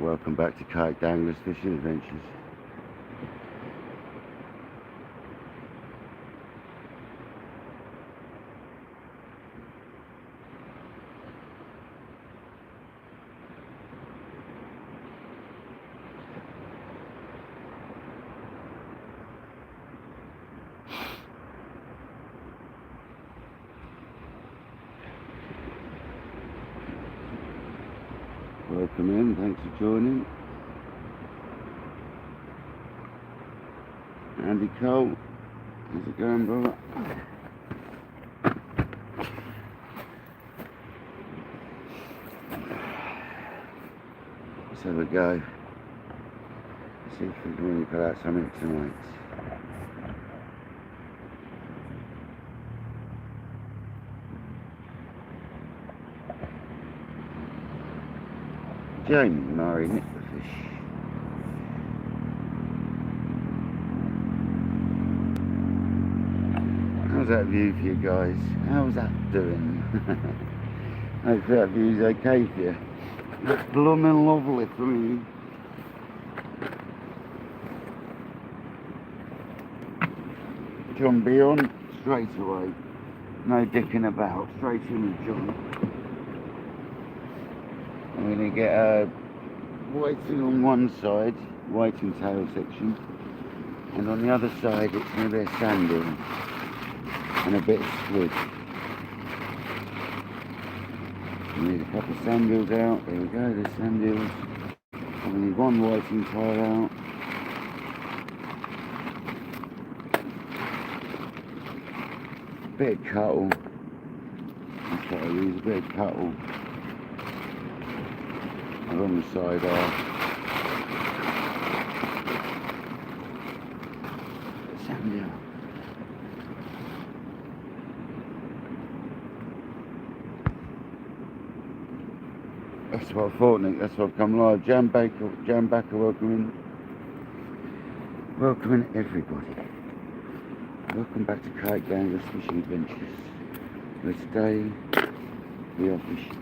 Welcome back to KayakDangler's Fishing Adventures. Welcome in, thanks for joining. Andy Cole, how's it going, brother? Let's have a go. See if we can really put out something tonight. Jamie Murray nicked the fish. How's that view for you guys? How's that doing? Hopefully that view's okay for you. That's blooming lovely for me. John B on straight away. No dicking about, straight in with John. I'm going to get a whiting on one side, whiting tail section, and on the other side it's going to be a sandal and a bit of squid. We need a couple of sandals out. There we go, there's sandals. We need one whiting tail out. A bit of cuttle. That's what I use, a bit of cuttle. Along the side sandal. That's what I thought, Nick. That's what I've come live. Jan Baker, welcoming everybody. Welcome back to KayakDangler's Fishing Adventures. Where today we are fishing.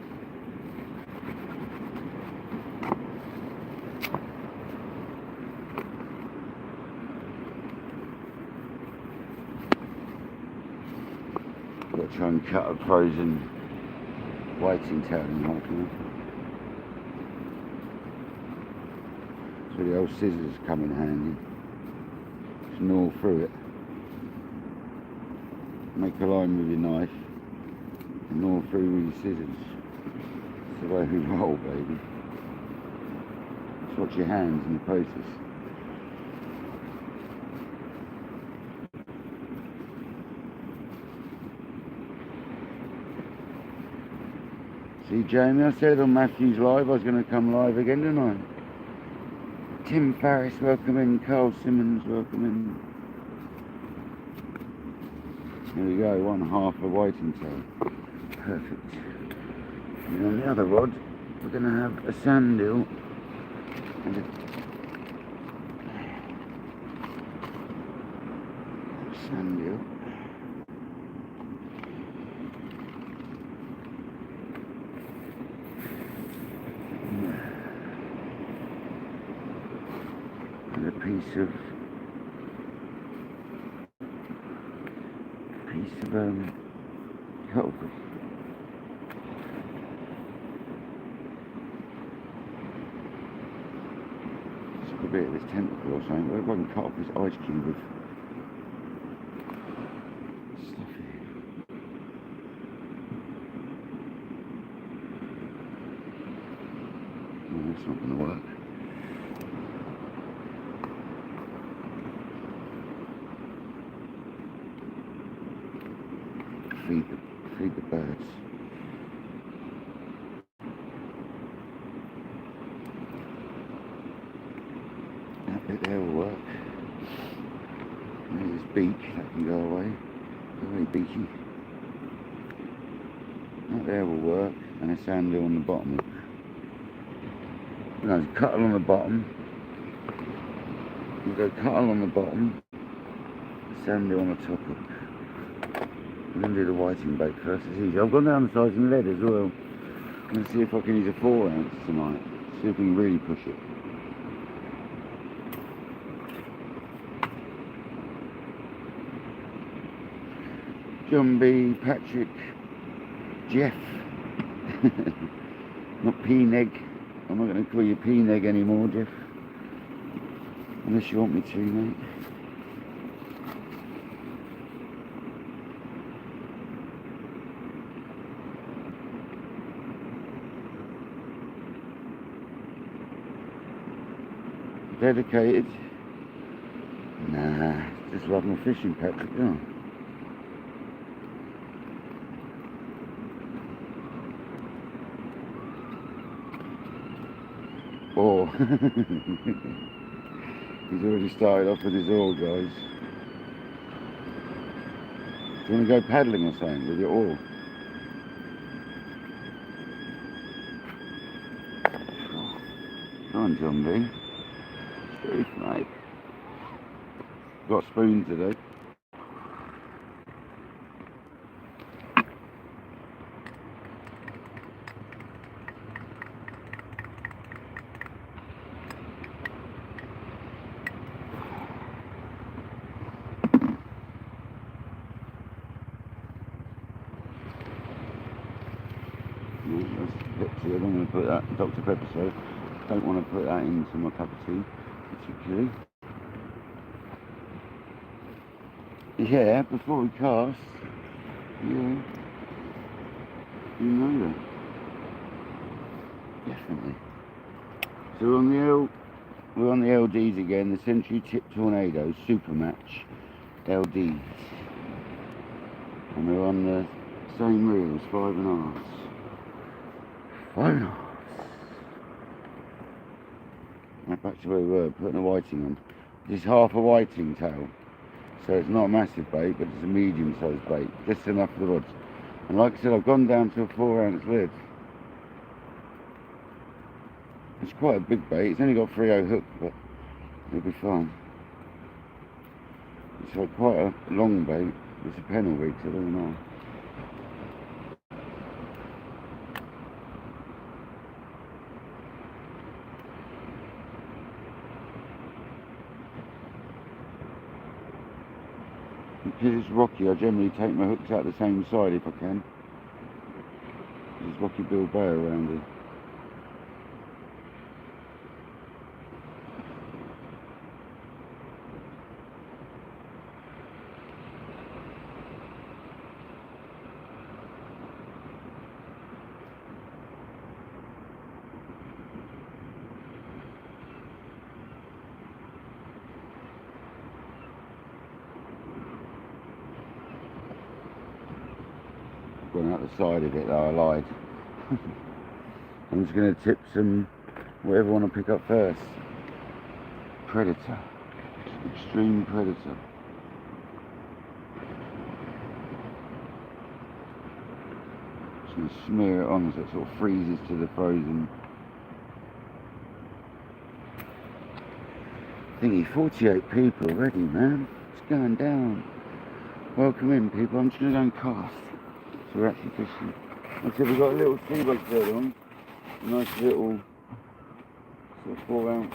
Got to try and cut a frozen whiting tail in half now. So the old scissors come in handy. Just gnaw through it. Make a line with your knife and gnaw through with your scissors. That's the way we roll, baby. Just watch your hands in the process. See, Jamie, I said on Matthew's live I was going to come live again, didn't I? Tim Farris, welcome in. Carl Simmons, welcome in. There we go, 1/2 a whiting tail. Perfect. And on the other rod, we're going to have a sandal and a sandal. And a piece of cutlefish. Just a bit of this tentacle or something. If I can cut off this ice cube of stuff here. No, that's not going to work. Feed the birds. That bit there will work. There's this beak, that can go away. Go away, beaky. That there will work, and a sandal on the bottom. No, cuttle on the bottom. You go cuttle on the bottom, sandal on the top hook. I'm going to do the whiting bait first, it's easy. I've gone down the size in lead as well. I'm going to see if I can use a 4 ounce tonight. See if we can really push it. John B, Patrick, Jeff, not P-Neg. I'm not going to call you P-Neg anymore, Jeff. Unless you want me to, mate. Dedicated? Nah, just like my fishing, Patrick, oh. Oh. He's already started off with his oar, guys. Do you want to go paddling or something with your oar? Come on, John B. Truth, mate. Got a spoon today. Pepsi, I don't want to put that, Dr. Pepper, so don't want to put that into my cup of tea, particularly. Yeah, before we cast, yeah, you know that, definitely. So we're on the LDs again, the Century Tip Tornado Super Match LDs, and we're on the same reels, 5.5s. 5.5s. Now back to where we were, putting a whiting on. This is half a whiting tail, so it's not a massive bait, but it's a medium-sized bait, just enough for the rods. And like I said, I've gone down to a 4-ounce lead. It's quite a big bait. It's only got 3/0 hook, but it'll be fine. It's like quite a long bait. It's a pennel rig, so I don't know. Because it's rocky, I generally take my hooks out the same side if I can. There's rocky Bill Bay around here. Gone out the side of it though, I lied. I'm just going to tip some, whatever I want to pick up first. Predator. Extreme Predator. Just going to smear it on so it sort of freezes to the frozen. Thingy, 48 people already, man. It's going down. Welcome in, people. I'm just going to go and cast. So we're actually fishing. Like I said, we've got a little sea bug thread on. A nice little sort of 4-ounce.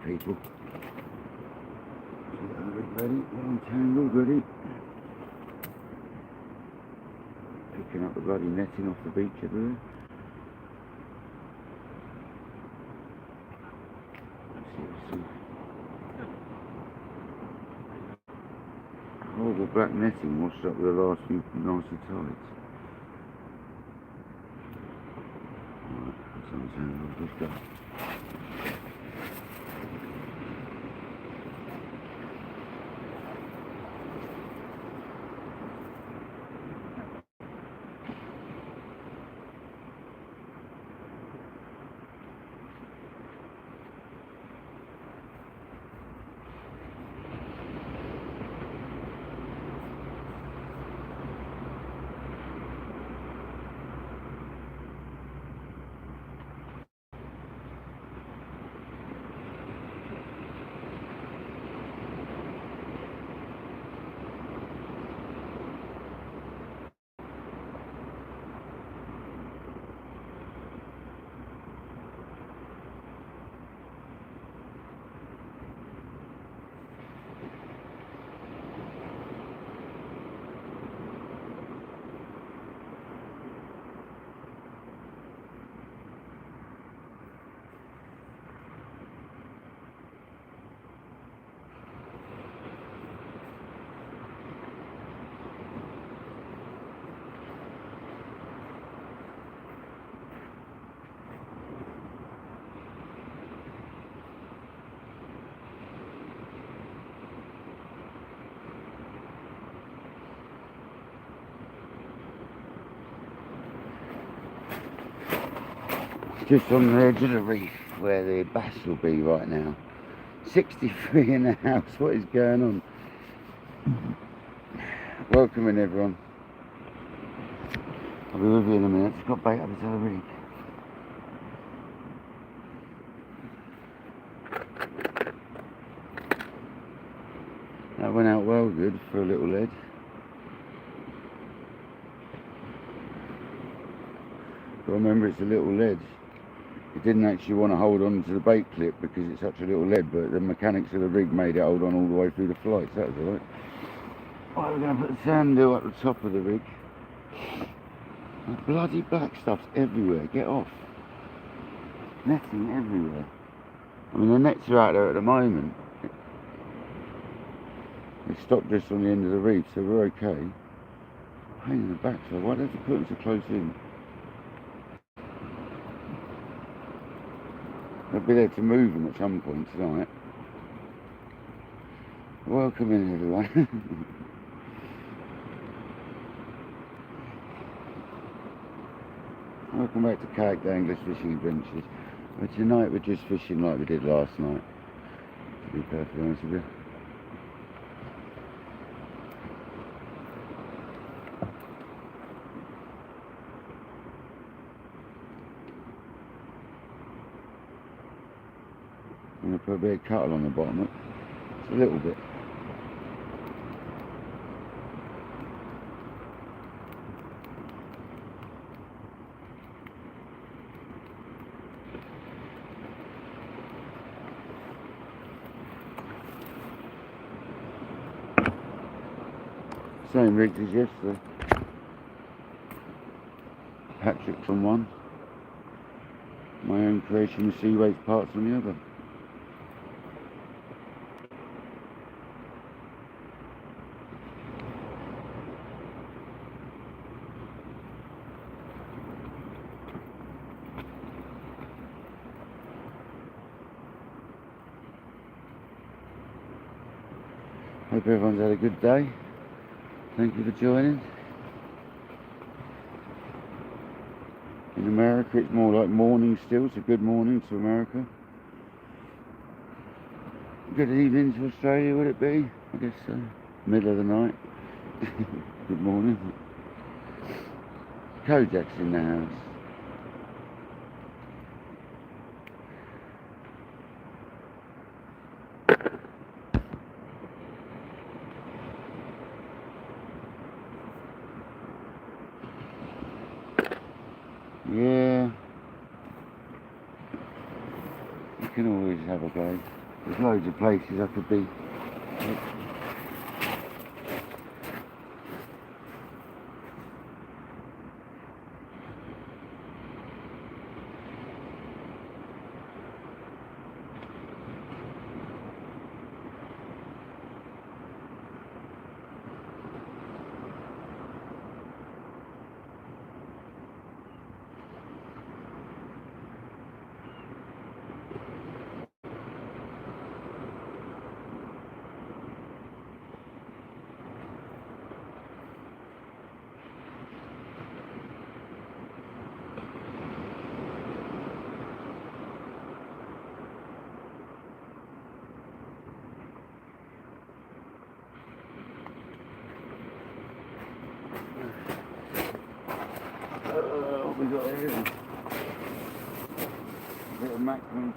People. Get the rig ready, get entangled, ready. Picking up the bloody netting off the beach everywhere. Let's see. horrible black netting washed up with the last few nicer tides. Right, that's what I'm saying. Let's go. Just on the edge of the reef where the bass will be right now. 63 in the house, what is going on? Welcome in everyone. I'll be with you in a minute, just got bait up to the rig. That went out well good for a little lead. But remember it's a little lead. It didn't actually want to hold on to the bait clip because it's such a little lead, but the mechanics of the rig made it hold on all the way through the flight, so that was alright. Right, we're going to put the sand deal at the top of the rig. That bloody black stuff's everywhere, get off. Netting everywhere. I mean the nets are out there at the moment. They stopped just on the end of the reef, so we're okay. Pain in the backside, why don't you put them so close in? They'll be there to move them at some point tonight. Welcome in everyone. Welcome back to KayakDangler's Fishing Adventures. But tonight we're just fishing like we did last night, to be perfectly honest with you. I'm going to put a bit of cuttle on the bottom, look. Just a little bit. Same rigs as yesterday. Patrick's on one. My own creation with sea weight parts on the other. Hope everyone's had a good day. Thank you for joining. In America it's more like morning still, so good morning to America. Good evening to Australia, would it be? I guess so. Middle of the night. Good morning. Kojak's in the house. Yeah, you can always have a go. There's loads of places I could be. What we got here? A bit of mackerel.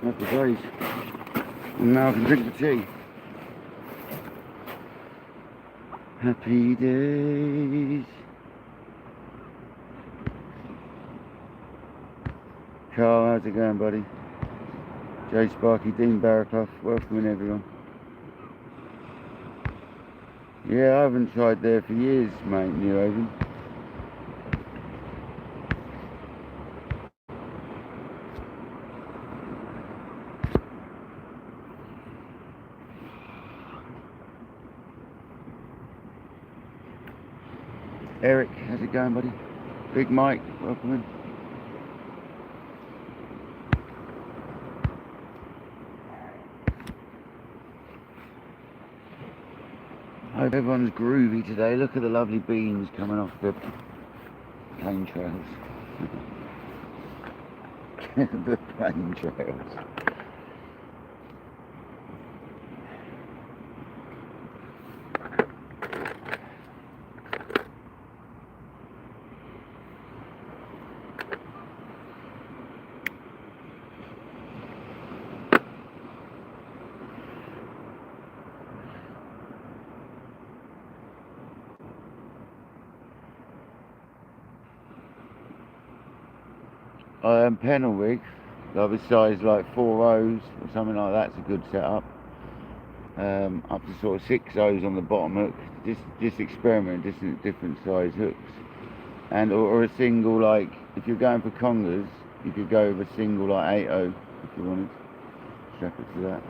Happy days. And now I can drink the tea. Happy days. Carl, how's it going, buddy? Jay Sparky, Dean Barraclough, welcoming everyone. Yeah, I haven't tried there for years, mate, New Haven. Eric, how's it going, buddy? Big Mike, welcome in. Hope everyone's groovy today. Look at the lovely beams coming off the plane trails. The plane trails. Panel rig, like a size like 4 rows or something like that's a good setup. Up to sort of 6 rows on the bottom hook. Just experiment different size hooks, and or a single, like if you're going for congers, you could go with a single like 8/0 if you wanted. Strap it to that.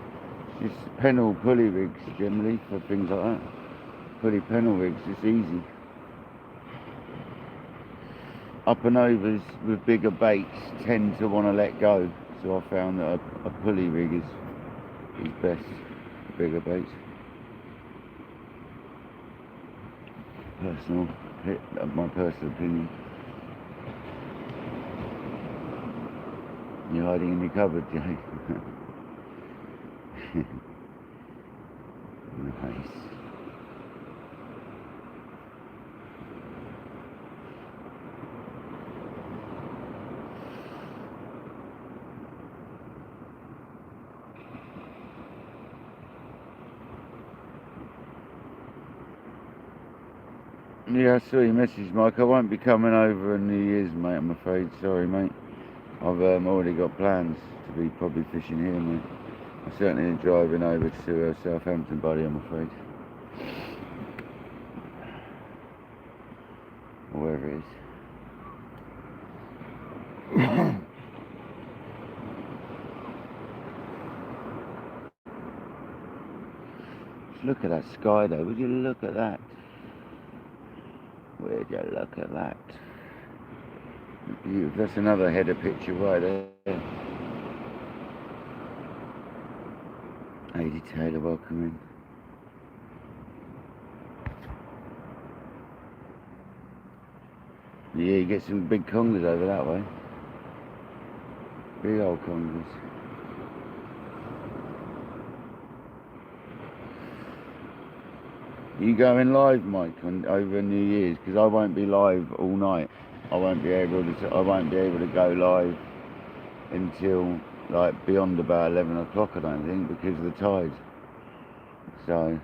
It's just panel pulley rigs generally for things like that. Pulley panel rigs, it's easy. Up and overs with bigger baits tend to want to let go, so I found that a pulley rig is best for bigger baits. My personal opinion. You're hiding in your cupboard, Jay. Nice. Yeah, I saw your message, Mike. I won't be coming over on New Year's, mate, I'm afraid. Sorry, mate. I've already got plans to be probably fishing here, mate. I certainly am driving over to Southampton, buddy, I'm afraid. Or wherever it is. Just look at that sky, though. Would you look at that? Would you look at that? Beautiful. That's another header picture right there. Lady Taylor, welcome in. Yeah, you get some big congers over that way. Big old congers. You going live, Mike, over New Year's? Because I won't be live all night. I won't be able to go live until like beyond about 11 o'clock, I don't think, because of the tide. So,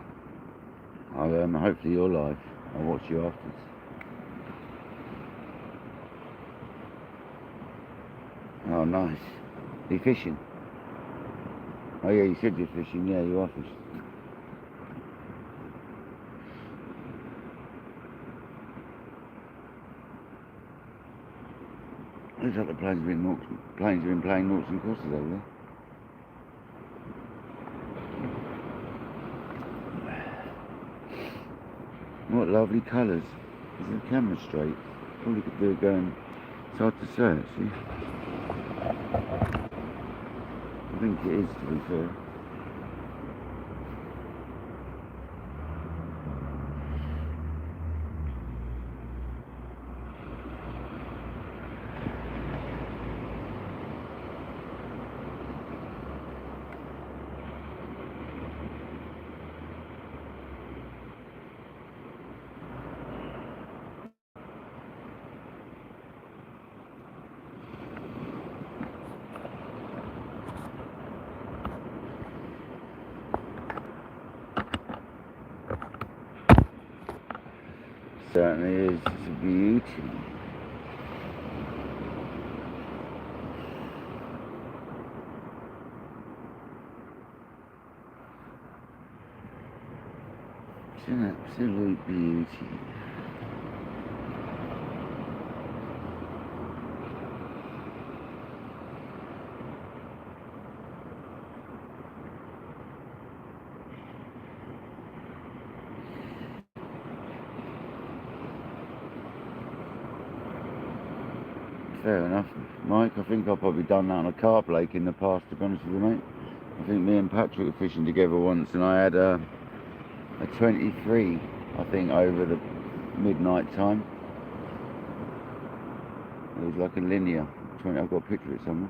hopefully you're live. I'll watch you afterwards. Oh, nice. Are you fishing? Oh yeah, you said you're fishing. Yeah, you are fishing. Looks like the planes have been playing noughts and crosses over there. What lovely colours. Is the camera straight? Probably could do it going. It's hard to say actually. I think it is, to be fair. Certainly is. It's a beauty. It's an absolute beauty. Fair enough, Mike. I think I've probably done that on a carp lake in the past, to be honest with you, mate. I think me and Patrick were fishing together once, and I had a 23, I think, over the midnight time. It was like a linear 20. I've got a picture of it somewhere.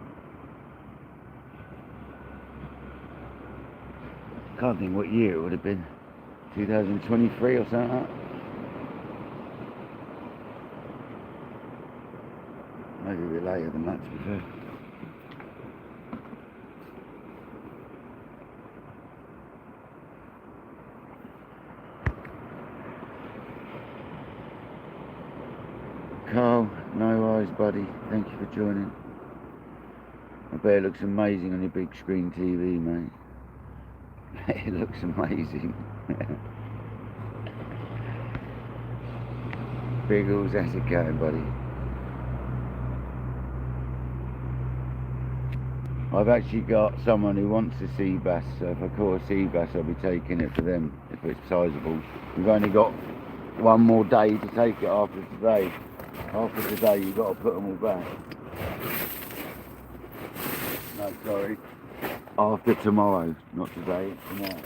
Can't think what year it would have been. 2023 or something like that. Maybe a bit later than that, to be fair. Carl, no worries, buddy. Thank you for joining. I bet it looks amazing on your big screen TV, mate. It looks amazing. Biggles, how's it going, buddy? I've actually got someone who wants a sea bass, so if I caught a sea bass, I'll be taking it for them if it's sizable. We've only got one more day to take it after today. After today, you've got to put them all back. No, sorry. After tomorrow, not today, tomorrow.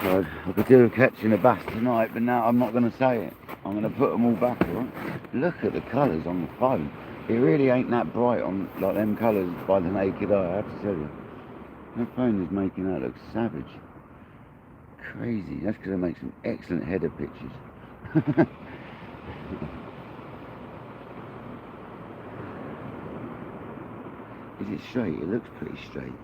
So I could do with catching a bass tonight, but now I'm not going to say it. I'm going to put them all back, alright? Look at the colours on the phone. It really ain't that bright on like them colours by the naked eye, I have to tell you. My phone is making that look savage. Crazy. That's because I make some excellent header pictures. Is it straight? It looks pretty straight.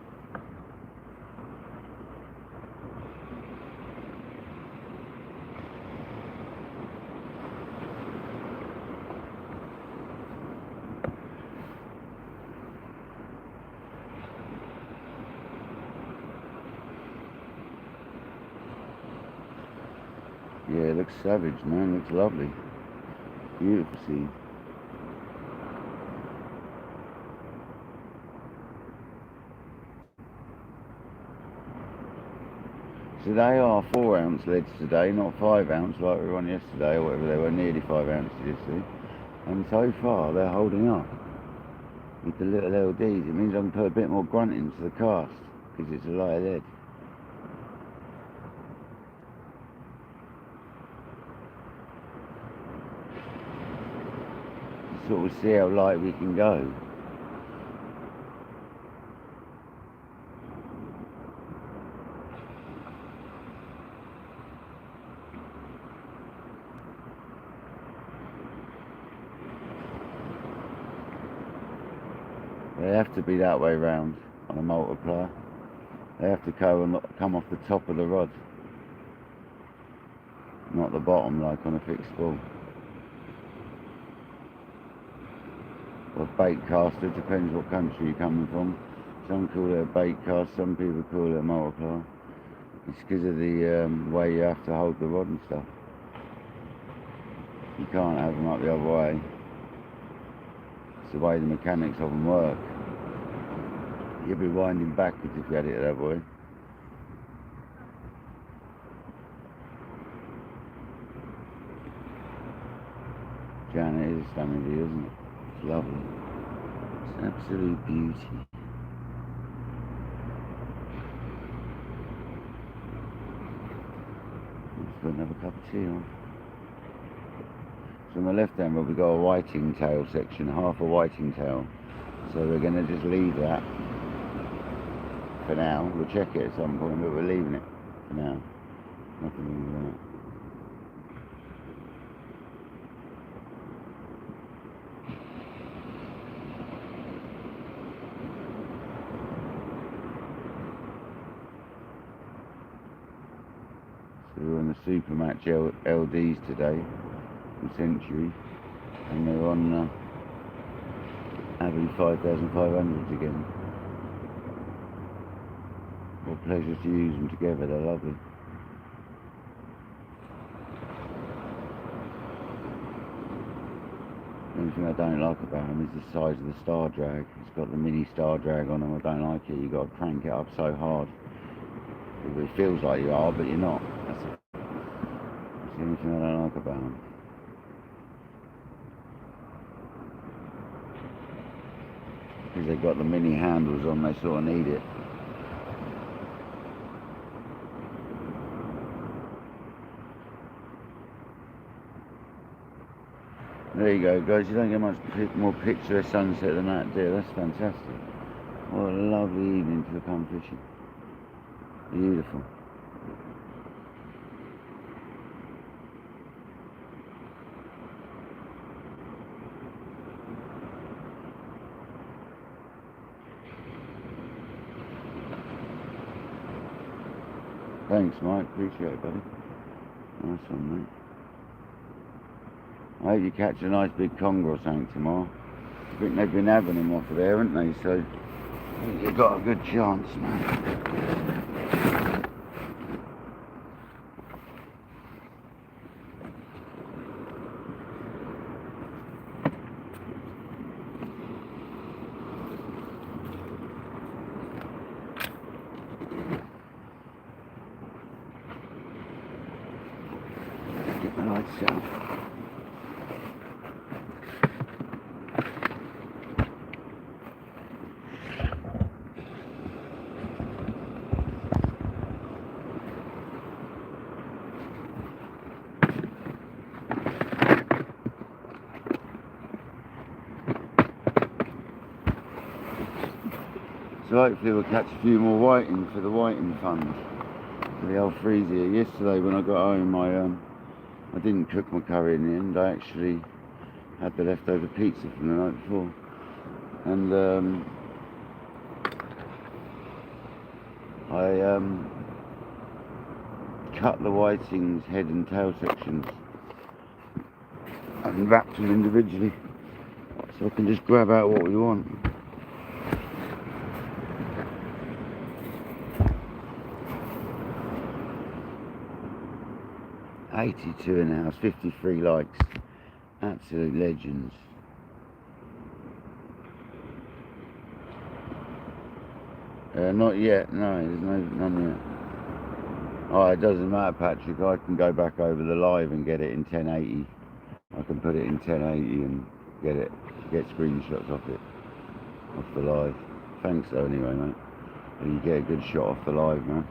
Yeah, it looks savage, man. It looks lovely. Beautiful sea. So they are 4-ounce leads today, not 5-ounce like we were on yesterday, or whatever they were, nearly 5 ounces yesterday. And so far they're holding up with the little LDs. It means I can put a bit more grunt into the cast because it's a lighter lead. Sort of see how light we can go. They have to be that way round on a multiplier. They have to come off the top of the rod, not the bottom like on a fixed spool. Or bait caster, depends what country you're coming from. Some call it a bait cast, some people call it a multiplier. It's because of the way you have to hold the rod and stuff. You can't have them up the other way. It's the way the mechanics of them work. You'll be winding backwards if you had it that way. Janet is stunning view, isn't it? It's lovely. It's an absolute beauty. Let's put another cup of tea on. So on the left hand road we've got a whiting tail section, half a whiting tail. So we're going to just leave that for now. We'll check it at some point, but we're leaving it for now. Nothing wrong with that. So we're on the Supermatch LDs today from Century, and they're on Abbey 5500s again. What a pleasure to use them together, they're lovely. The only thing I don't like about them is the size of the star drag. It's got the mini star drag on them. I don't like it. You've got to crank it up so hard. It feels like you are, but you're not. That's the only thing I don't like about them. Because they've got the mini handles on, they sort of need it. There you go, guys. You don't get much more picturesque sunset than that, do you? That's fantastic. What a lovely evening to come fishing. Beautiful. Thanks, Mike. Appreciate it, buddy. Nice one, mate. I hope you catch a nice big conger or something tomorrow. I think they've been having them off of there, haven't they? So I think you've got a good chance, man. Get my lights out. So hopefully we'll catch a few more whiting for the whiting fund, for the old freezer. Yesterday when I got home, I didn't cook my curry in the end. I actually had the leftover pizza from the night before, and I cut the whiting's head and tail sections and wrapped them individually, so I can just grab out what we want. $82 in the house, 53 likes, absolute legends. Not yet, no, there's none yet. Oh, it doesn't matter, Patrick. I can go back over the live and get it in 1080. I can put it in 1080 and get screenshots off it, off the live. Thanks though anyway, mate. You get a good shot off the live, man.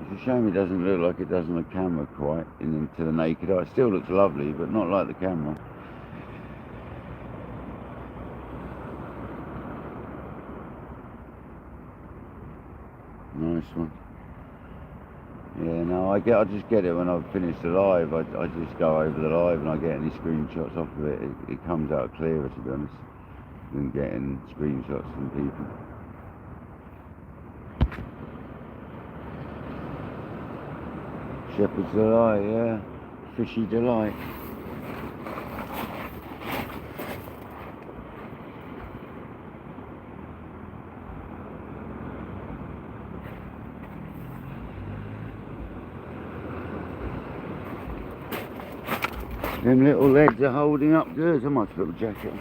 It's a shame it doesn't look like it does on the camera quite, into the naked eye. It still looks lovely, but not like the camera. Nice one. Yeah, no, I just get it when I've finished the live. I just go over the live and I get any screenshots off of it. It comes out clearer, to be honest, than getting screenshots from people. Shepherd's Delight, yeah. Fishy Delight. Them little legs are holding up good. I might put a jacket on.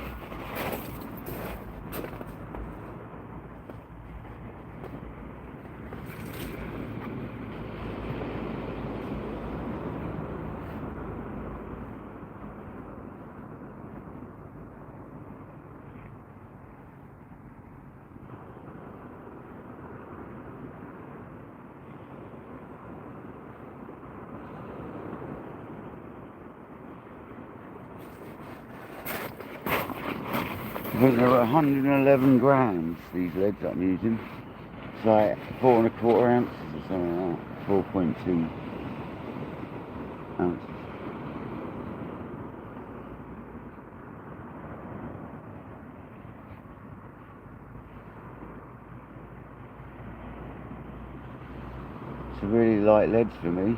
I think they're 111 grams, these leads that I'm using. It's like 4¼ ounces or something like that. 4.2 ounces. It's a really light leads for me,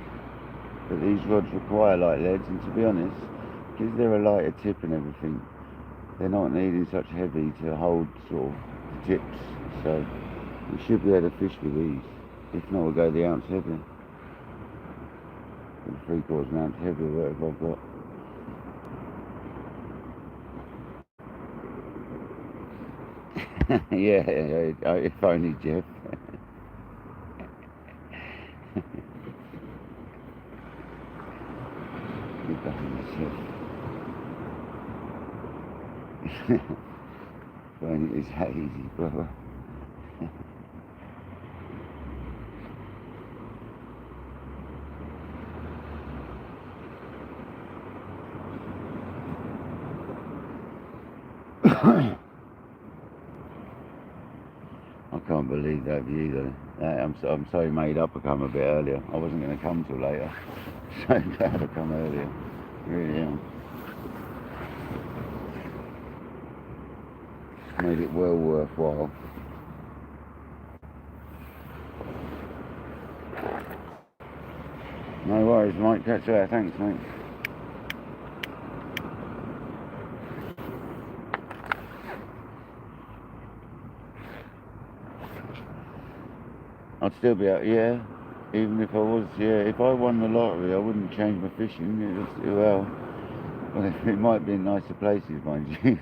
but these rods require light leads, and to be honest, because they're a lighter tip and everything, they're not needing such heavy to hold sort of the tips, so we should be able to fish with these. If not, we'll go the ounce heavier. Or 3/4 ounce heavier, whatever I've got. Yeah, if only Jeff. If only it's hazy, brother. I can't believe that view though. I'm so made up I come a bit earlier. I wasn't going to come till later. So glad I come earlier. Really am. Made it well worthwhile. No worries, mate. Catch you later. Thanks, mate. I'd still be out, yeah. Even if I was, yeah. If I won the lottery, I wouldn't change my fishing. Well, it might be in nicer places, mind you.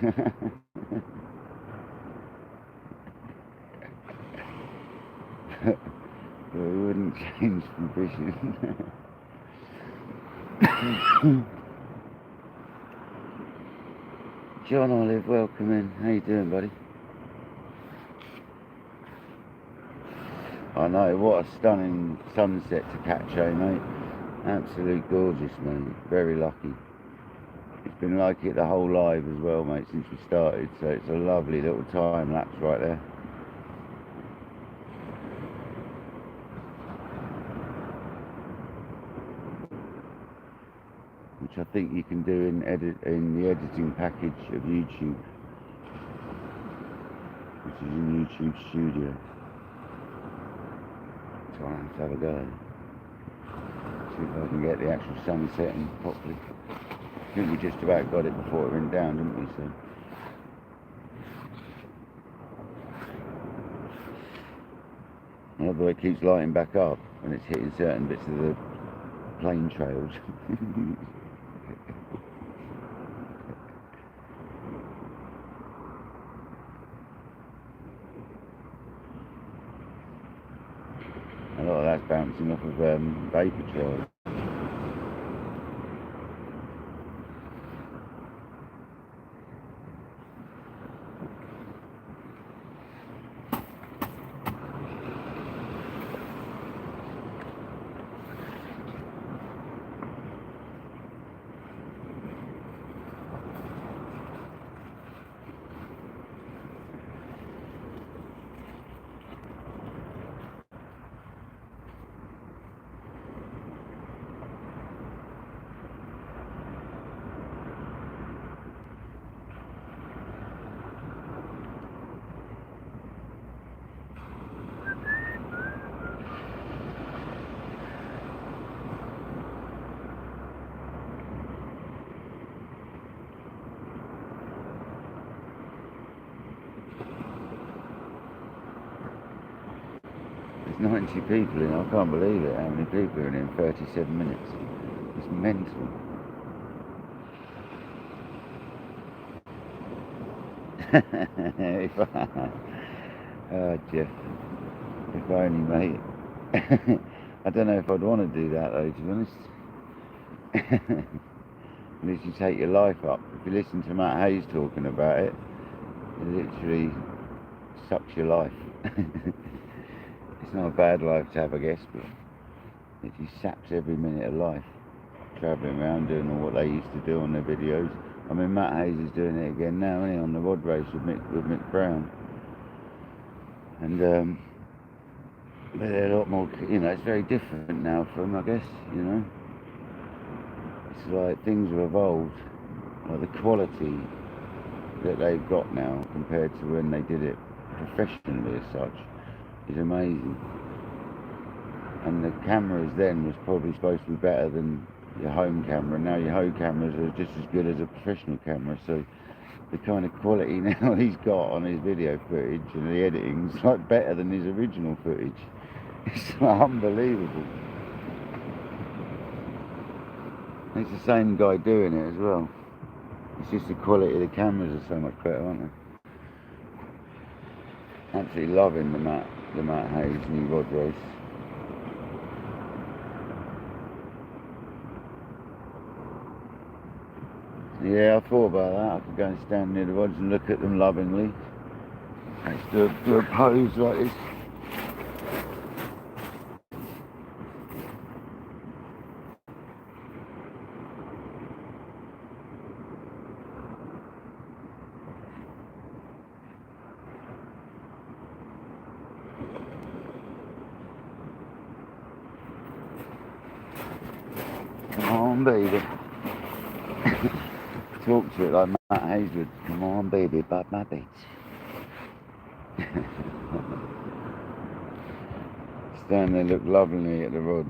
But we wouldn't change from fishing. John Olive, welcome in. How you doing, buddy? I know, what a stunning sunset to catch, eh, mate? Absolute gorgeous, mate. Very lucky. It's been like it the whole live as well, mate, since we started. So it's a lovely little time lapse right there. Which I think you can do in the editing package of YouTube, which is in YouTube Studio. So I'll have to have a go. See if I can get the actual sun setting properly. I think we just about got it before it went down, didn't we? So. And although it keeps lighting back up when it's hitting certain bits of the plane trails. A lot of that's bouncing off of vapor trails. There's 90 people in. I can't believe it. How many people are in 37 minutes? It's mental. Oh, Jeff. If only, mate. I don't know if I'd want to do that though, to be honest. Unless you take your life up. If you listen to Matt Hayes talking about it, it literally sucks your life. It's not a bad life to have, I guess, but it just saps every minute of life. Travelling around doing all what they used to do on their videos. I mean, Matt Hayes is doing it again now, isn't he, on the rod race with Mick Brown. And but they're a lot more, you know, it's very different now for them, I guess, you know. It's like things have evolved. Like the quality that they've got now compared to when they did it professionally as such is amazing. And the cameras then was probably supposed to be better than your home camera. Now your home cameras are just as good as a professional camera. So the kind of quality now he's got on his video footage and the editing is like better than his original footage. It's like unbelievable. It's the same guy doing it as well. It's just the quality of the cameras are so much better, aren't they? Absolutely loving the Matt Hayes new rod race. Yeah, I thought about that. I could go and stand near the rods and look at them lovingly. Let's do a pose like this. Come on, baby. Talk to it like Matt Hayes would. Come on, baby, bite my beats. Stand there, look lovingly at the rods.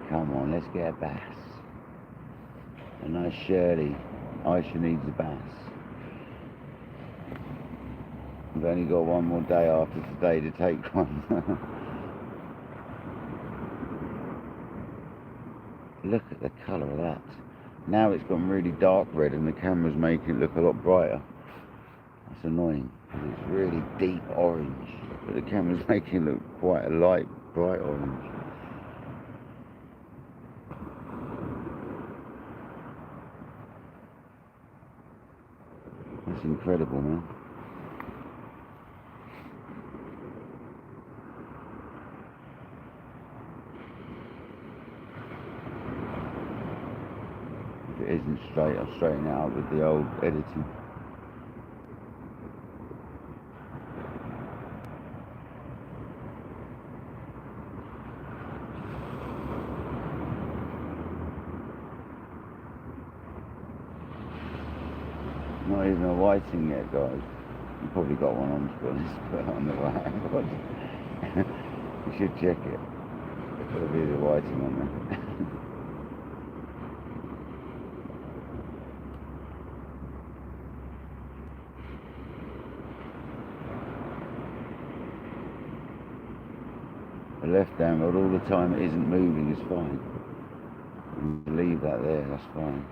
Come on, let's get a bass. A nice Shirley. Aisha needs a bass. We've only got one more day after today to take one. Look at the colour of that. Now it's gone really dark red and the camera's making it look a lot brighter. That's annoying, because it's really deep orange, but the camera's making it look quite a light, bright orange. That's incredible, man. If it isn't straight, I'll straighten it out with the old editing. Not even a whiting yet, guys. You probably got one on, to be honest, but on the right. You should check it. There'll be the whiting on there. The left hand rod, all the time it isn't moving, is fine. You leave that there, that's fine.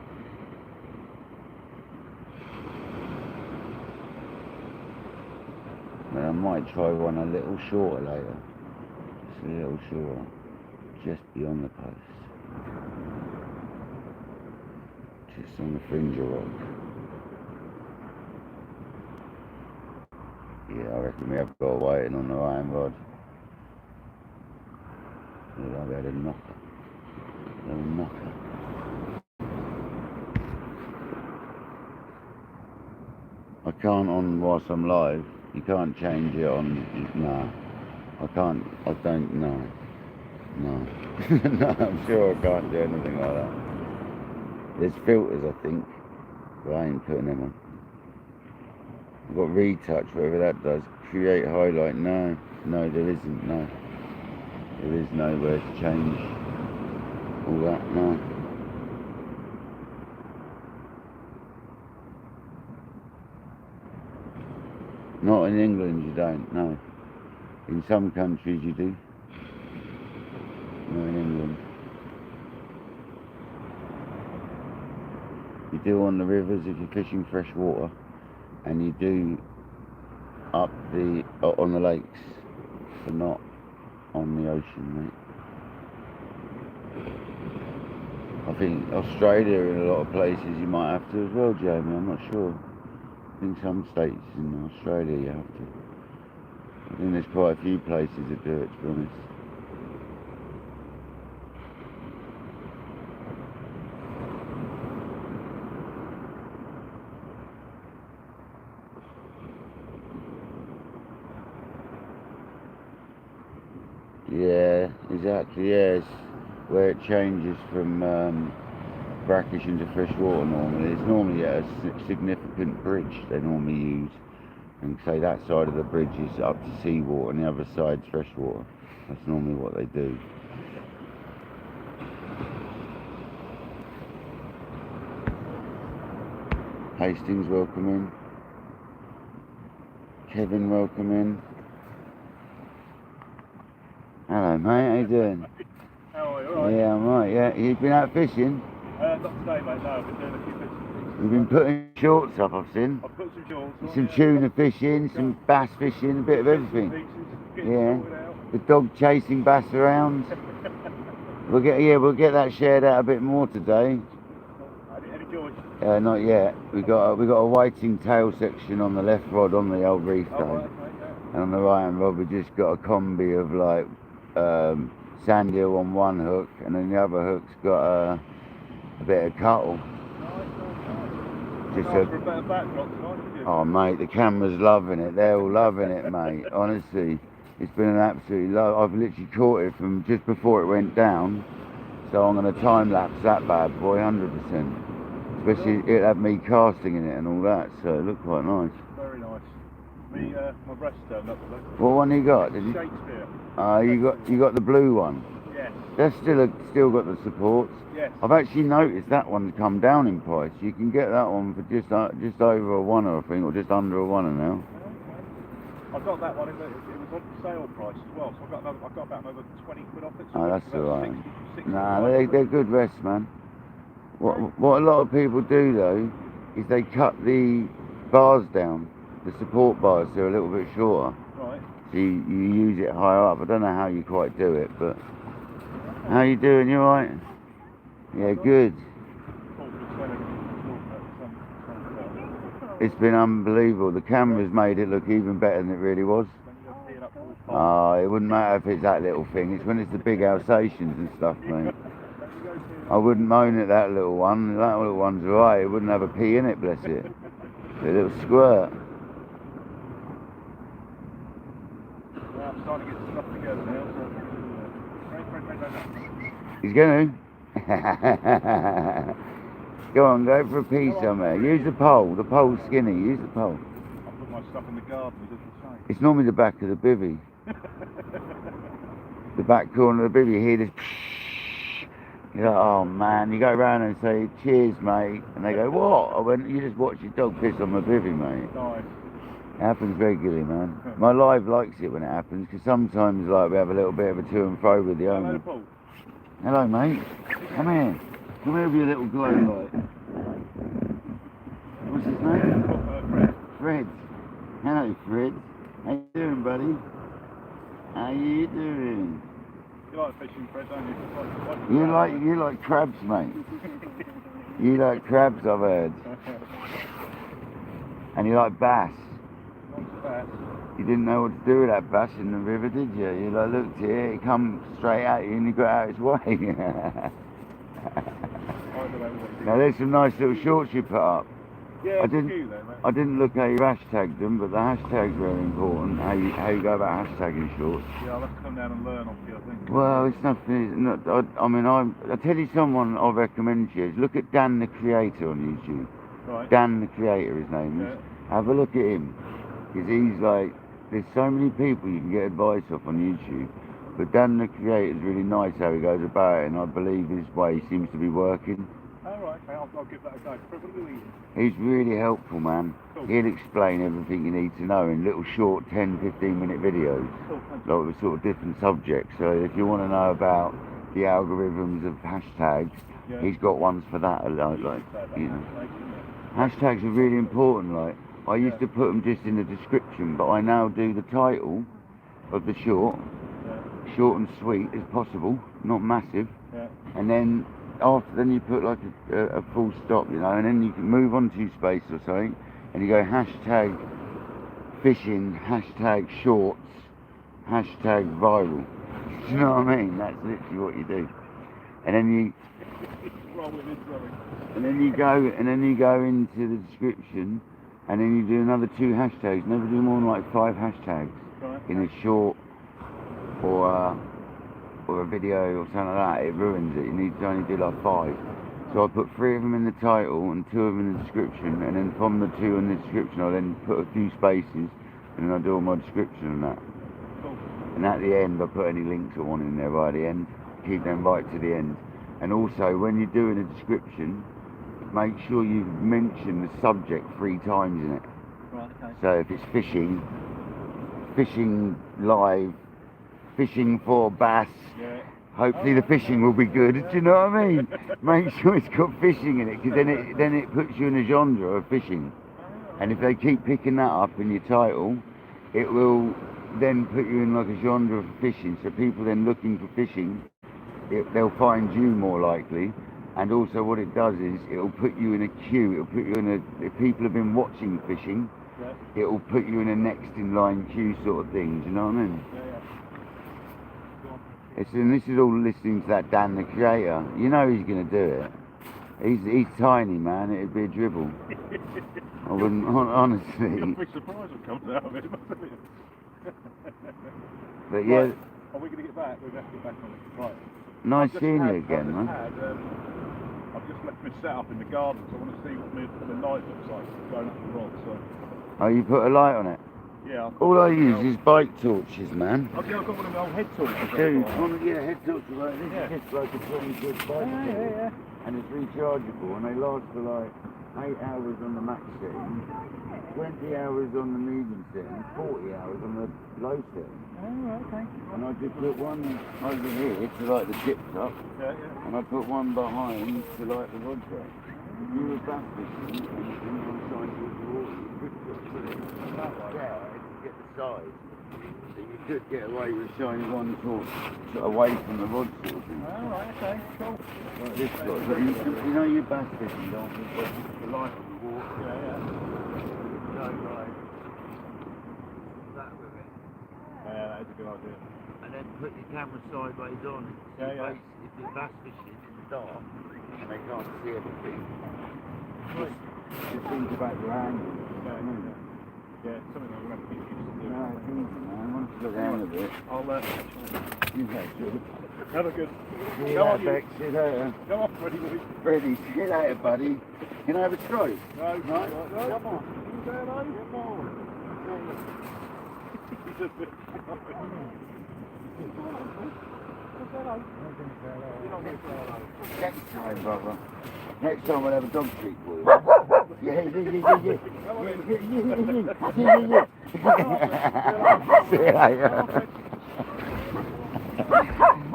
And I might try one a little shorter later. Just a little shorter. Just beyond the post. Just on the fringe of rock. Yeah, I reckon we have got a waiting on the iron rod. I'll be able to knock it. Little knocker. I can't on whilst I'm live. You can't change it on. No. I can't. I don't. No. No. No, I'm sure I can't do anything like that. There's filters, I think, but I ain't putting them on. I've got retouch, whatever that does. Create highlight. No. No, there isn't. No. There is nowhere to change all that. No. Not in England, you don't. No. In some countries, you do. Not in England. You do on the rivers if you're fishing fresh water, and you do up the on the lakes, but not on the ocean, mate. I think Australia in a lot of places you might have to as well, Jamie. I'm not sure. I think some states in Australia you have to. I think there's quite a few places that do it, to be honest. Yeah, exactly, yes. Where it changes from brackish into fresh water normally. It's normally a significant bridge they normally use. And say that side of the bridge is up to seawater and the other side's fresh water. That's normally what they do. Hastings, welcome in. Kevin, welcome in. Hello, mate. How you doing? How are you? All right? Yeah, I'm right. Yeah, you've been out fishing? Not today, mate. No, I've been doing a few bits and pieces. You've been putting shorts up, I've seen. I've put some shorts on. Some tuna fishing, some bass fishing, a bit of everything. Yeah. The dog chasing bass around. We'll get that shared out a bit more today. Any joy? Not yet. We got a whiting tail section on the left rod on the old reef though, Right, yeah. and on the right hand rod we just got a combi of like sand eel on one hook, and then the other hook's got a bit of cuttle. Nice. For a better backdrop tonight, did you? Oh mate, the camera's loving it. They're all loving it, mate. Honestly, it's been an absolute love. I've literally caught it from just before it went down, so I'm going to time lapse that bad boy, 100%. Especially it had me casting in it and all that, so it looked quite nice. Very nice. My breast turned up today. What one you got? Did you? Shakespeare. You got the blue one. Yes. That's still got the supports. Yes. I've actually noticed that one's come down in price. You can get that one for just over a $1, I think, or just under a $1 now. I got that one. It was on sale price as well, so I got about another 20 quid off it. So Oh, that's alright. 60 Nah, they're good rests, man. What a lot of people do though is they cut the bars down, the support bars, so they're a little bit shorter. Right. So you use it higher up. I don't know how you quite do it, but how you doing? You alright? Yeah, good. It's been unbelievable. The camera's made it look even better than it really was. It wouldn't matter if it's that little thing. It's when it's the big Alsatians and stuff, mate. I wouldn't moan at that little one. That little one's alright. It wouldn't have a pea in it, bless it. A little squirt. I'm starting to get stuff together now. So... He's going to. Go on, go for a pee somewhere. Use the pole. The pole's skinny. Use the pole. I put my stuff in the garden. He does the same. It's normally the back of the bivvy. The back corner of the bivvy. You hear this. You're like, oh man. You go around and say, cheers, mate. And they go, what? I went, you just watch your dog piss on my bivvy, mate. Nice. It happens regularly, man. My live likes it when it happens, because sometimes like we have a little bit of a to and fro with the owner. Hello, Paul. Hello, mate. Come here. Come here with your little glow light. What's his name? Fred. Fred. Hello, Fred. How you doing, buddy? How you doing? You like fishing, Fred, don't you? You like crabs, mate. You like crabs, I've heard. And you like bass. Not so bad. You didn't know what to do with that bass in the river, did you? You like looked at it, it come straight at you and you got out its way. I don't know what you Now there's some nice little shorts you put up. Yeah, I didn't- cute, though, mate. I didn't look how you hashtagged them, but the hashtags are very important. How you go about hashtagging shorts. Yeah, I'll have to come down and learn off you, I think. Well, it's nothing. I'll tell you someone I recommend to you. Is look at Dan the Creator on YouTube. Right. Dan the Creator, his name is. Yeah. Have a look at him, because he's like, there's so many people you can get advice off on YouTube, but Dan the Creator is really nice how he goes about it, and I believe his way seems to be working. Oh, right, okay, I'll give that a go. Probably. He's really helpful, man. Cool. He'll explain everything you need to know in little short 10-15 minute videos, Cool, thank you. like with sort of different subjects. So if you want to know about the algorithms of hashtags, Yeah. he's got ones for that. Like Say that, you know, thank you. hashtags are really important. Like I used to put them just in the description, but I now do the title of the short, Yeah. short and sweet as possible, not massive, Yeah. and then then you put like a full stop, you know, and then you can move on to space or something, and you go hashtag fishing, hashtag shorts, hashtag viral. Do you know what I mean? That's literally what you do. And then you Roll with it, sorry. and then you go into the description, and then you do another 2 hashtags. Never do more than like 5 hashtags Right. in a short or a video or something like that. It ruins it. You need to only do like 5. So I put 3 of them in the title and 2 of them in the description, and then from the 2 in the description I then put a few spaces, and then I do all my description and that. Cool. And at the end I put any links I want in there by the end. Keep them right to the end. And also when you're doing a description, make sure you mention the subject 3 times in it. Right, okay. So if it's fishing, fishing live, fishing for bass, Yeah. hopefully the fishing will be good. Do you know what I mean? Make sure it's got fishing in it, because then it puts you in a genre of fishing. And if they keep picking that up in your title, it will then put you in like a genre of fishing. So people then looking for fishing, they'll find you more likely. And also what it does is it'll put you in a queue. It'll put you in a, if people have been watching fishing, Yeah. it'll put you in a next in line queue sort of thing. Do you know what I mean? Yeah, yeah. And this is all listening to that Dan the Creator. You know he's going to do it. He's tiny, man. It'd be a dribble. I wouldn't, honestly. You'll be surprised what comes out of it, mustn't it? But yeah, Right. Are we going to get back? We're going to have to get back on it. Right. nice seeing you again, man. I've just left my setup in the garden, so I want to see what the night looks like going up the rock. So Oh, you put a light on it? yeah. All I use is bike torches, man. I've got one of my old head torches. Dude, yeah, head torches like this. Yeah. It's just like a 20 quid bike torch. Yeah. And it's rechargeable, and they last for like 8 hours on the max setting, 20 hours on the medium setting, 40 hours on the low setting. Oh, okay. And I just put one over here to light the tips up, Yeah. and I put one behind to light the rod track. If you were bass fishing and you didn't want to shine towards the water, you could just put it there to get the size. So you could get away with shining one torch away from the rod sort of thing. Oh, right, okay, cool. Like this guy. But you know you're bass fishing, don't you? But the light on the water. Yeah. So like that with it. Yeah, that is a good idea. And then put your camera sideways on. Yeah. If you're bass fishing in the dark and they can't see everything, just think about your angle. Yeah. Yeah, something I'm going to have to get used to doing. No, it's easy, man. Once you got the hang of it, I'll catch you later. you have to. Have a good. See you Go on, later, Beck. See you later. Go on, Freddie. Will you? Freddie, see you later, buddy. Can I have a stroke? No, No? no. Come on. You there, no? Come on. He's a bit. Next time, brother. Next time we'll have a dog treat for you. Yeah. See you later.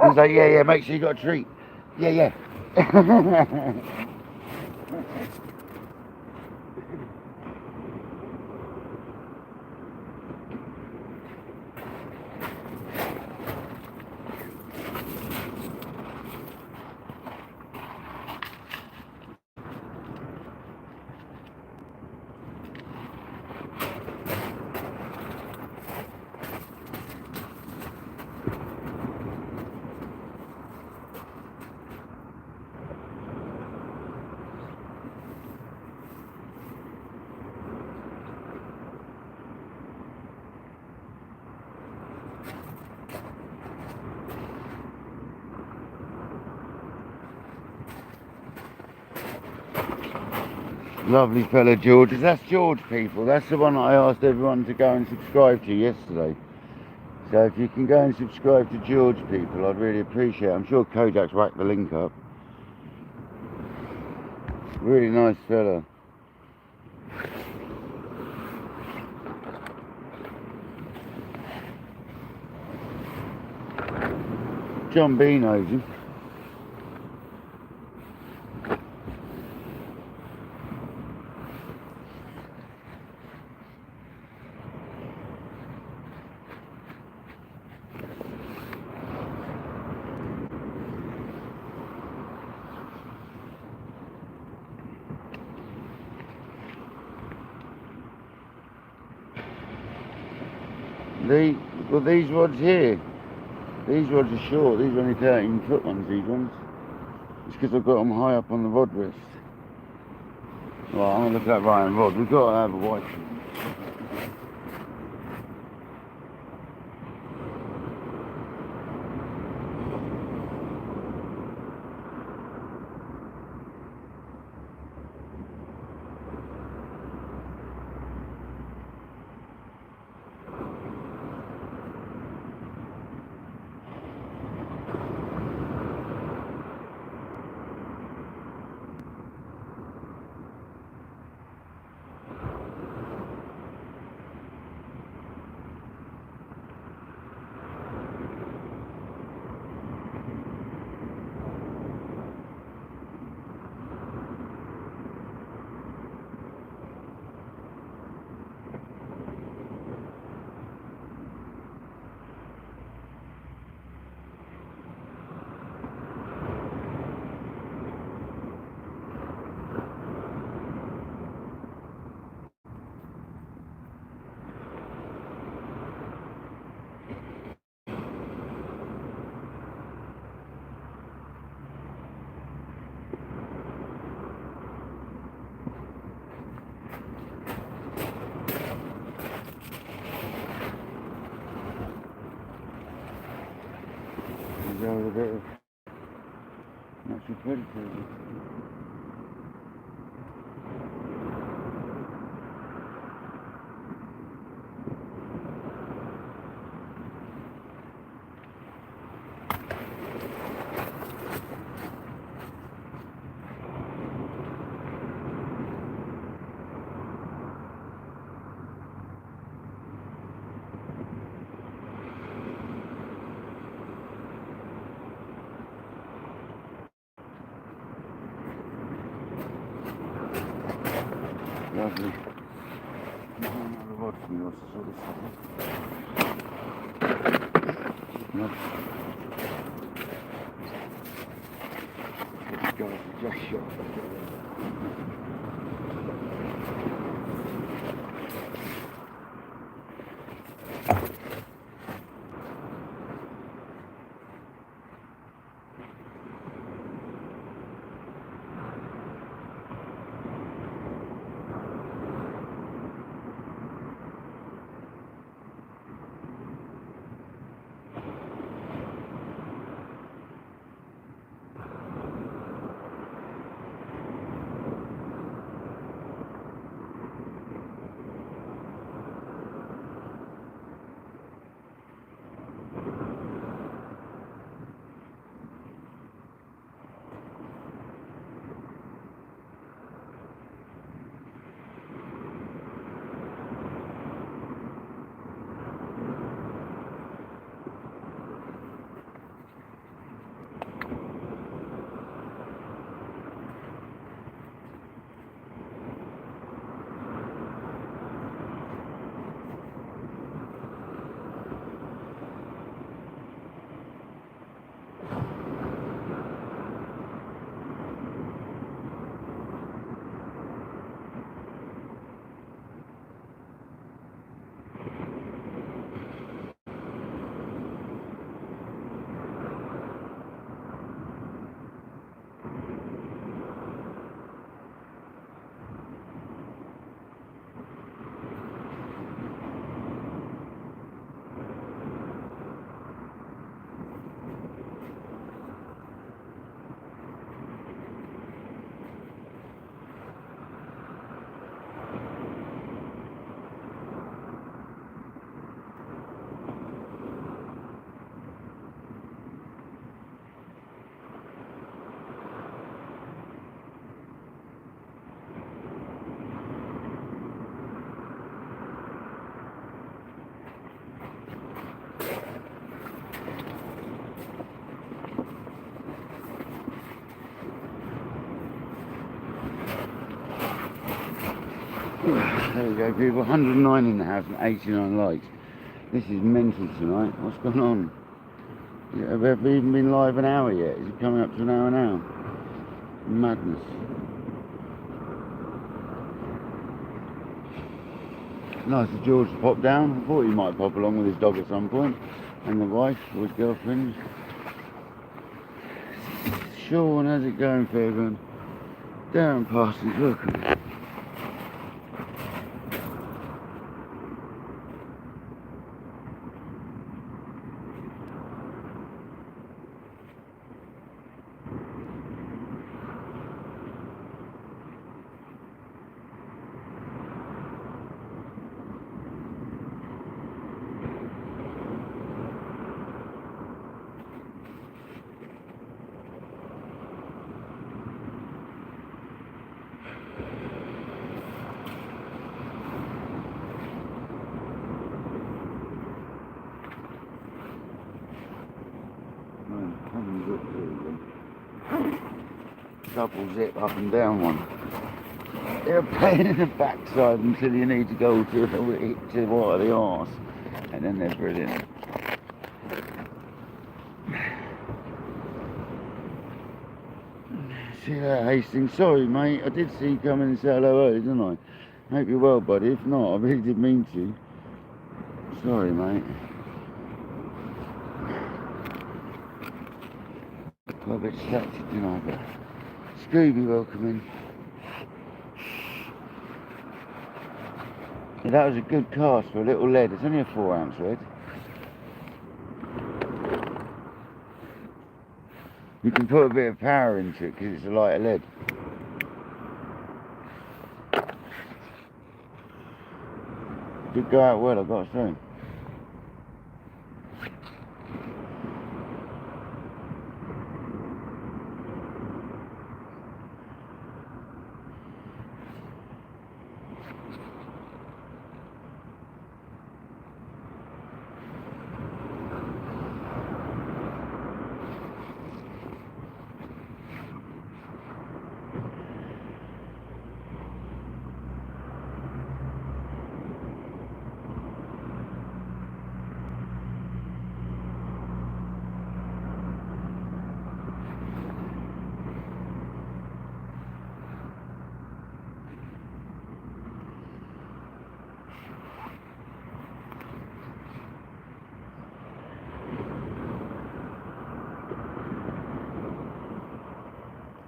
He's like, yeah, make sure you got a treat. Yeah. Lovely fella, George. That's George, people. That's the one that I asked everyone to go and subscribe to yesterday. So if you can go and subscribe to George, people, I'd really appreciate it. I'm sure Kojak's whacked the link up. Really nice fella. John B knows him. Well, these rods here, these rods are short. These are only 13-foot ones, these ones. It's because I've got them high up on the rod rest. Right, I'm going to look at that Ryan rod. We've got to have a white one. There's a bit of natural predators. Lovely. Another rod from yours, sort of something. Yep. These guys are just shot. There you go, people. 109 in the house and 89 likes. This is mental tonight. What's going on? Have we even been live an hour yet? Is it coming up to an hour now? Madness. Nice of George to pop down. I thought he might pop along with his dog at some point. And the wife, or his girlfriend. Sean, how's it going, Fairground? Darren Parsons, look. Double zip up and down one. They're a pain in the backside until you need to go to what are the arse, and then they're brilliant. See that, Hastings? Sorry, mate. I did see you come in and say hello early, didn't I? Hope you're well, buddy. If not, I really did mean to. Sorry, mate. Got a bit distracted, didn't I? But Scooby, welcome in. Yeah, that was a good cast for a little lead. It's only a 4-ounce lead. You can put a bit of power into it because it's a lighter lead. Did go out well, I've got to say.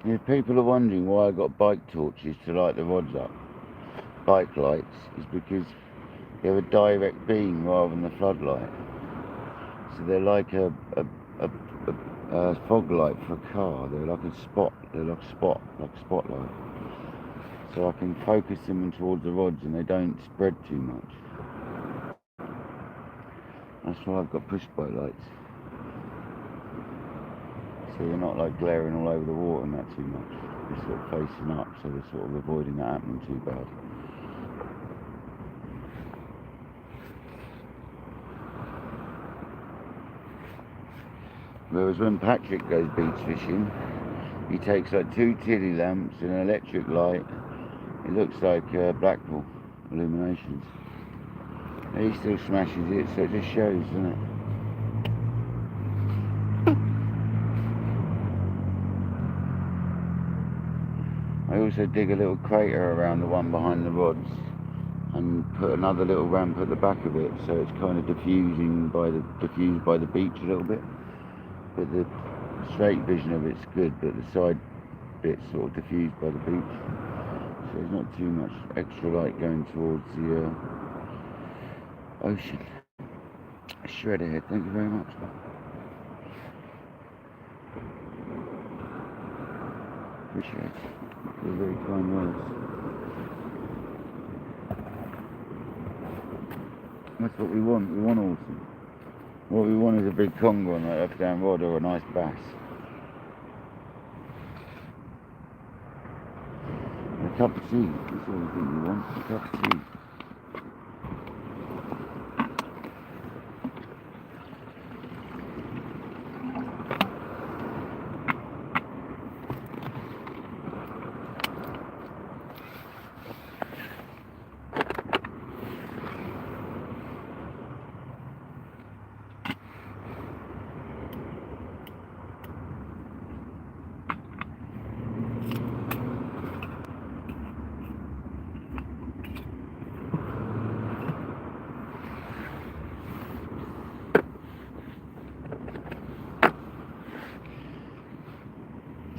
If people are wondering why I got bike torches to light the rods up, bike lights, is because they're a direct beam rather than a floodlight. So they're like a fog light for a car. They're like a spot. They're like a spotlight. So I can focus them towards the rods and they don't spread too much. That's why I've got push bike lights. So they're not like glaring all over the water and that too much. They're sort of facing up, so they're sort of avoiding that happening too bad. Whereas when Patrick goes beach fishing, he takes like 2 tiddy lamps and an electric light. It looks like Blackpool illuminations. And he still smashes it, so it just shows, doesn't it? I also dig a little crater around the one behind the rods and put another little ramp at the back of it, so it's kind of diffused by the beach a little bit. But the straight vision of it's good, but the side bit's sort of diffused by the beach. So there's not too much extra light going towards the ocean. A shredder head, thank you very much. Appreciate it. They're very kind words. That's what we want. We want awesome. What we want is a big conger on that up down rod or a nice bass. A cup of tea. That's all I think we want. A cup of tea.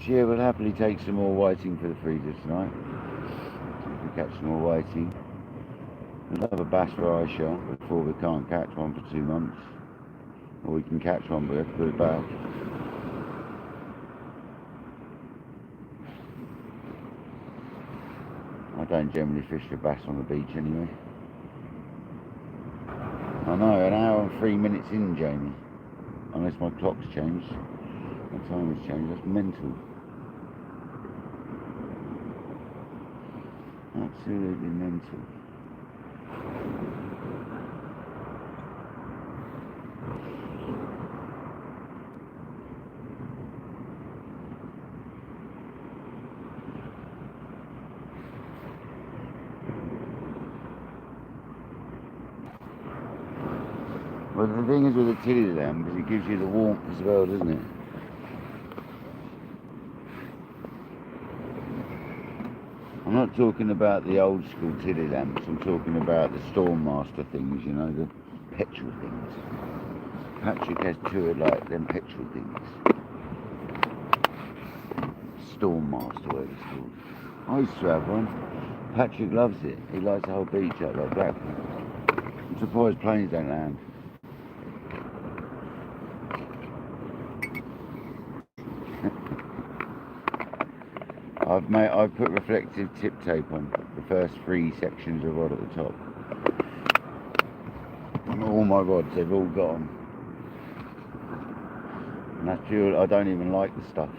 Yeah, we'll happily take some more whiting for the freezer tonight. See if we catch some more whiting. We'll have a bass for I shall before we can't catch one for 2 months. Or we can catch one, but we have to put it back. I don't generally fish for bass on the beach anyway. I know, an hour and 3 minutes in, Jamie. Unless my clock's changed. My time has changed. That's mental. Absolutely mental. Well, the thing is with the tilly lamb is it gives you the warmth as well, doesn't it? I'm not talking about the old school tilly lamps, I'm talking about the Stormmaster things, you know, the petrol things. Patrick has 2 of like them petrol things. Stormmaster, whatever it's called. I used to have one. Patrick loves it. He likes the whole beach out like Blackpool. I'm surprised planes don't land. I've put reflective tip tape on the first 3 sections of rod at the top. And all my rods, they've all got them. And that's pure. I don't even like the stuff,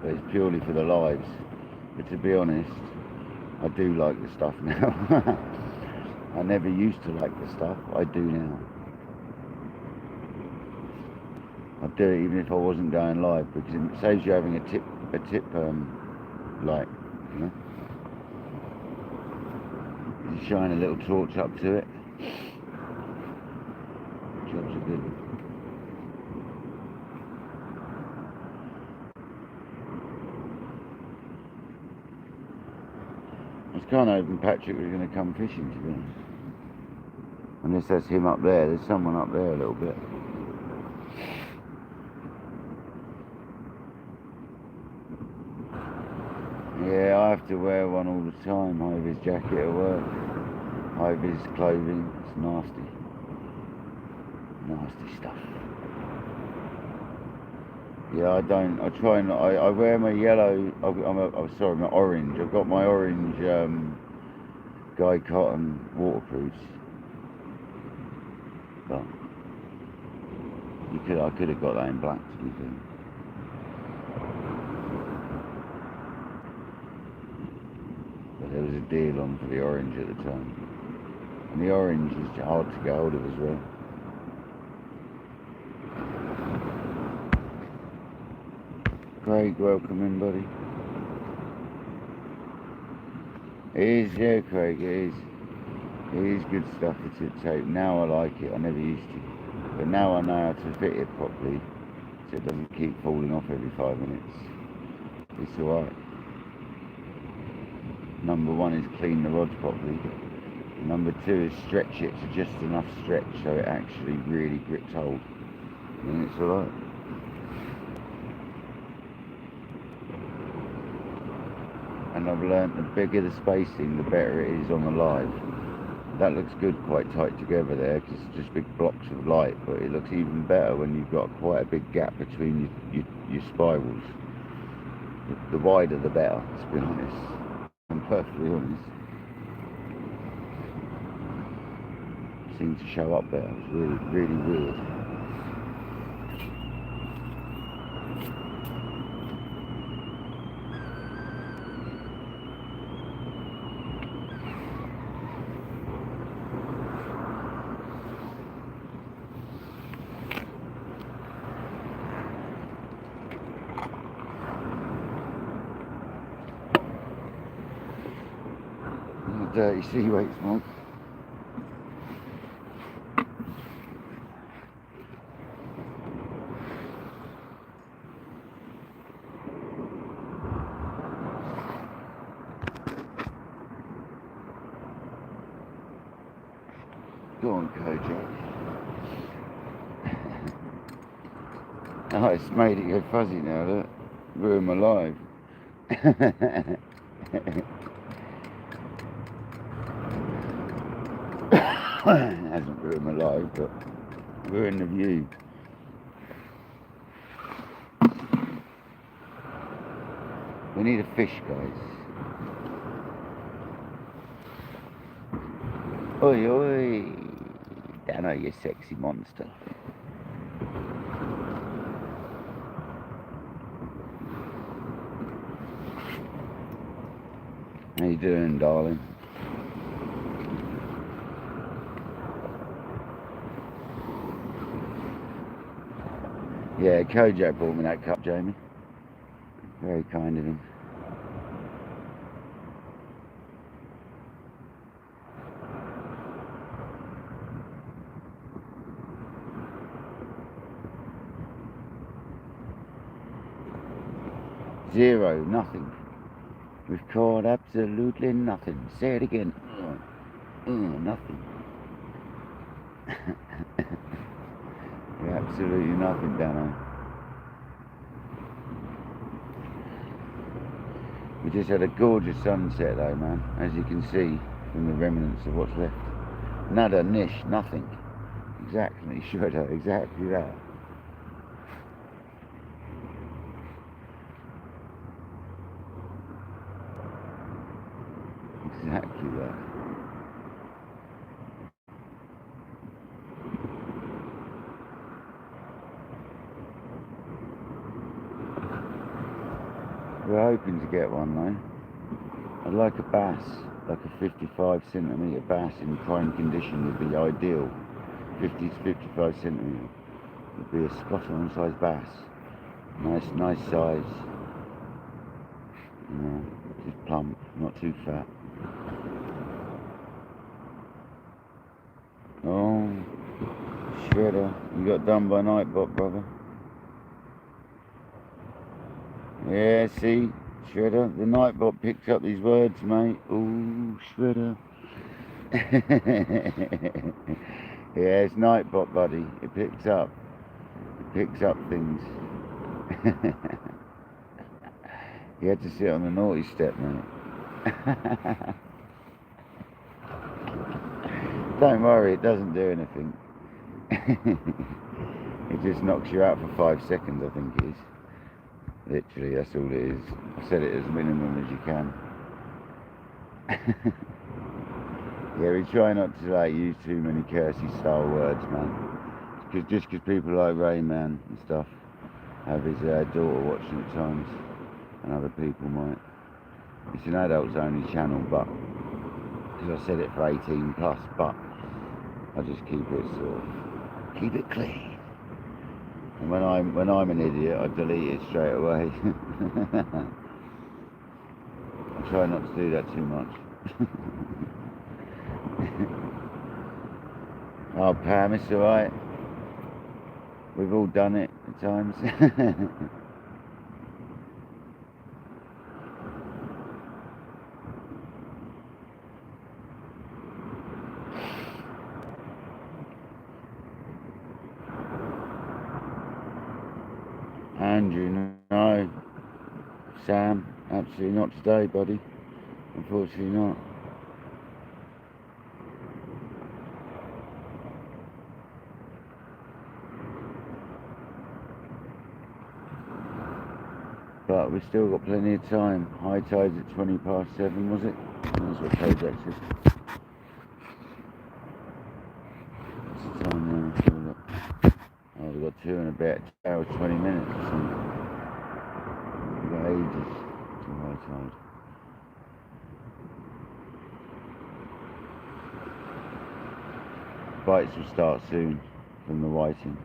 but it's purely for the lives. But to be honest, I do like the stuff now. I never used to like the stuff. I do now. I'd do it even if I wasn't going live because it saves you having a tip light, you know. You shine a little torch up to it. Jobs are good. I was kind of hoping Patrick was going to come fishing, to be honest. Unless that's him up there. There's someone up there a little bit. Yeah, I have to wear one all the time. High-vis jacket at work. High-vis clothing. It's nasty. Nasty stuff. Yeah, I try not. I wear my yellow. Sorry, my orange. I've got my orange Guy Cotton waterproofs. But I could have got that in black, to be fair. But there was a deal on for the orange at the time, and the orange is hard to get hold of as well. Craig, welcome in, buddy. It is, yeah, Craig, it is. It is good stuff, the tip tape. Now I like it, I never used to. But now I know how to fit it properly, so it doesn't keep falling off every 5 minutes. It's alright. Number 1 is clean the rods properly. Number 2 is stretch it to just enough stretch so it actually really grips hold. And it's alright. And I've learnt the bigger the spacing, the better it is on the live. That looks good quite tight together there because it's just big blocks of light, but it looks even better when you've got quite a big gap between your spirals. The wider the better, to be honest. I'm perfectly honest. It seems to show up better. It's really, really weird. Dirty sea weights, Mike. Go on, Kojo. Oh, it's made it go fuzzy now, look. ruined my life. It hasn't ruined my life, but ruined the view. We need a fish, guys. Oi, oi. Dano, you sexy monster. How you doing, darling? Yeah, Kojak bought me that cup, Jamie. Very kind of him. Zero, nothing. We've caught absolutely nothing. Say it again. Nothing. Absolutely nothing, Dano. We just had a gorgeous sunset though, man, as you can see from the remnants of what's left. Nada, nish, nothing. Exactly, Shredder, exactly that. Exactly that. We're hoping to get one though. I'd like a bass, like a 55 centimetre bass in prime condition would be ideal. 50 to 55 centimetre would be a spot on size bass. Nice size. You know, just plump, not too fat. Oh, Shredder, you got done by Nightbot, brother. Yeah, see, Shredder, the Nightbot picked up these words, mate. Ooh, Shredder. Yeah, it's Nightbot, buddy. It picks up things. You had to sit on the naughty step, mate. Don't worry, it doesn't do anything. It just knocks you out for 5 seconds, I think it is. Literally, that's all it is. I said it as minimum as you can. Yeah, we try not to use too many cursey style words, man. Just because people like Rayman and stuff have his daughter watching at times, and other people might. It's an adults only channel, but because I said it for 18 plus, but I just keep it clean. And when I'm an idiot, I delete it straight away. I try not to do that too much. Oh, Pam, it's alright. We've all done it at times. Andrew, no. Sam, absolutely not today, buddy. Unfortunately not. But we've still got plenty of time. High tide's at 20 past 7, was it? That's what Kojak said. What's the time now? Oh, we've got 2 and a bit, 2 hours, 20 minutes or something. We've got ages to high tide. Bites will start soon from the whiting.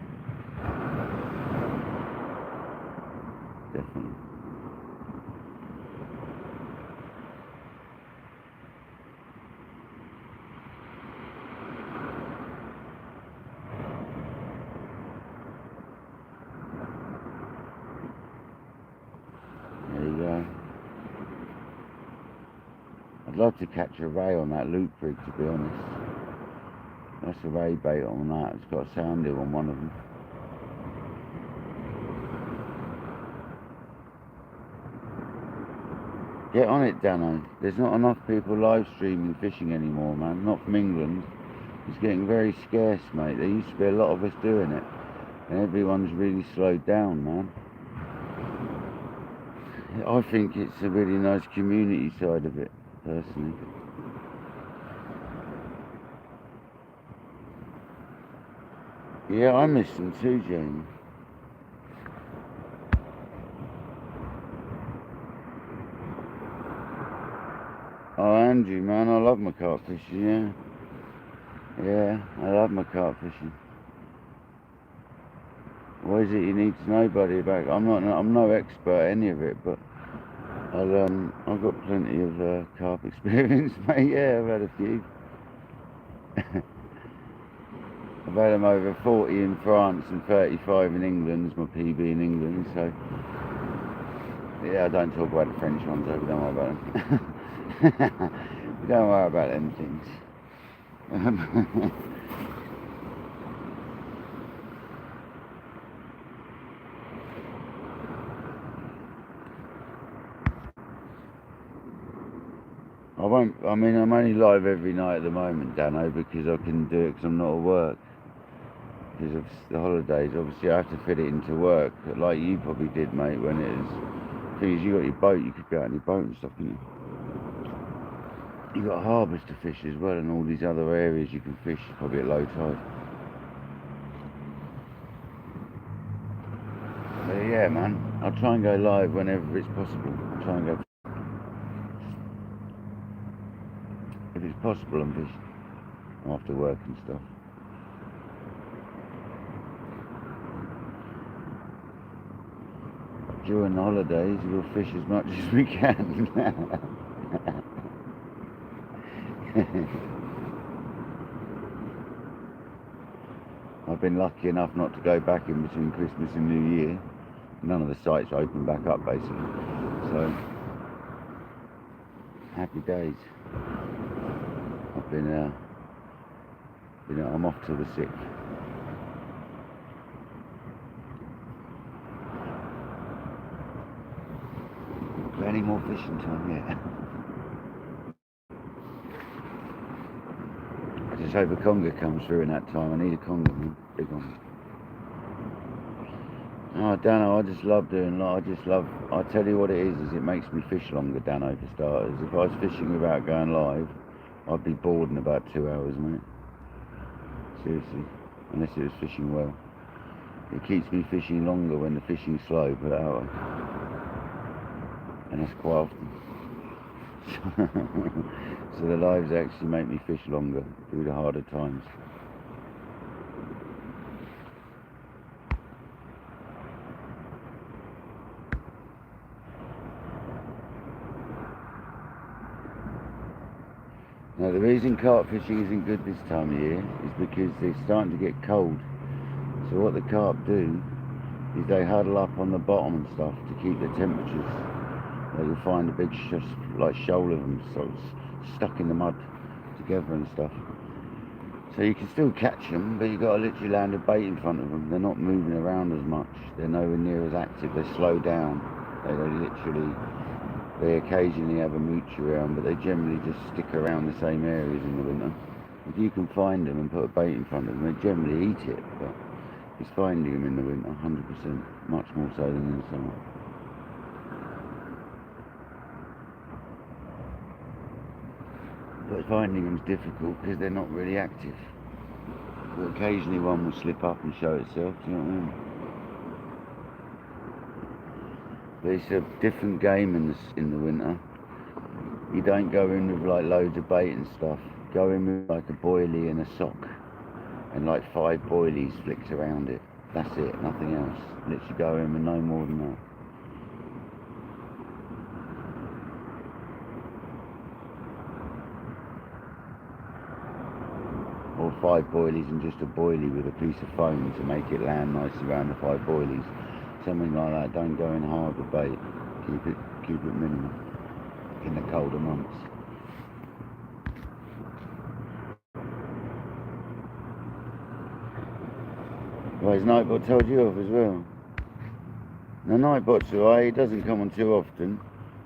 Definitely. There you go. I'd love to catch a ray on that loop rig, to be honest. That's a ray bait on that. It's got a sound deal on one of them. Get on it, Dano. There's not enough people live streaming fishing anymore, man. Not from England. It's getting very scarce, mate. There used to be a lot of us doing it. And everyone's really slowed down, man. I think it's a really nice community side of it, personally. Yeah, I miss them too, Jamie. Oh, Andrew, man, I love my carp fishing, yeah. Yeah, I love my carp fishing. What is it you need to know, buddy, about? I'm no expert at any of it, but I've got plenty of carp experience, mate. Yeah, I've had a few. I've had them over 40 in France and 35 in England. It's my PB in England, so yeah, I don't talk about the French ones, though. We don't worry about them. We don't worry about them things. I'm only live every night at the moment, Dano, because I couldn't do it because I'm not at work. Because of the holidays, obviously I have to fit it into work, like you probably did, mate, when it was... The thing is, you got your boat, you could go out on your boat and stuff, couldn't you? You got harbours to fish as well, and all these other areas you can fish, probably at low tide. So yeah, man, I'll try and go live whenever it's possible. I'll try and go... If it's possible, I'm fishing after work and stuff. During the holidays, we'll fish as much as we can. I've been lucky enough not to go back in between Christmas and New Year. None of the sites open back up, basically. So, happy days. I've been, I'm off till the 6th. Any more fishing time yet? I just hope a conger comes through in that time. I need a conger, man. Big one. Oh, Dano, I just love doing that. I'll tell you what it is it makes me fish longer, Dano, for starters. If I was fishing without going live, I'd be bored in about 2 hours, mate. Seriously. Unless it was fishing well. It keeps me fishing longer when the fishing's slow, put it that way. And that's quite often. So the lives actually make me fish longer through the harder times. Now the reason carp fishing isn't good this time of year is because they're starting to get cold. So what the carp do is they huddle up on the bottom and stuff to keep the temperatures. You'll find a big shoal of them sort of stuck in the mud together and stuff. So you can still catch them, but you've got to literally land a bait in front of them. They're not moving around as much. They're nowhere near as active. They slow down. They occasionally have a mooch around, but they generally just stick around the same areas in the winter. If you can find them and put a bait in front of them, they generally eat it, but it's finding them in the winter, 100%, much more so than in the summer. But finding them's difficult because they're not really active. But occasionally one will slip up and show itself, do you know what I mean? But it's a different game in the winter. You don't go in with like loads of bait and stuff. Go in with like a boilie and a sock and like 5 boilies flicked around it. That's it, nothing else. Literally go in with no more than that. Or 5 boilies and just a boilie with a piece of foam to make it land nicely around the 5 boilies. Something like that. Don't go in hard with bait. Keep it minimal in the colder months. Well, his nightbot told you off as well. The nightbot's alright, he doesn't come on too often.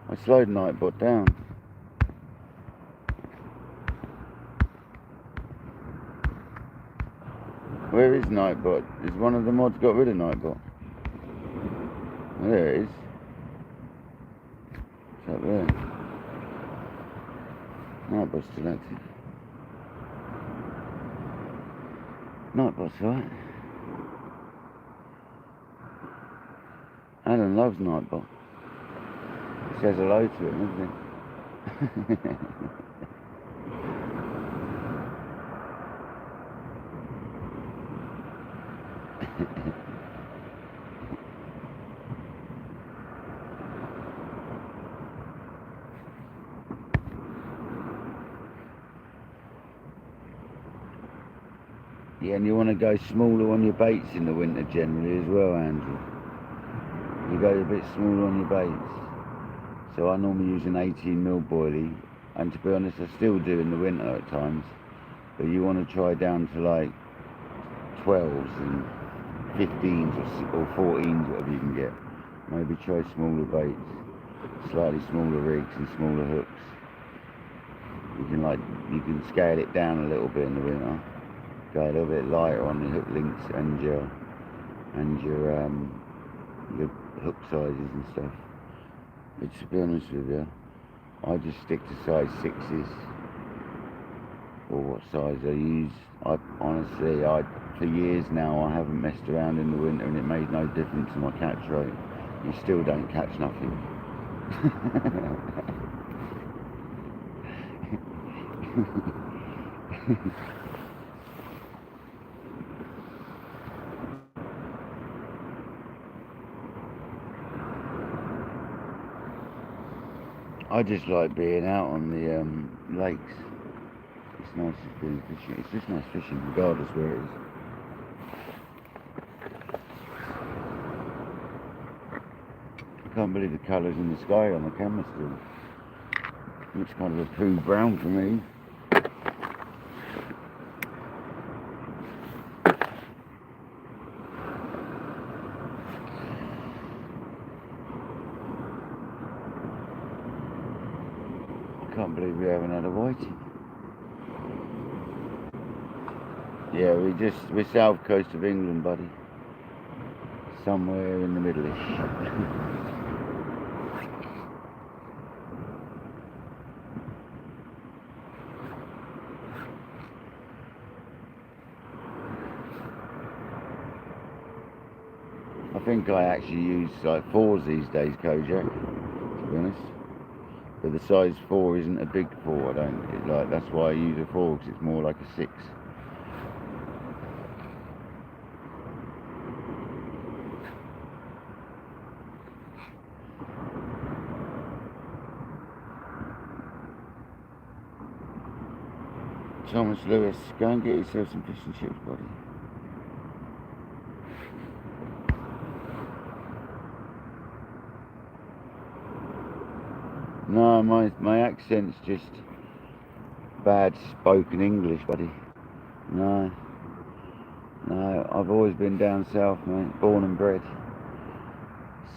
I slowed Nightbot down. Where is Nightbot? Is one of the mods got rid of Nightbot? There it is. It's up there. Nightbot's still active. Nightbot's right. Alan loves Nightbot. He says hello to him, doesn't he? Yeah, and you want to go smaller on your baits in the winter generally as well, Andrew. You go a bit smaller on your baits. So I normally use an 18mm boilie, and to be honest I still do in the winter at times, but you want to try down to like 12s and 15s or 14s, whatever you can get. Maybe try smaller baits, slightly smaller rigs and smaller hooks. You can scale it down a little bit in the winter, go a little bit lighter on the hook links and your hook sizes and stuff. But to be honest with you, I just stick to size 6s, or what size I use. Honestly, for years now I haven't messed around in the winter, and it made no difference to my catch rate. You still don't catch nothing. I just like being out on the lakes. It's nice being fishing. It's just nice fishing regardless where it is. I can't believe the colours in the sky on the camera still. Looks kind of a poo brown for me. I can't believe we haven't had a whiting. Yeah, we're south coast of England, buddy. Somewhere in the middle-ish. I think I actually use like 4s these days, Kojak, to be honest. But the size 4 isn't a big 4, that's why I use a 4, because it's more like a 6. Thomas Lewis, go and get yourself some fish and chips, buddy. No, my accent's just bad spoken English, buddy. No, I've always been down south, mate. Born and bred.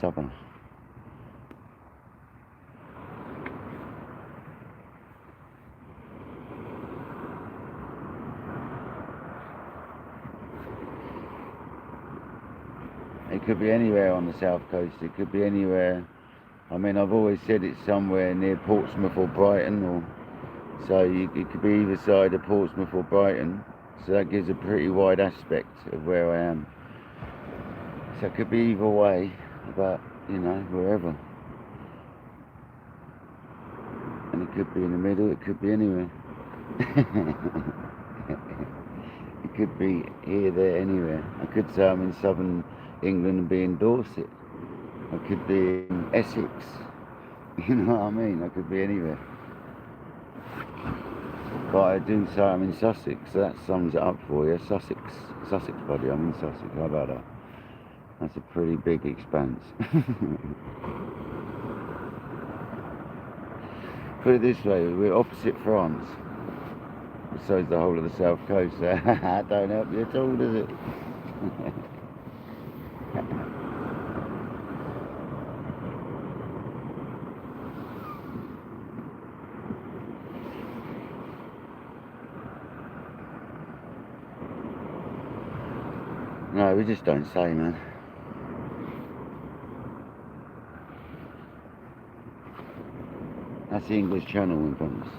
Southern. It could be anywhere on the south coast. It could be anywhere. I mean, I've always said it's somewhere near Portsmouth or Brighton, so it could be either side of Portsmouth or Brighton. So that gives a pretty wide aspect of where I am. So it could be either way, but wherever. And it could be in the middle. It could be anywhere. It could be here, there, anywhere. I could say I'm in southern England and be in Dorset. I could be in Essex. You know what I mean? I could be anywhere. But I do say I'm in Sussex, so that sums it up for you. Sussex, buddy. I'm in Sussex. How about that? That's a pretty big expanse. Put it this way, we're opposite France. So is the whole of the south coast. That don't help you at all, does it? No, we just don't say, man. That's the English Channel in front of us.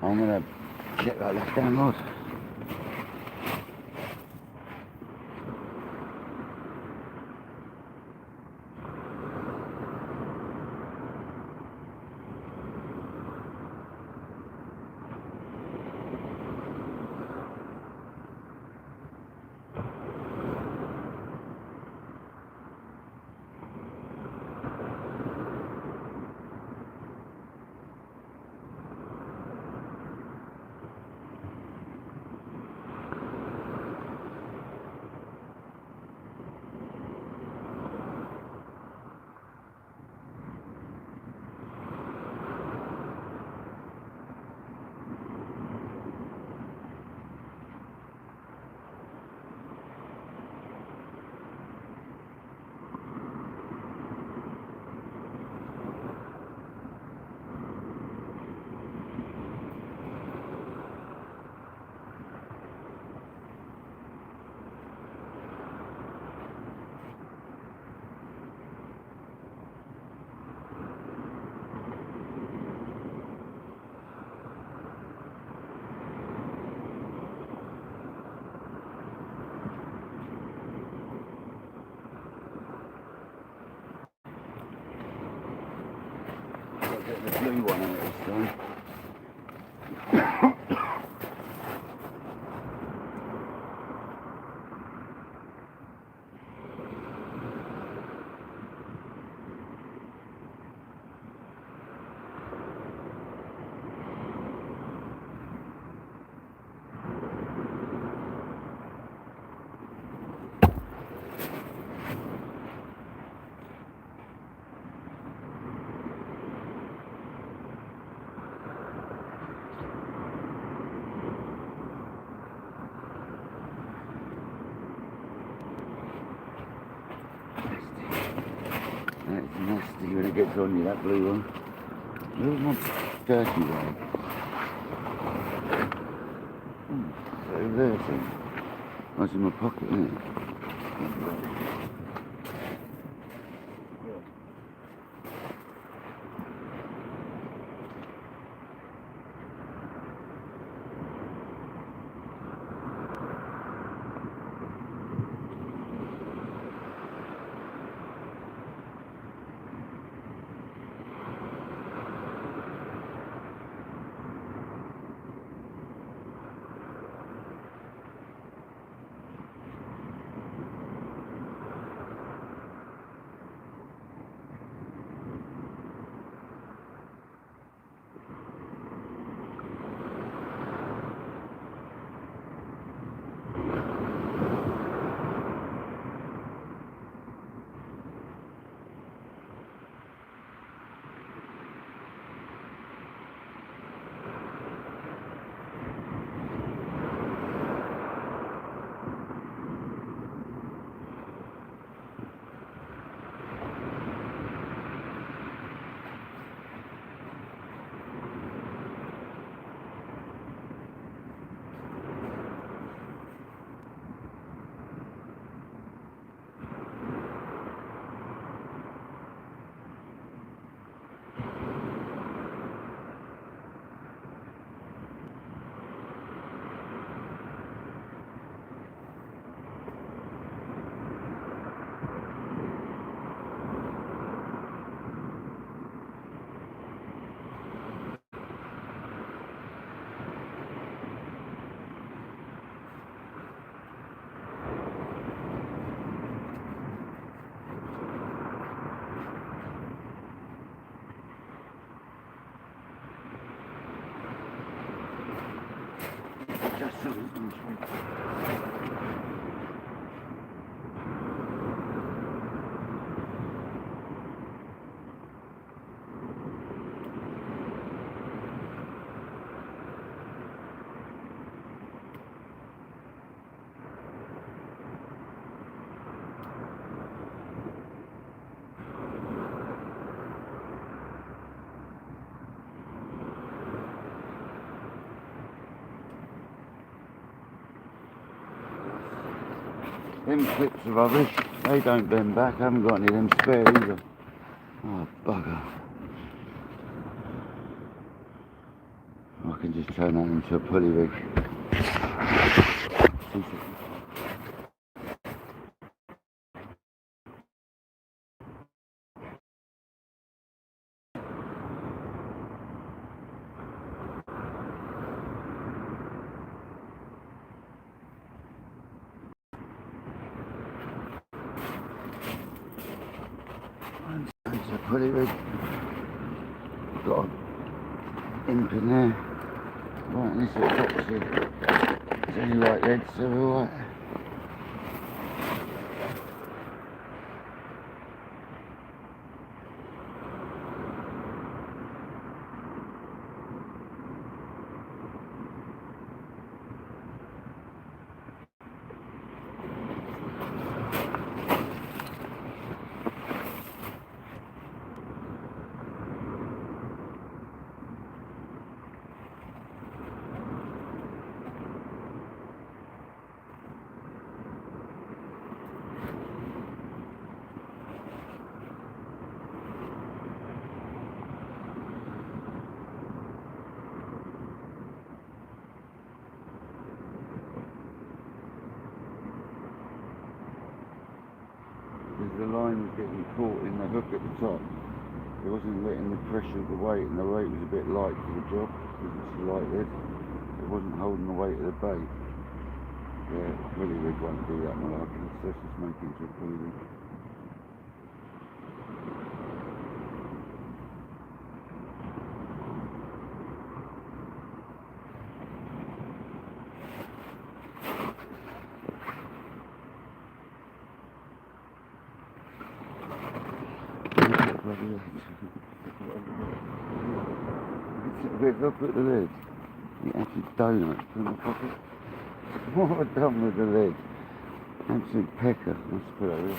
I'm gonna check that left hand rod. Get the blue one out this time. That's nasty when it gets on you, that blue one. Where's my dirty one? It's over there, so. That's in my pocket, isn't it? Just so Them clips are rubbish. They don't bend back. I haven't got any of them spare either. Oh, bugger. I can just turn that into a pulley rig. It's a pulley rig. Got an imp in there. Right, and this little box here. It's only right lead, so we're alright. The line was getting caught in the hook at the top. It wasn't letting the pressure of the weight, and the weight was a bit light for the job because it's a light lead. It wasn't holding the weight of the bait. Yeah, the pulley rig won't do that, my love. Let's just make it into a pulley rig. Look at the lid. The actual donuts in my pocket. What have I done with the lid? Absolute pecker. Let's put it over here.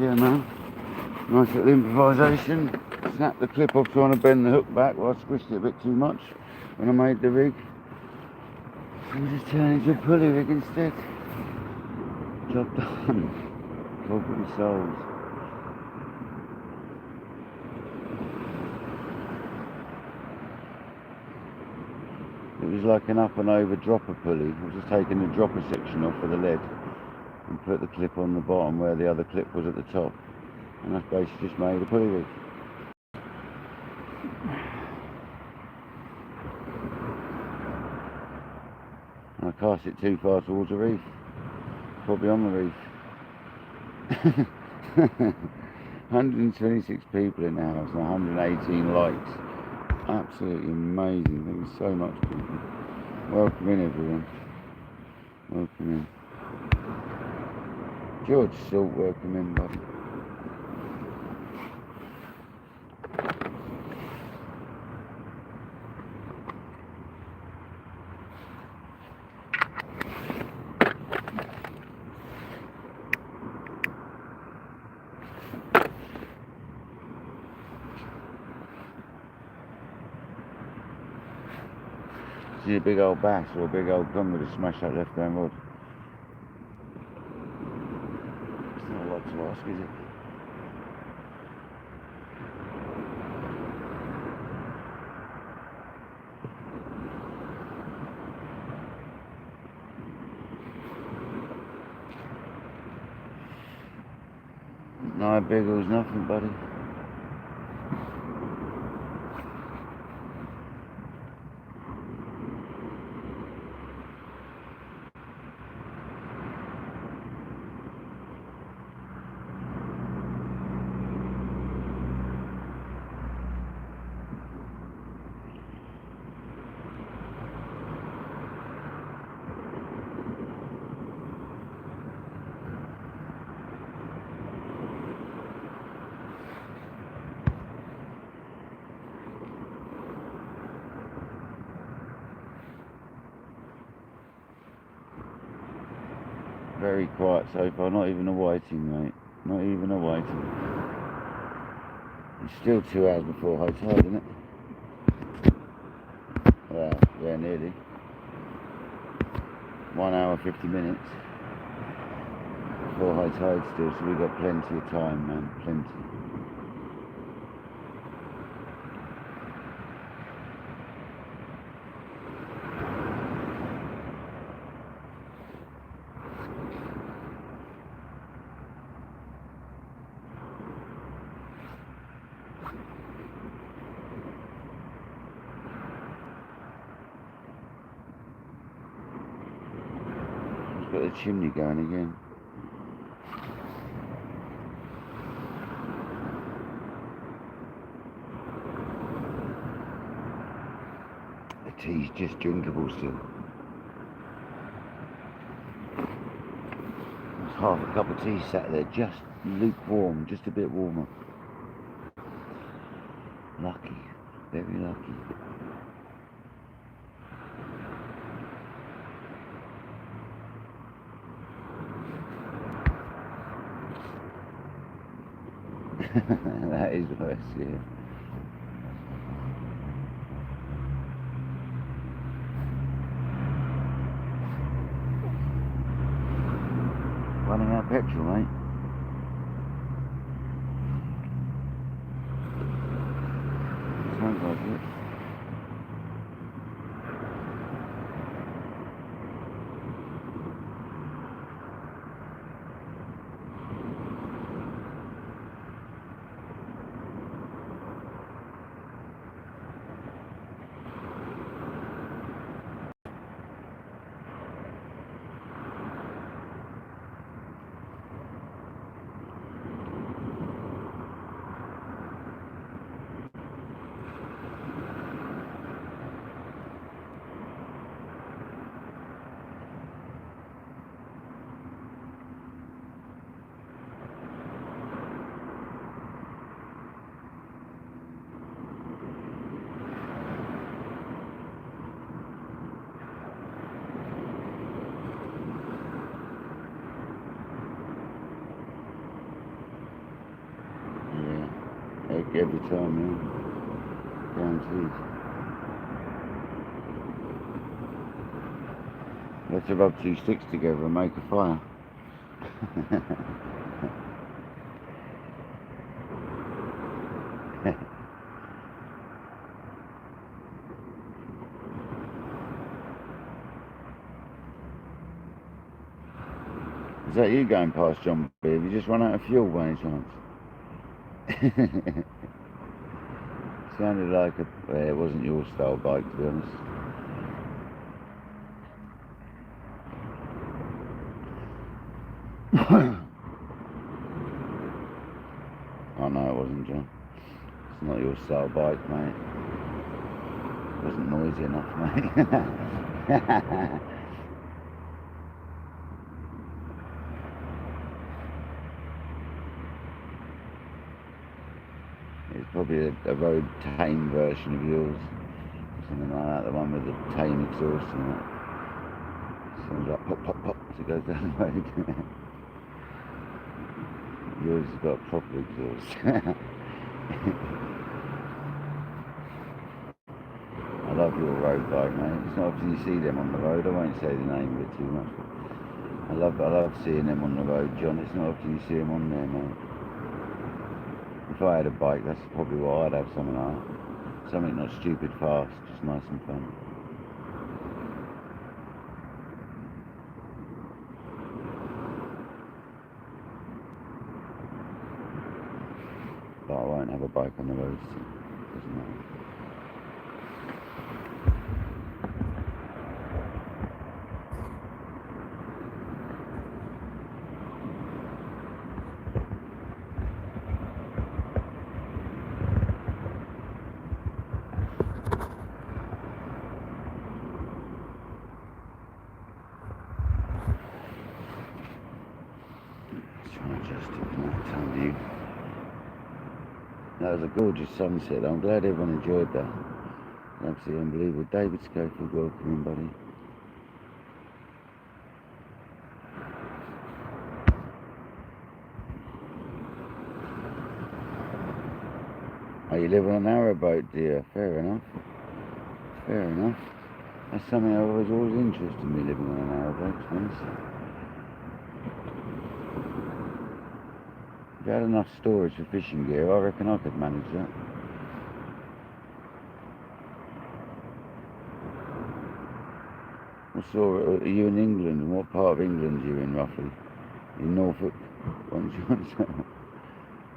Yeah, man. Nice little improvisation. Snapped the clip off trying to bend the hook back. Well, I squished it a bit too much when I made the rig. So we just turned it into a pulley rig instead. Job done. Problem solved. It was like an up and over dropper pulley. I was just taking the dropper section off of the lead and put the clip on the bottom where the other clip was at the top, and that's basically just made a pulley rig. cast it too far towards the reef. Probably on the reef. 126 people in the house and 118 likes. Absolutely amazing. Thank you so much, people. Welcome in, everyone. Welcome in. George Salt, welcome in, buddy. See a big old bass or a big old conger to smash that left hand rod. It's not a lot to ask, is it? No biggles, nothing, buddy. Very quiet so far, not even a whiting, mate. Not even a whiting. It's still 2 hours before high tide, isn't it? Well, yeah, nearly. 1 hour 50 minutes before high tide still, so we've got plenty of time, man, plenty. Got the chimney going again. The tea's just drinkable still. There's half a cup of tea sat there, just lukewarm, just a bit warmer. Lucky, very lucky. That is worse, yeah. Running out of petrol, mate. Sounds like it. Every time, man. Guaranteed. Let's rub 2 sticks together and make a fire. Is that you going past John B? Have you just run out of fuel by any chance? Sounded like it wasn't your style bike, to be honest. Oh no, it wasn't, John. It's not your style bike, mate. It wasn't noisy enough, mate. It's probably a very tame version of yours. Something like that, the one with the tame exhaust and that. Sounds like pop, pop, pop as it goes down the road. Yours has got proper exhaust. I love your road bike, mate. It's not often you see them on the road. I won't say the name of it too much. I love seeing them on the road, John. It's not often you see them on there, mate. If I had a bike, that's probably what I'd have, something like that. Something not stupid fast, just nice and fun. But I won't have a bike on the road, so it doesn't matter. That was a gorgeous sunset. I'm glad everyone enjoyed that. Absolutely unbelievable. David Schofield, welcome in, buddy. Oh, you live on a narrowboat, dear. Fair enough. Fair enough. That's something I was always interested in, me living on a narrowboat, to be honest. If I had enough storage for fishing gear, I reckon I could manage that. Are you in England? And what part of England are you in, roughly? In Norfolk?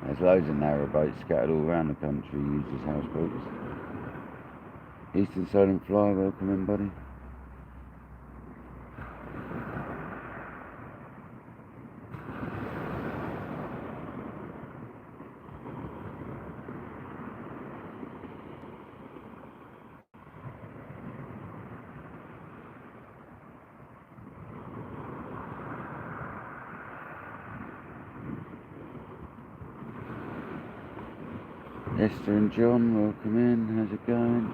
There's loads of narrowboats scattered all around the country used as houseboats. Eastern Silent Fly, welcome in, buddy. Esther and John, welcome in. How's it going?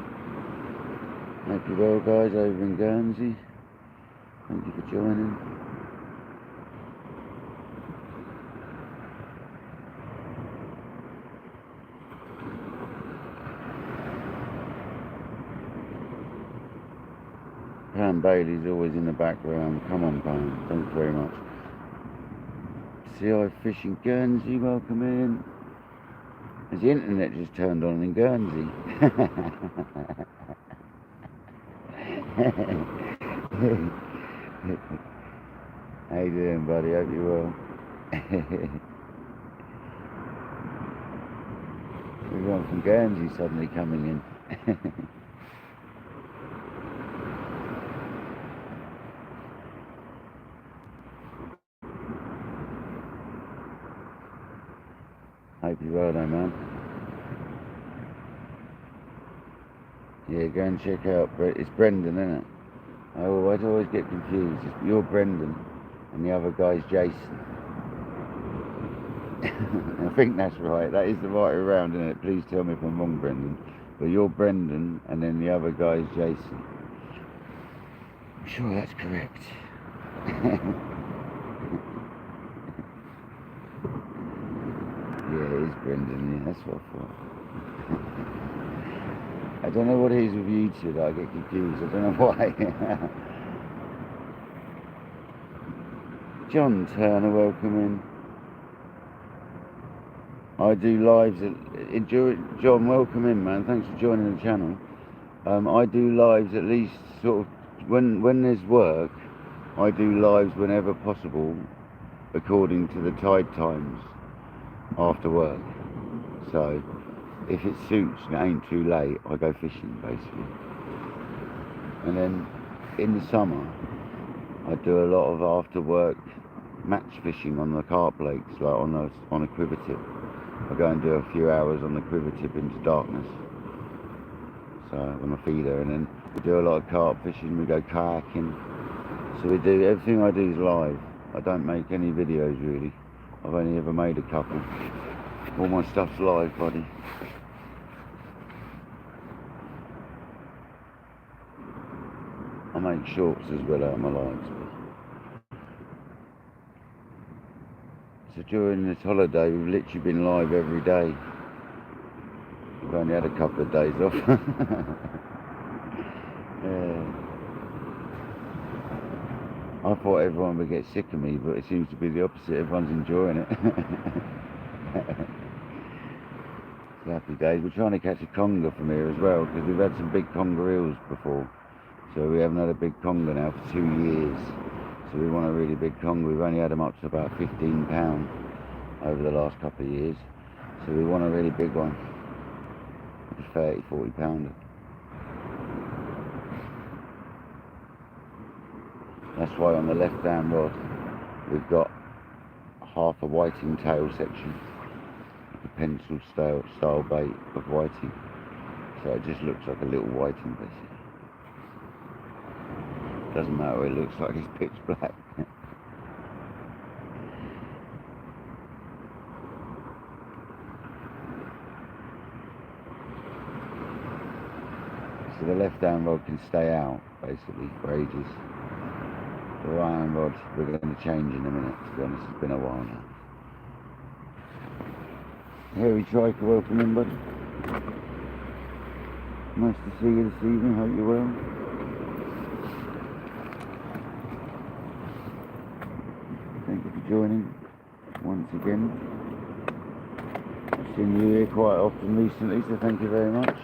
Hope you're well, guys, over in Guernsey. Thank you for joining. Pam Bailey's always in the background. Come on, Pam. Thanks very much. Sea Fishing Guernsey, welcome in. Has the internet just turned on in Guernsey? How you doing, buddy? Hope you're well. Everyone from Guernsey suddenly coming in. Hope you're well though, man. Yeah, go and check out, it's Brendan, isn't it? I always get confused. You're Brendan and the other guy's Jason. I think that's right. That is the right way around, isn't it? Please tell me if I'm wrong, Brendan. But you're Brendan and then the other guy's Jason. I'm sure that's correct. Yeah, it is Brendan, yeah, that's what I thought. I don't know what it is with you two that I get confused, I don't know why. John Turner, welcome in. I do lives John, welcome in, man, thanks for joining the channel. I do lives at least sort of, when there's work, I do lives whenever possible, according to the tide times. After work, so if it suits and it ain't too late, I go fishing basically. And then in the summer I do a lot of after work match fishing on the carp lakes, like on a quiver tip. I go and do a few hours on the quiver tip into darkness, so on a feeder, and then we do a lot of carp fishing. We go kayaking. So we do everything I do is live. I don't make any videos really. I've only ever made a couple. All my stuff's live, buddy. I make shorts as well out of my lives. So during this holiday, we've literally been live every day. We've only had a couple of days off. Yeah. I thought everyone would get sick of me, but it seems to be the opposite. Everyone's enjoying it. Happy days. We're trying to catch a conger from here as well, because we've had some big conger eels before. So we haven't had a big conger now for 2 years. So we want a really big conger. We've only had them up to about 15 pounds over the last couple of years. So we want a really big one. A 30, 40 pounder. That's why on the left hand rod we've got half a whiting tail section. Like a pencil style bait of whiting. So it just looks like a little whiting basically. Doesn't matter what it looks like, it's pitch black. So the left hand rod can stay out basically for ages. The right hand rod we're going to change in a minute, to be honest, it's been a while now. Harry Triker, welcome in, buddy. Nice to see you this evening, hope you're well. Thank you for joining once again. I've seen you here quite often recently, so thank you very much.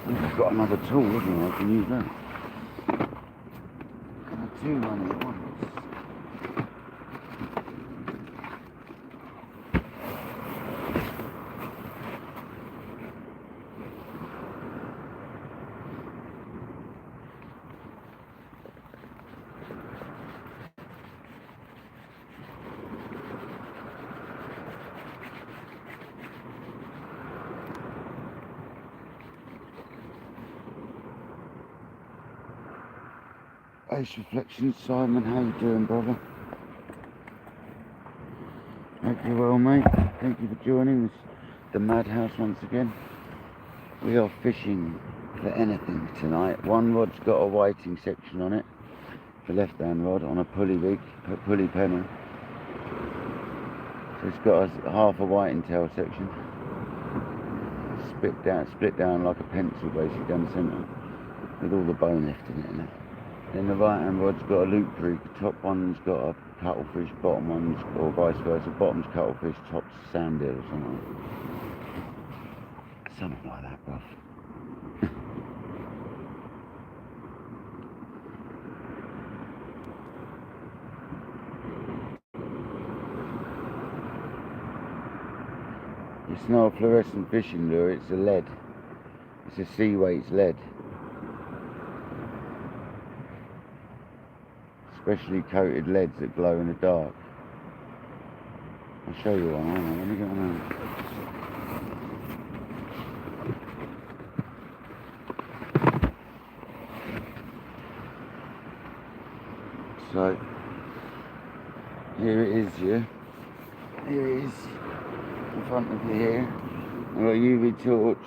I've got another tool, haven't I? I can use that. Got two running at once. Ace Reflections, Simon, how you doing, brother? Hope you're well, mate. Thank you for joining us, the Madhouse once again. We are fishing for anything tonight. One rod's got a whiting section on it, the left hand rod, on a pulley rig, a pulley pennel. So it's got a half a whiting tail section. Split down like a pencil basically down the centre, with all the bone left in it now. Then the right hand rod's got a loop rig, top one's got a cuttlefish, bottom one's, or vice versa, bottom's cuttlefish, top's sand eel or something. Something like that, bruv. It's not a fluorescent fishing lure, it's a lead. It's a sea weights lead. Specially coated leads that glow in the dark. I'll show you one, hang on, let me get one out. So, here it is, yeah. Here it is, in front of you here. I've got a UV torch.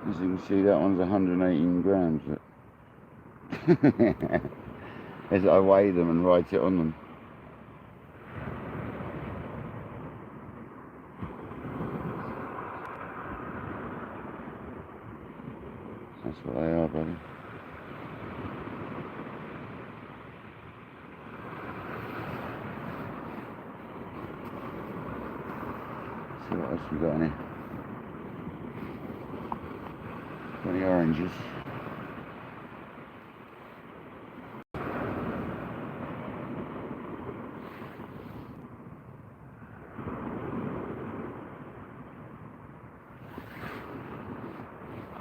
As you can see, that one's 118 grams. Look. As I weigh them and write it on them. That's what they are, buddy. See what else we got in here. Got any oranges?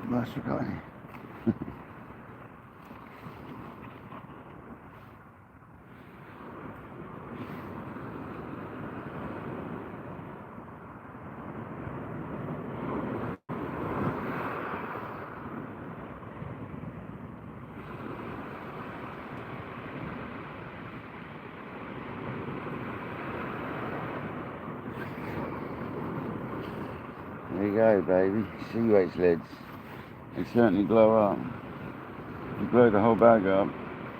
What else we got in here? There you go, baby. Sea weights leads. They certainly glow up. If you blow the whole bag up,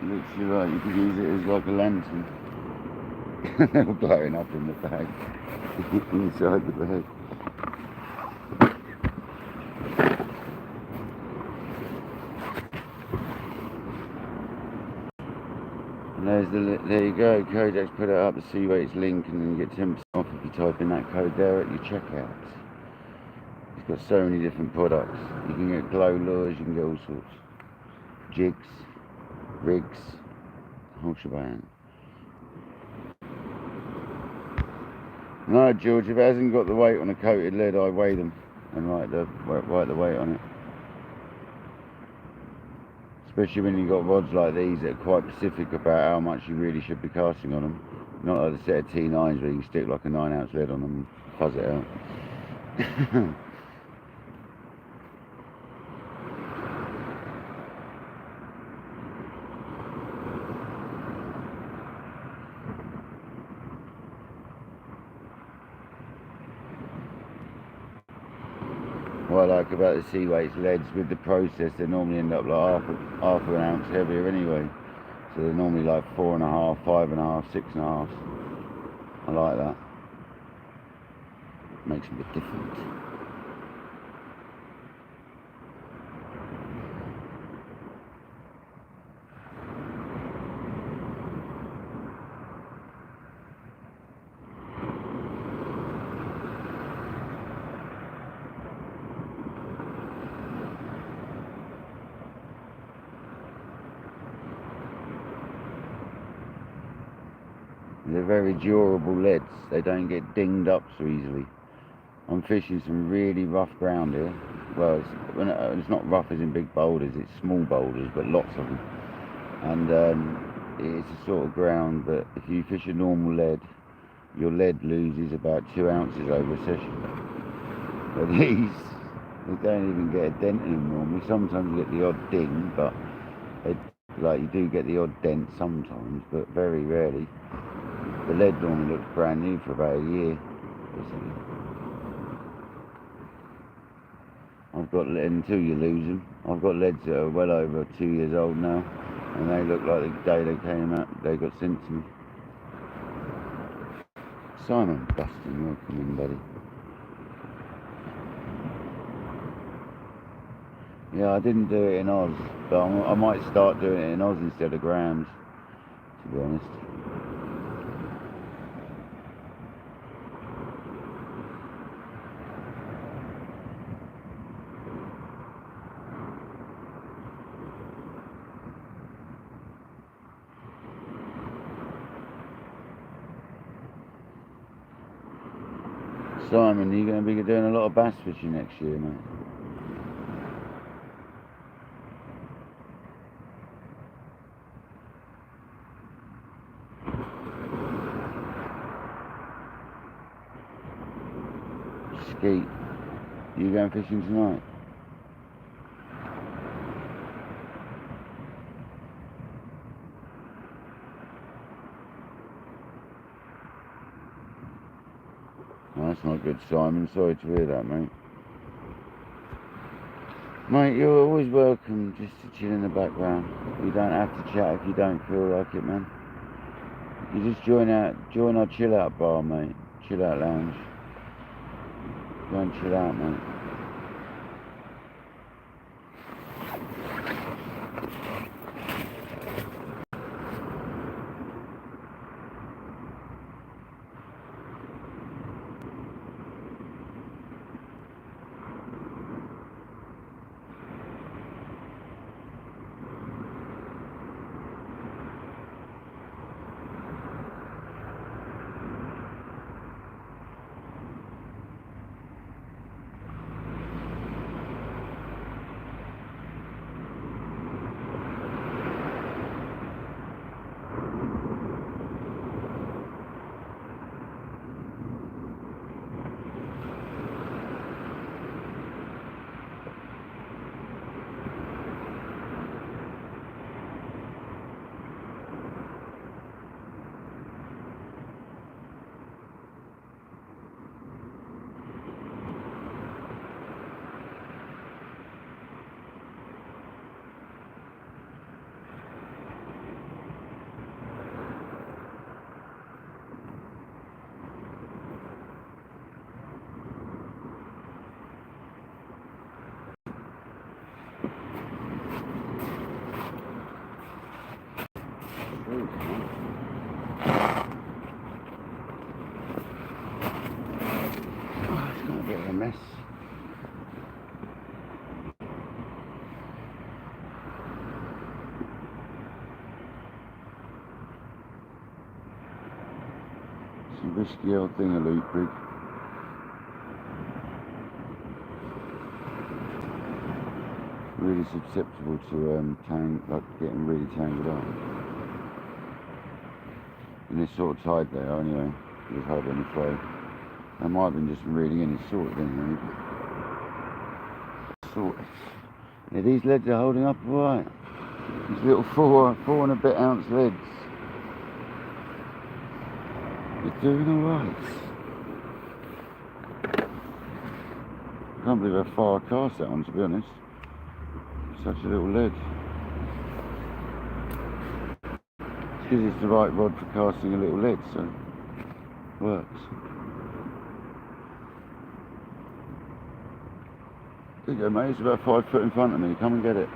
literally like you could use it as like a lantern. They were blowing up in the bag. Inside the bag. And there you go, Kodak's put it up, the sea weights link, and then you get 10% off if you type in that code there at your checkout. It's got so many different products. You can get glow lures, you can get all sorts. Jigs, rigs, whole shebang. No, George, if it hasn't got the weight on a coated lead, I weigh them and write the weight on it. Especially when you've got rods like these that are quite specific about how much you really should be casting on them. Not like the set of T9s where you can stick like a 9-ounce lead on them and fuzz it out. What I like about the sea weights leads, with the process, they normally end up like half an ounce heavier anyway. So they're normally like 4.5, 5.5, 6.5. I like that. Makes them a bit different. They're very durable leads. They don't get dinged up so easily. I'm fishing some really rough ground here. Well, it's not rough as in big boulders, it's small boulders, but lots of them. And it's a sort of ground that if you fish a normal lead, your lead loses about 2 ounces over a session. But these, they don't even get a dent in them normally. Sometimes you get the odd ding, but you do get the odd dent sometimes, but very rarely. The lead normally looks brand new for about a year. I've got, until you lose them, I've got leads that are well over 2 years old now, and they look like the day they came out, they got sent to me. Simon Buston, welcome in, buddy. Yeah, I didn't do it in Oz, but I might start doing it in Oz instead of grams, to be honest. Simon, you're going to be doing a lot of bass fishing next year, mate. Skeet, you going fishing tonight? Well, that's not good, Simon. Sorry to hear that, mate. Mate, you're always welcome just to chill in the background. You don't have to chat if you don't feel like it, man. You just join our chill out bar, mate. Chill out lounge. Go and chill out, mate. Oh, it's got a bit of a mess. It's a risky old thing, a loop rig. Really susceptible to getting really tangled up. And this sort of tide there, anyway, there's hardly any flow. That might have been just reading in, it's sorted anyway. Sorted. Yeah, these leads are holding up alright. These little four and a bit ounce leads. They're doing alright. Can't believe how far I cast that one, to be honest. Such a little lead. It's because it's the right rod for casting a little lead, so it works. There you go, mate. It's about 5 foot in front of me. Come and get it.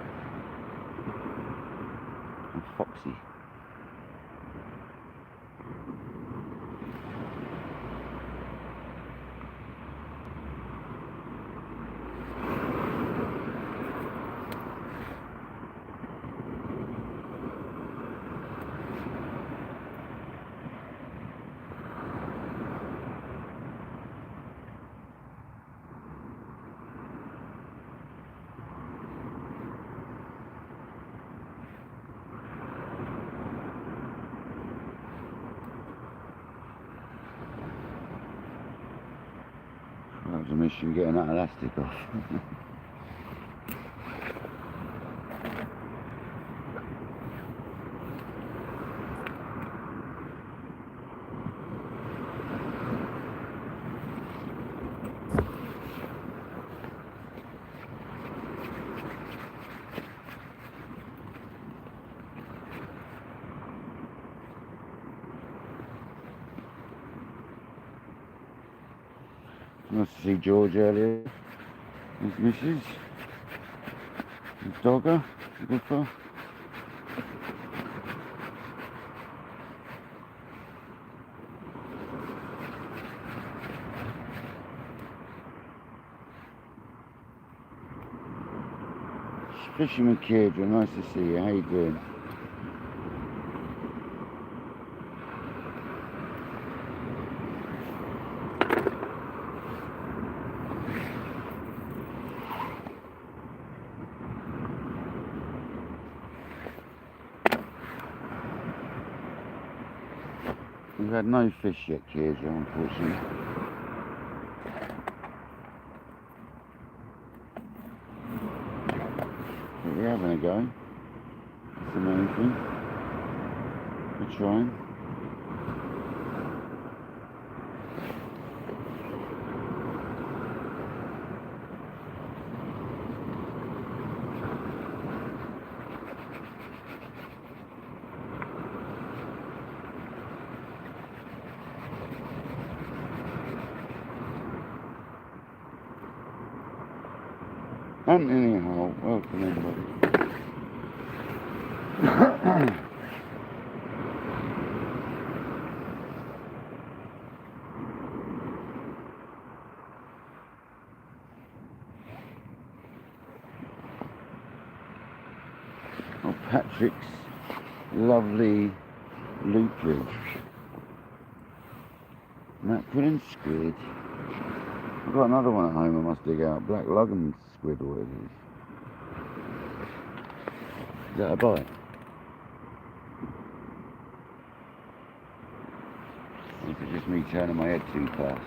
I'm foxy. That was a mission getting that elastic off. Nice to see George earlier. His missus. His dogger. Good for. Fisherman Kid, nice to see you. How you doing? We've had no fish yet, Kid, unfortunately. But we're having a go. That's the main thing. We're trying. Anyhow, welcome everybody. Oh, Patrick's lovely loop bridge. Mackerel and squid. I've got another one at home I must dig out. Black luggan squid or whatever it is. Is that a bite? Or is it just me turning my head too fast?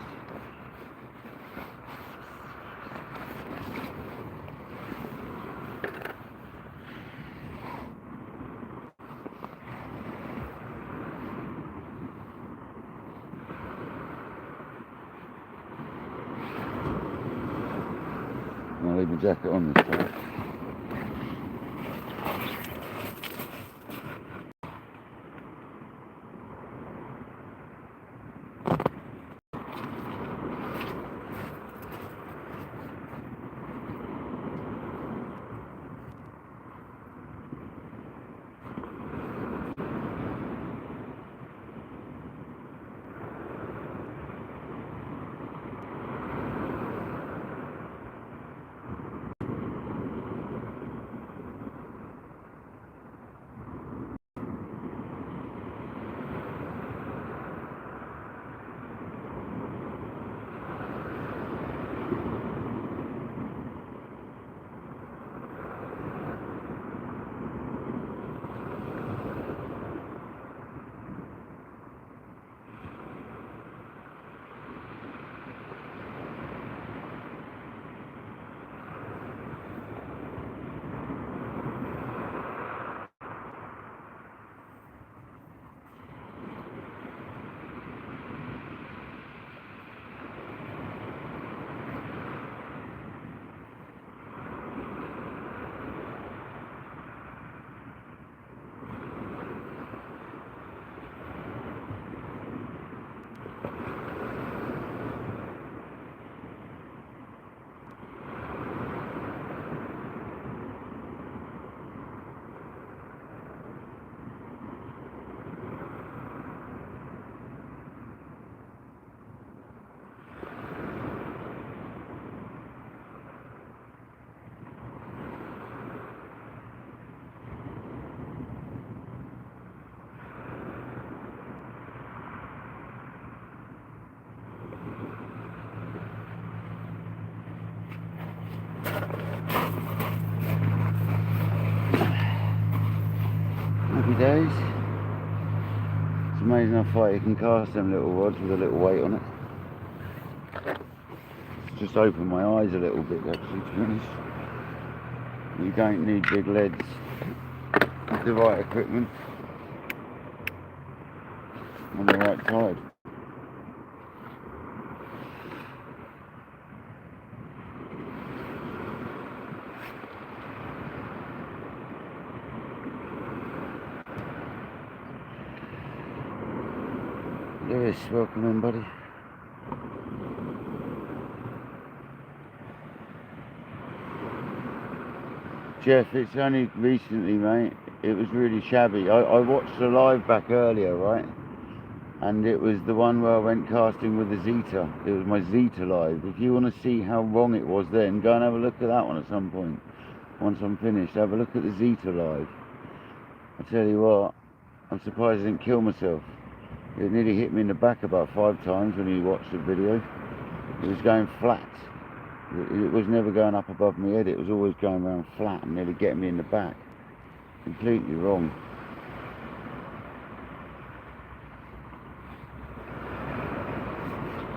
I'll leave my jacket on this time. Happy days. It's amazing how far you can cast them little rods with a little weight on it. It's just opened my eyes a little bit actually, to be honest. You don't need big leads with the right equipment on the right tide. Lewis, welcome in, buddy. Jeff, it's only recently, mate. It was really shabby. I watched the live back earlier, right? And it was the one where I went casting with the Zeta. It was my Zeta live. If you want to see how wrong it was then, go and have a look at that one at some point. Once I'm finished, have a look at the Zeta live. I tell you what, I'm surprised I didn't kill myself. It nearly hit me in the back about 5 times when you watched the video. It was going flat. It was never going up above my head. It was always going around flat and nearly getting me in the back. Completely wrong.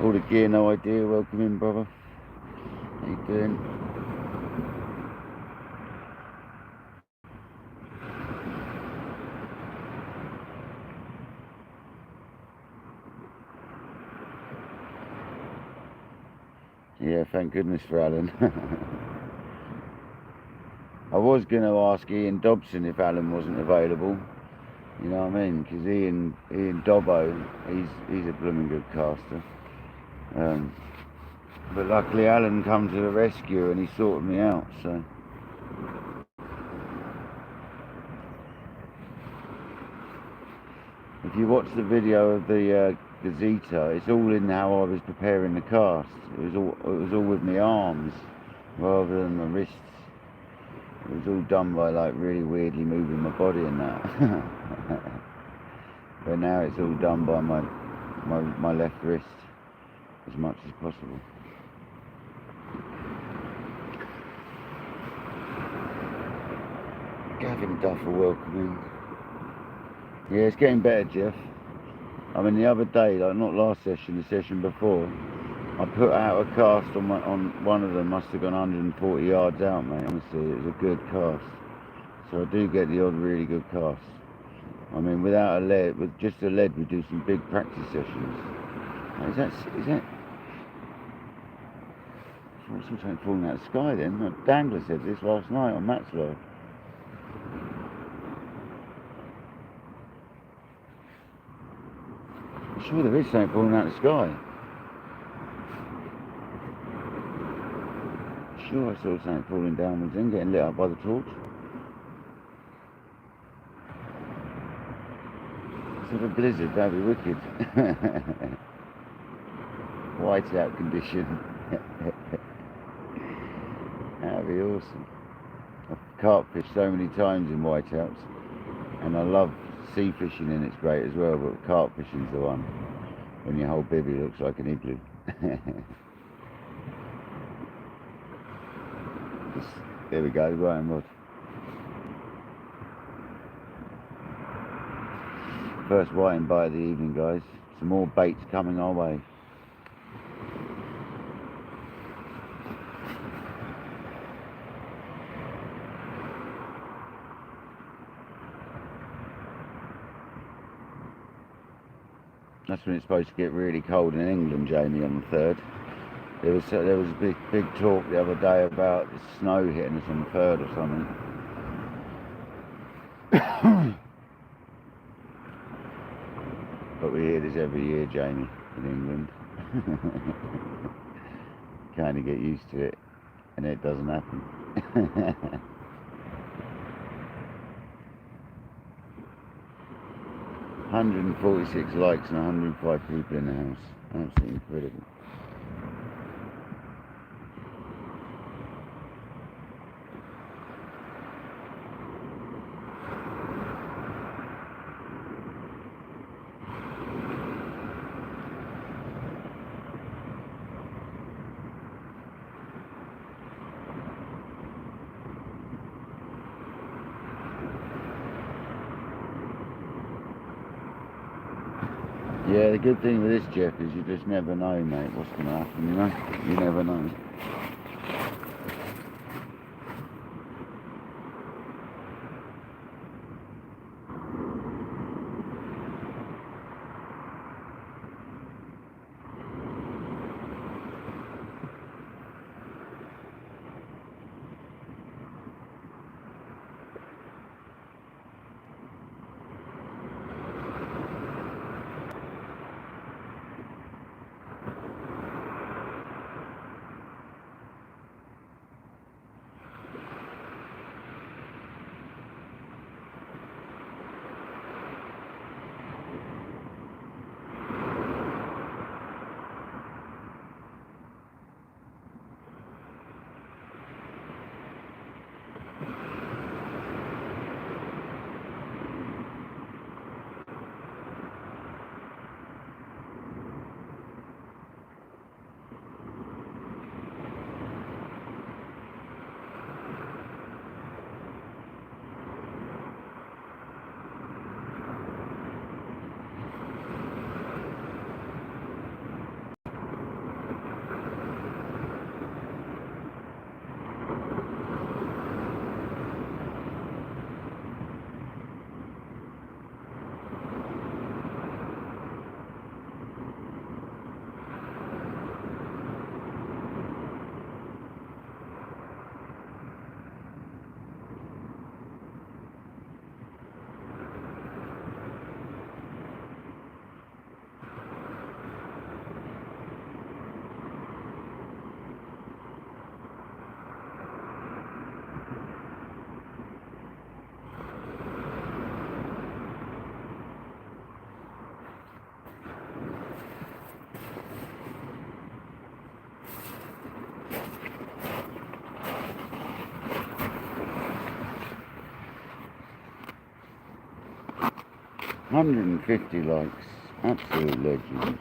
All the gear, no idea. Welcome in, brother. How you doing? Yeah, thank goodness for Alan. I was going to ask Ian Dobson if Alan wasn't available. You know what I mean? Because Ian Dobbo, he's a blooming good caster. But luckily Alan come to the rescue and he sorted me out, so. If you watch the video of the Zeta, it's all in how I was preparing the cast. It was all with my arms rather than my wrists. It was all done by like really weirdly moving my body and that. But now it's all done by my left wrist as much as possible. Gavin Duffer welcoming. Yeah, it's getting better, Jeff. I mean, the other day, like not last session, the session before, I put out a cast on one of them, must have gone 140 yards out, mate. Honestly, it was a good cast. So I do get the odd really good cast. I mean, without a lead, with just a lead, we do some big practice sessions. Is that? I saw something falling out of the sky then. Dangler said this last night on Matt's live. I'm sure there is something falling out of the sky. I'm sure I saw something falling downwards and getting lit up by the torch. Sort of a blizzard, that'd be wicked. Whiteout condition. That'd be awesome. I've carp fished so many times in whiteouts, and I love sea fishing and it's great as well, but carp fishing's the one when your whole bivvy looks like an igloo. There we go, Ryan Rod. First whiting bite of the evening, guys. Some more baits coming our way. That's when it's supposed to get really cold in England, Jamie, on the 3rd. There was a big talk the other day about the snow hitting us on the 3rd or something. But we hear this every year, Jamie, in England. Kind of get used to it, and it doesn't happen. 146 likes and 105 people in the house. Absolutely incredible. Yeah, the good thing with this, Jeff, is you just never know, mate, what's going to happen, you know? You never know. 150 likes. Absolute legend.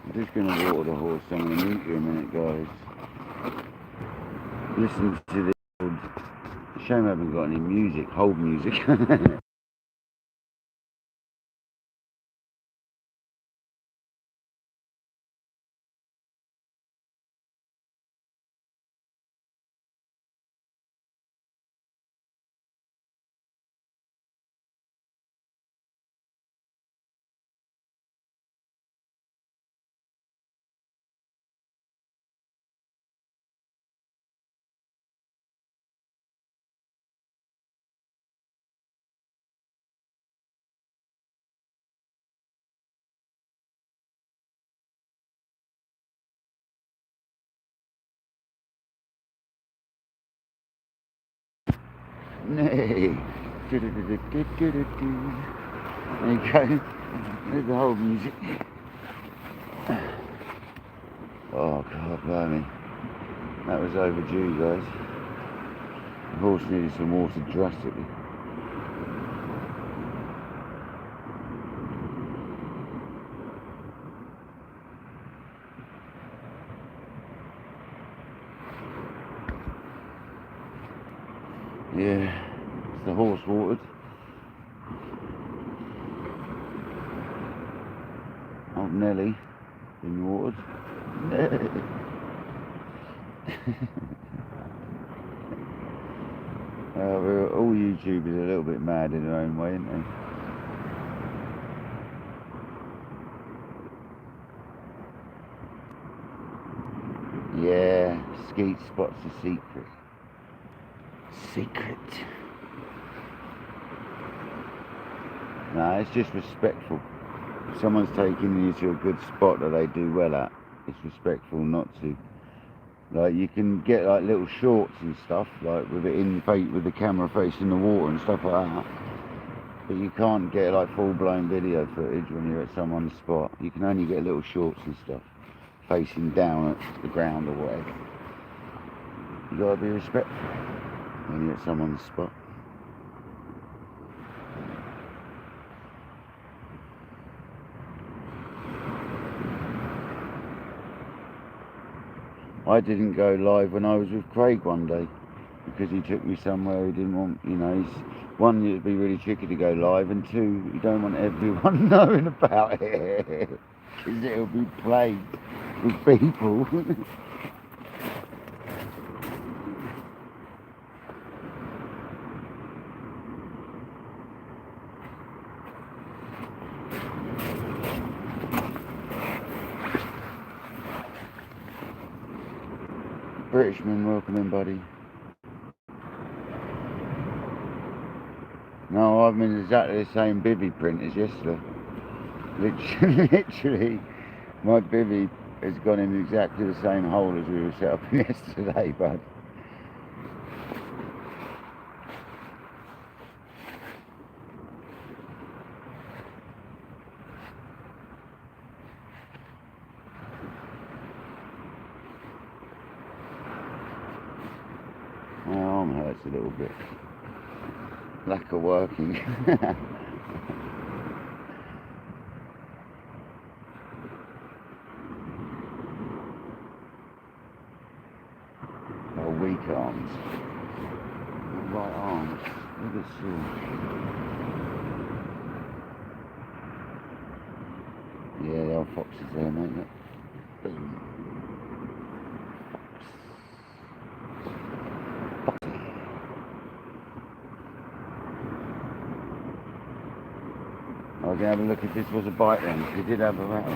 I'm just going to water the horse. I'm going to meet you in a minute, guys. Listen to this old... Shame I haven't got any music, hold music. Nay. There you go. There's the whole music. Oh, God, blimey. That was overdue, guys. The horse needed some water drastically. Yeah, it's the horse watered. Old Nelly been watered. All YouTubers are a little bit mad in their own way, aren't they? Yeah, Skeet spots a secret. Secret. No, it's just respectful. If someone's taking you to a good spot that they do well at, it's respectful not to. Like, you can get like little shorts and stuff, like with it in with the camera facing the water and stuff like that. But you can't get like full-blown video footage when you're at someone's spot. You can only get little shorts and stuff facing down at the ground or whatever. You gotta be respectful when you're at someone's spot. I didn't go live when I was with Craig one day because he took me somewhere he didn't want, you know. One, it'd be really tricky to go live, and two, you don't want everyone knowing about it because it'll be plagued with people. Britishman, welcome in, buddy. No, I'm in exactly the same bivvy print as yesterday. Literally, my bivvy has gone in exactly the same hole as we were set up in yesterday, bud. My arm hurts a little bit. Lack of working. Oh, weak arms. Right arms. Look at sore. Yeah, the old fox is there, mate. Look. Boom. I was going to have a look if this was a bite then, because it did have a rattle.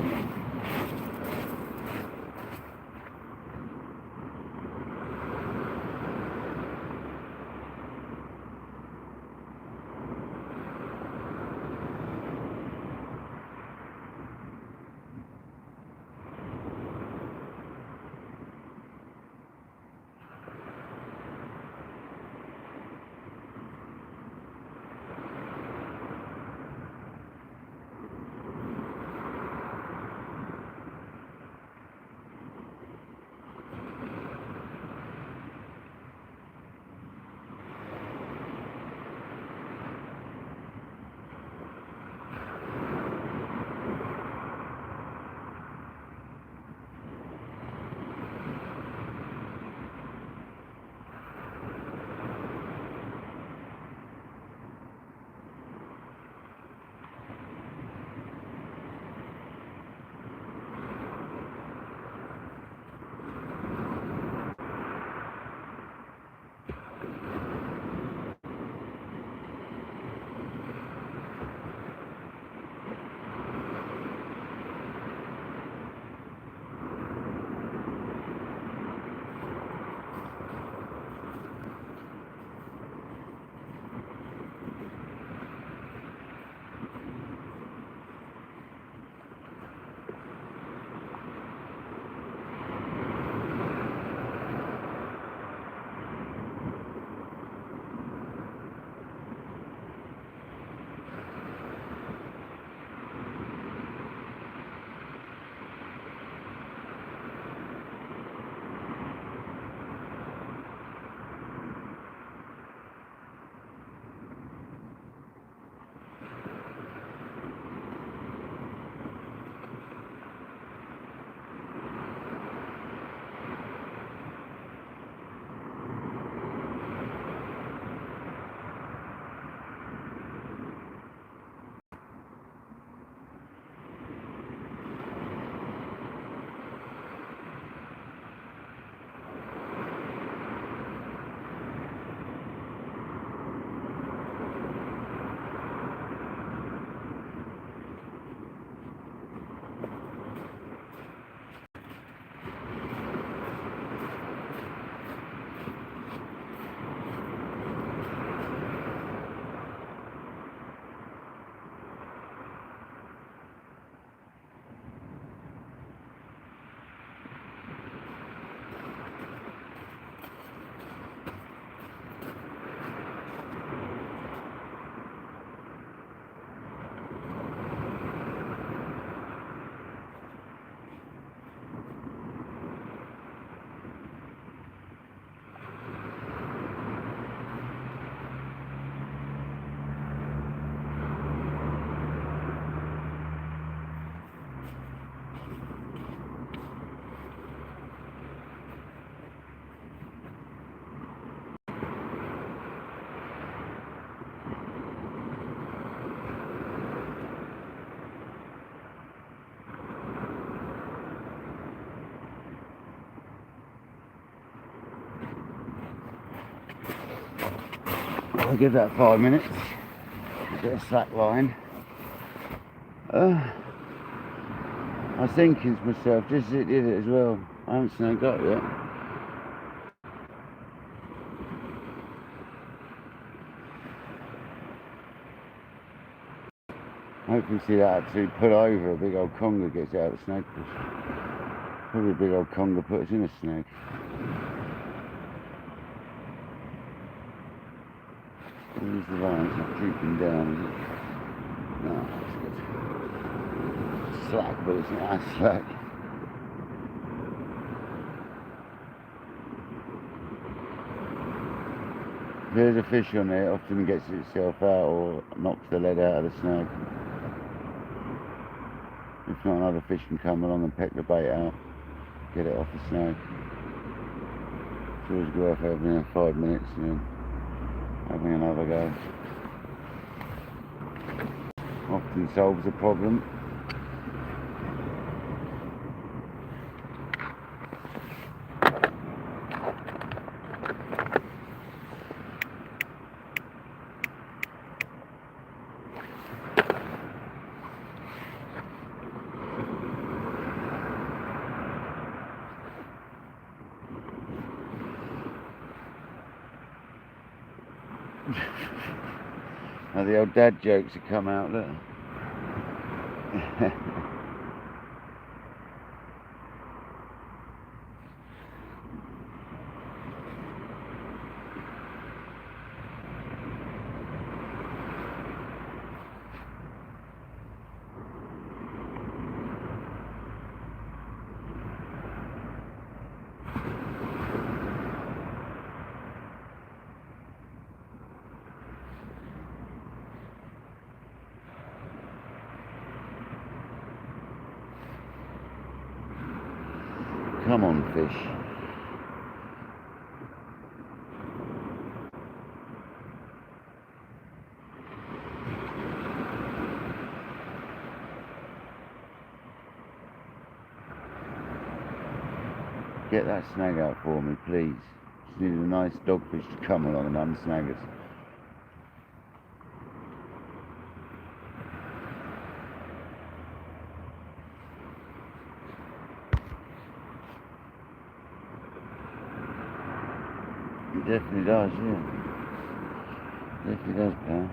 I'll give that 5 minutes. A bit of slack line. I was thinking to myself, just as it did it as well. I haven't snagged up yet. Hopefully see that actually put over a big old conger gets out of the snag fish. Probably a big old conger put us in a snag. Where's the line? It's not drooping down, is it? No, that's good. It's slack, but it's not as slack. If there's a fish on there, it often gets itself out or knocks the lead out of the snag. If not, another fish can come along and peck the bait out, get it off the snag. It's always worth having 5 minutes and then having another go. Often solves the problem. Now the old dad jokes have come out, look. Come on, fish. Get that snag out for me, please. Just need a nice dogfish to come along and unsnag us. It definitely does, yeah. Definitely does, pal.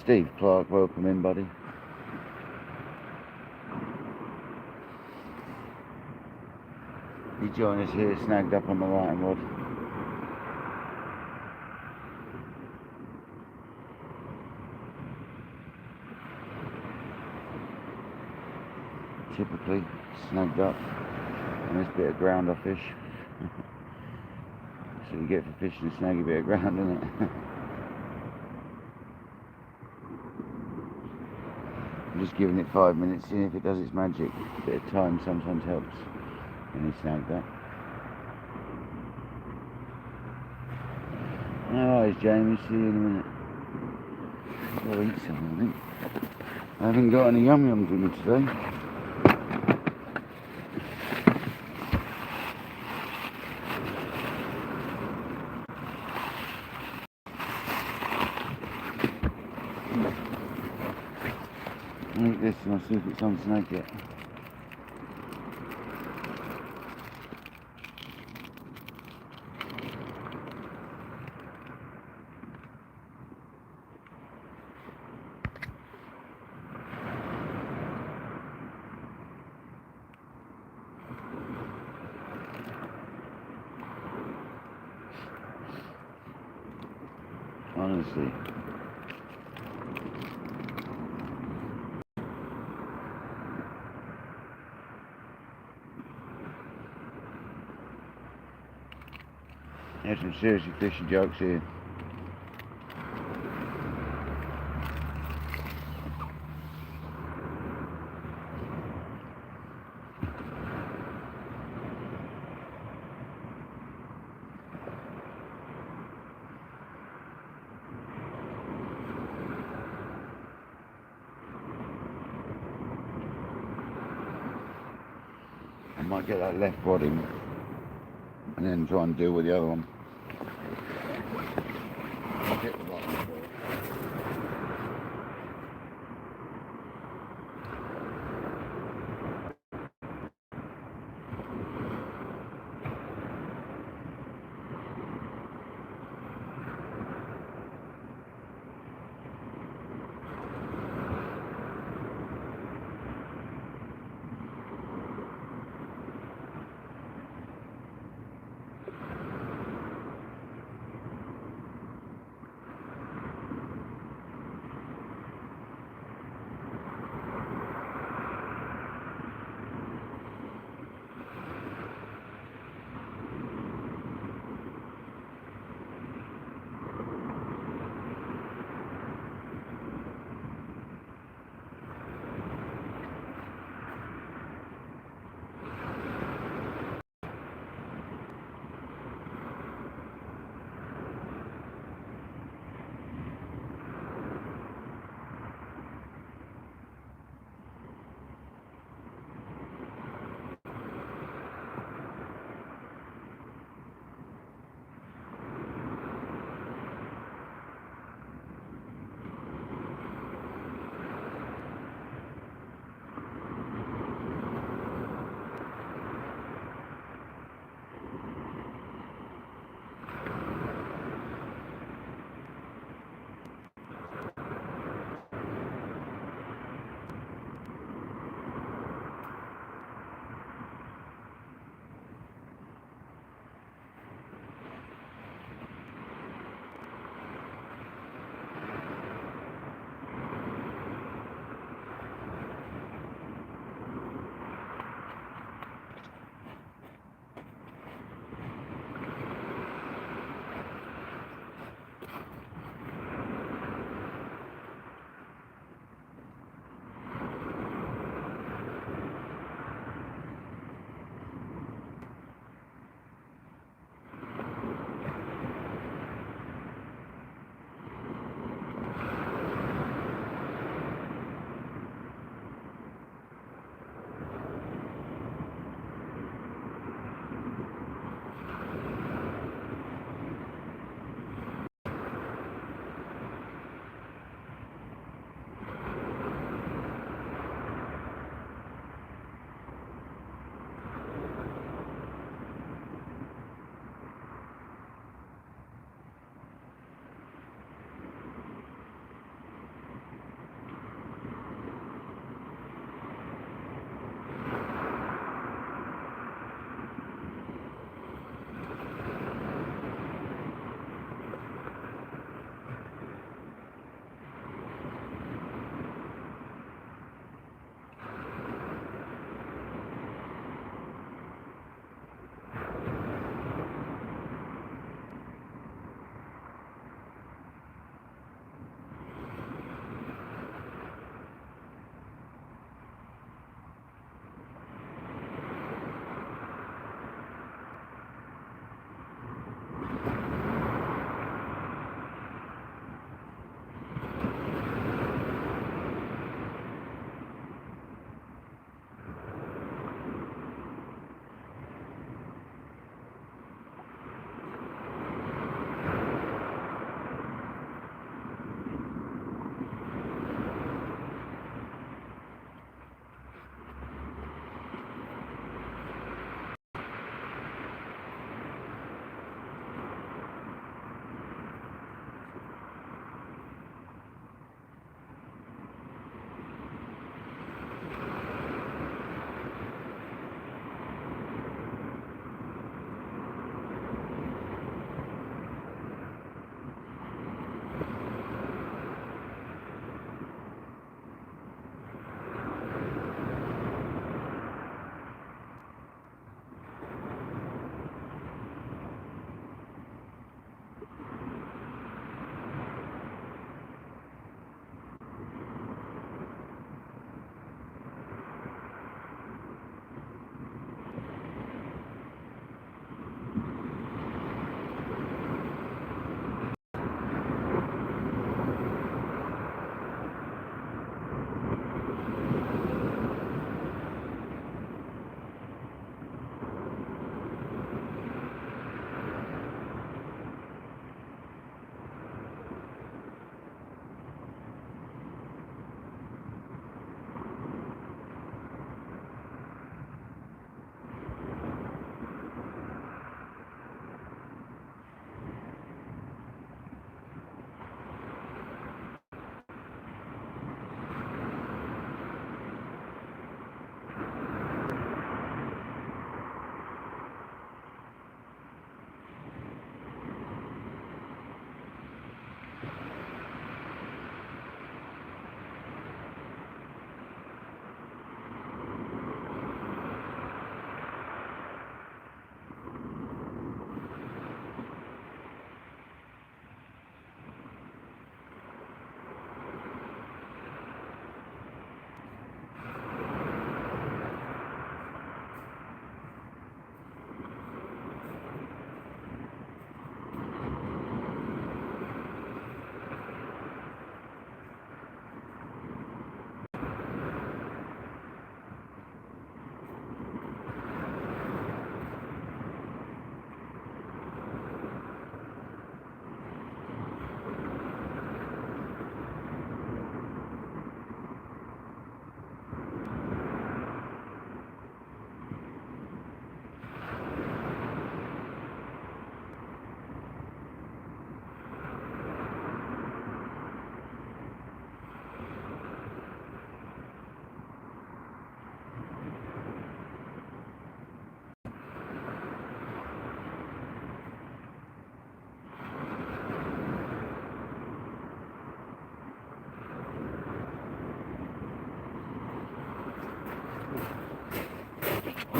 Steve Clark, welcome in, buddy. He joined us here, snagged up on the lighting rod. Typically snagged up on this bit of ground I fish. That's what you get for fishing a snaggy bit of ground, isn't it? I'm just giving it 5 minutes, seeing if it does its magic. A bit of time sometimes helps when you snag that. Alright, Jamie, see you in a minute. I'll eat something, I think. I haven't got any yum yums with me today. I'll eat this and I'll see if it's unsnagged yet. Honestly. There's some seriously fishing jokes here. might get that left rod in and then try and deal with the other one. I'll hit the bottom first.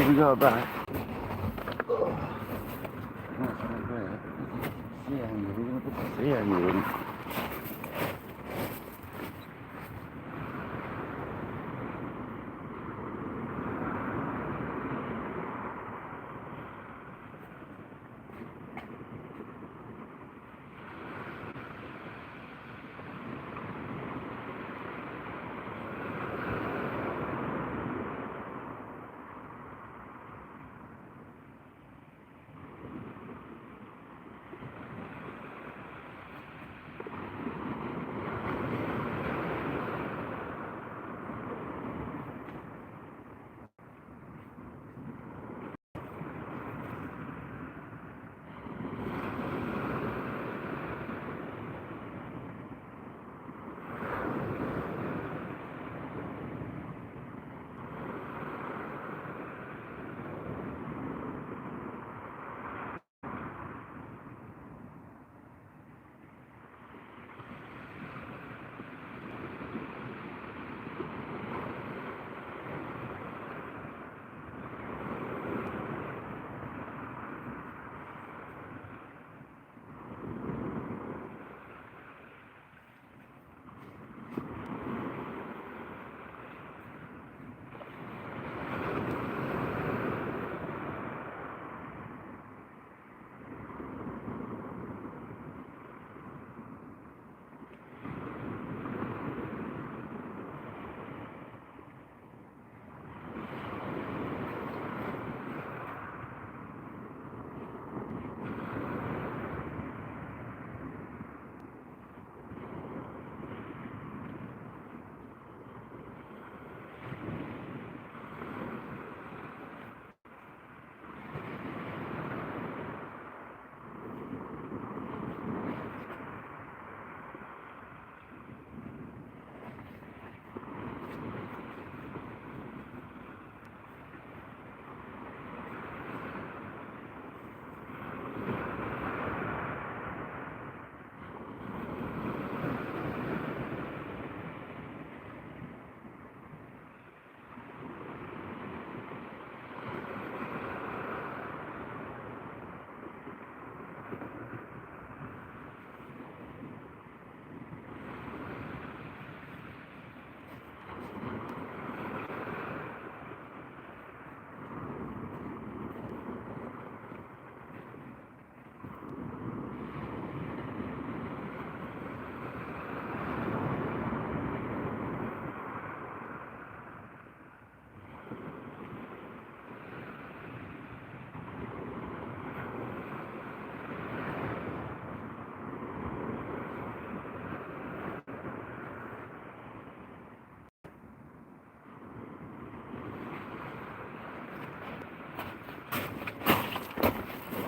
So we got back. Oh. That's not bad. Sea angle. We're going to put the sea angle in.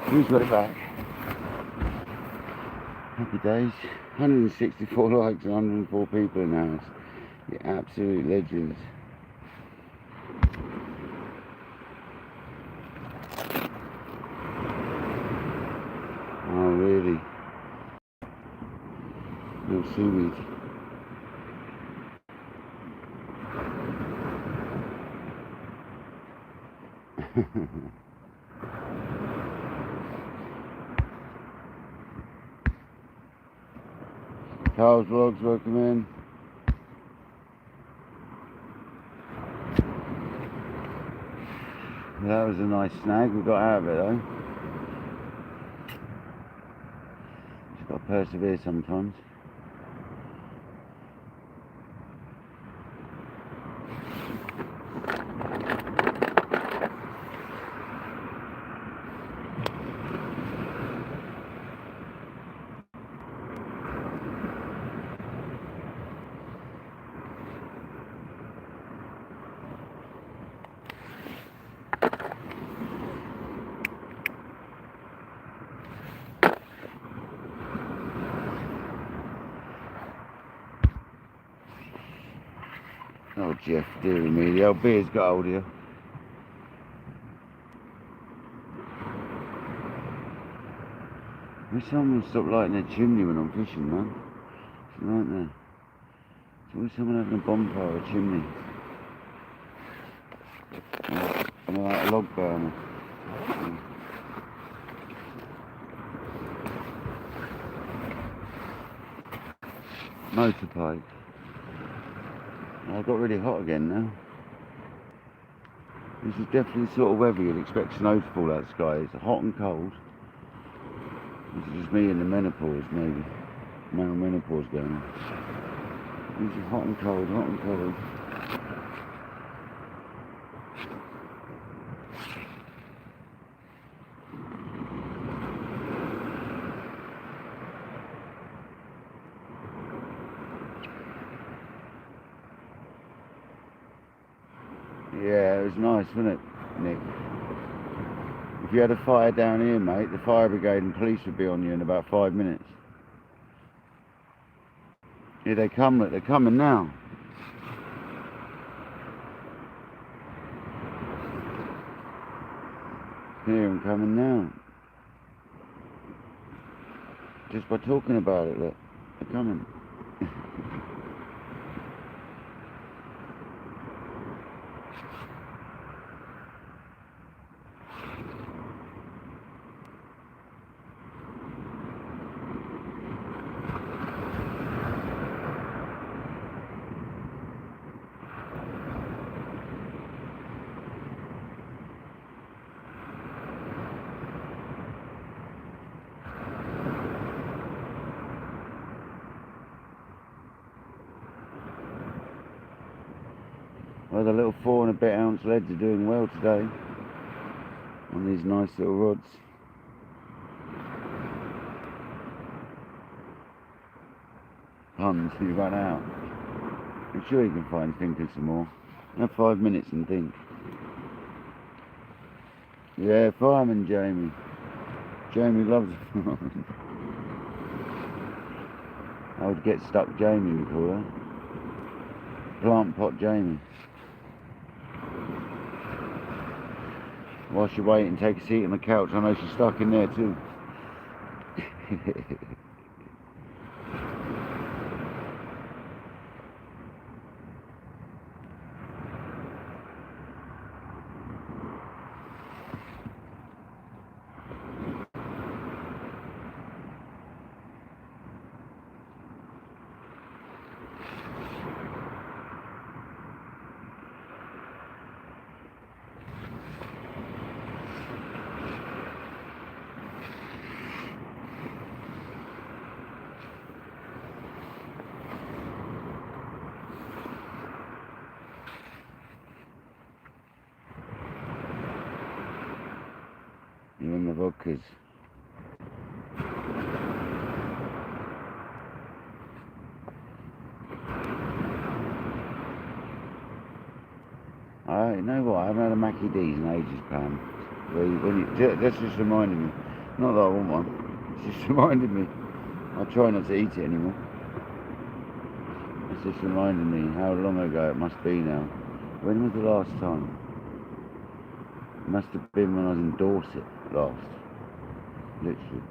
Who's got it back? Happy days. 164 likes and 104 people in the house. You're absolute legends. Oh really? No seaweed. Carl's vlogs, welcome in. That was a nice snag, we got out of it though. Just got to persevere sometimes. Oh Jeff, dearie me, the old beer's got hold of you. I wish someone would stop lighting their chimney when I'm fishing, man. It's a nightmare. It's always someone having a bonfire or a chimney. like a log burner. Motorbike. Oh, it got really hot again now. This is definitely the sort of weather you'd expect snow to fall out of the sky. It's hot and cold. This is just me in the menopause, maybe. Male menopause going on. This is hot and cold, hot and cold. Yeah, it was nice, wasn't it, Nick? If you had a fire down here, mate, the fire brigade and police would be on you in about 5 minutes. Here they come, look, they're coming now. Hear them coming now. Just by talking about it, look, they're coming. Well, the little 4 and a bit ounce leads are doing well today on these nice little rods. Puns, you run out. I'm sure you can find thinking some more. Have 5 minutes and think. Yeah, fireman Jamie. Jamie loves fireman. I would get stuck Jamie, we call her. Plant pot Jamie. While she wait and take a seat on the couch, I know she's stuck in there too. You and the vodkas. You know what, I haven't had a Mackie D's in ages, Pam. That's just reminded me. Not that I want one. It's just reminded me. I try not to eat it anymore. It's just reminded me how long ago it must be now. When was the last time? It must have been when I was in Dorset last. Literally.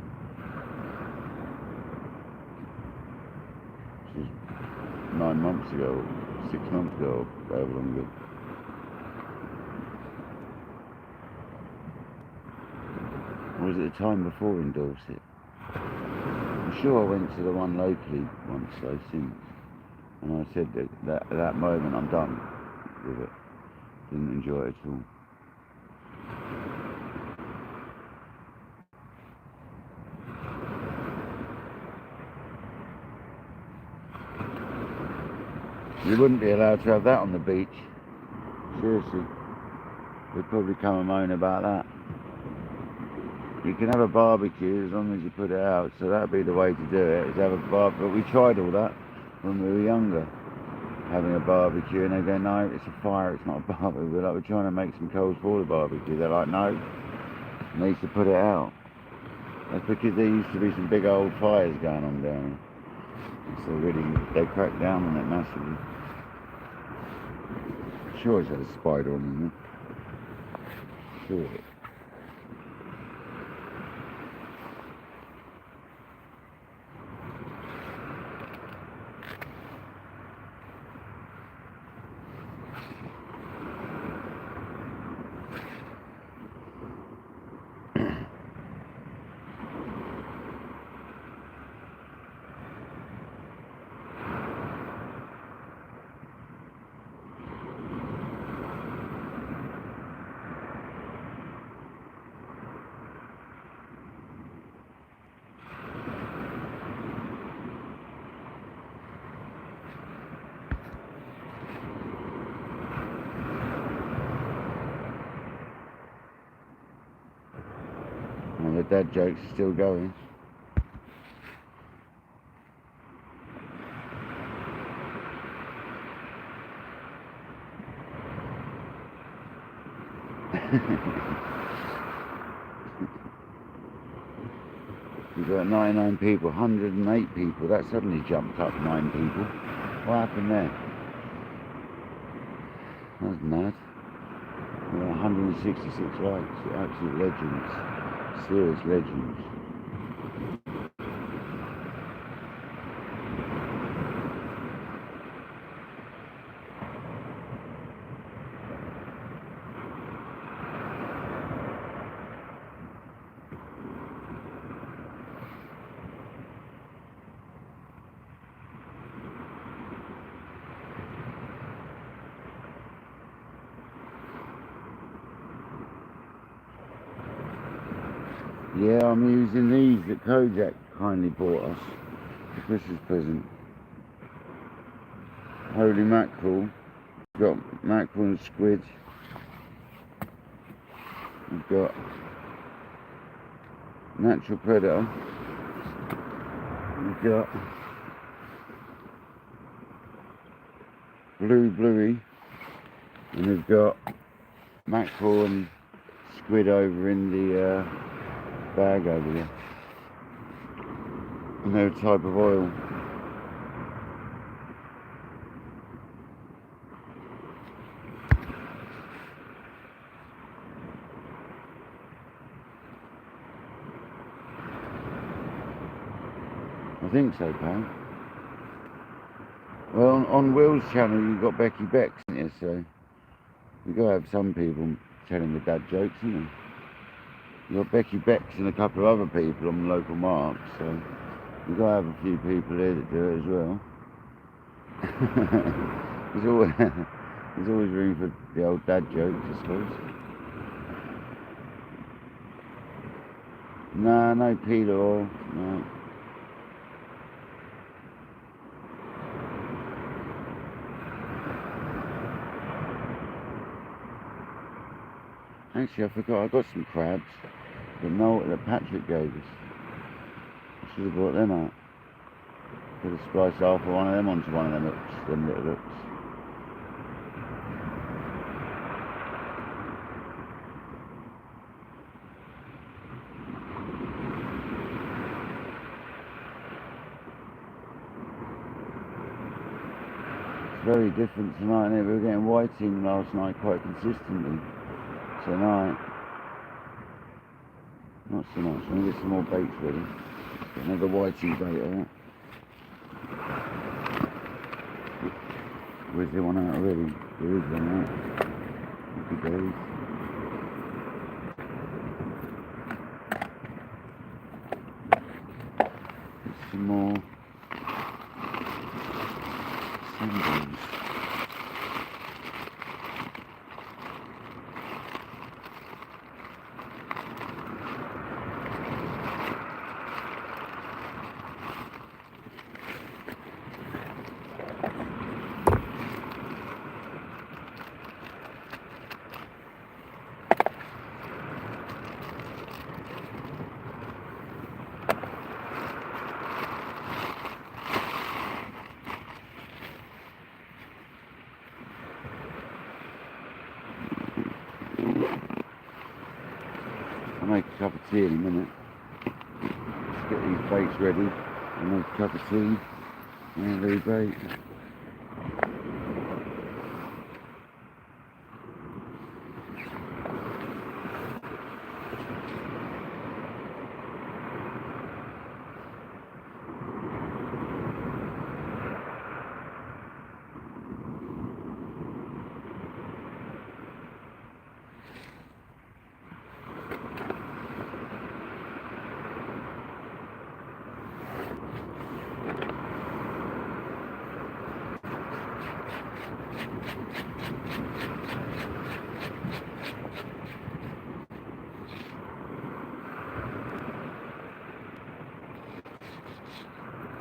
Which is 9 months ago, 6 months ago, however long ago. Or was it the time before in Dorset? I'm sure I went to the one locally once though since. And I said that at that moment I'm done with it. Didn't enjoy it at all. You wouldn't be allowed to have that on the beach. Seriously. They'd probably come and moan about that. You can have a barbecue as long as you put it out, so that'd be the way to do it, is have a barbecue. But we tried all that when we were younger, having a barbecue, and they go, no, it's a fire, it's not a barbecue. We're like, we're trying to make some coals for the barbecue. They're like, no, it needs to put it out. That's because there used to be some big old fires going on down here. So really, they cracked down on it massively. Sure it's had a spider on it. Sure. the dad jokes are still going. We've got 99 people, 108 people. That suddenly jumped up 9 people. What happened there? That's mad. We got 166 likes. Absolute legends. Serious legends. Yeah, I'm using these that Kojak kindly bought us for Christmas present. Holy mackerel. We've got mackerel and squid. We've got natural predator. We've got bluey. And we've got mackerel and squid over in the bag over there. And they're a type of oil. I think so, pal. Well, on Will's channel you've got Becky Bex, haven't you? So you've got to have some people telling the dad jokes, haven't you? You've got Becky Bex and a couple of other people on the local marks, so you've got to have a few people here that do it as well. there's always room for the old dad jokes, I suppose. Nah, no peeler oil, no. Actually, I forgot, I got some crabs, but no, that Patrick gave us. I should have brought them out. Could have spliced half of one of them onto one of them hooks, them little hooks. It's very different tonight, isn't it? We were getting whiting last night quite consistently. Tonight, not so much. I'm going to get some more baits ready. Get another whiting bait, alright? Where's the one out already? There is one out. Happy days. Get some more sandals. I'll make a cup of tea in a minute. Let's get these baits ready. I'll make a cup of tea and the bait.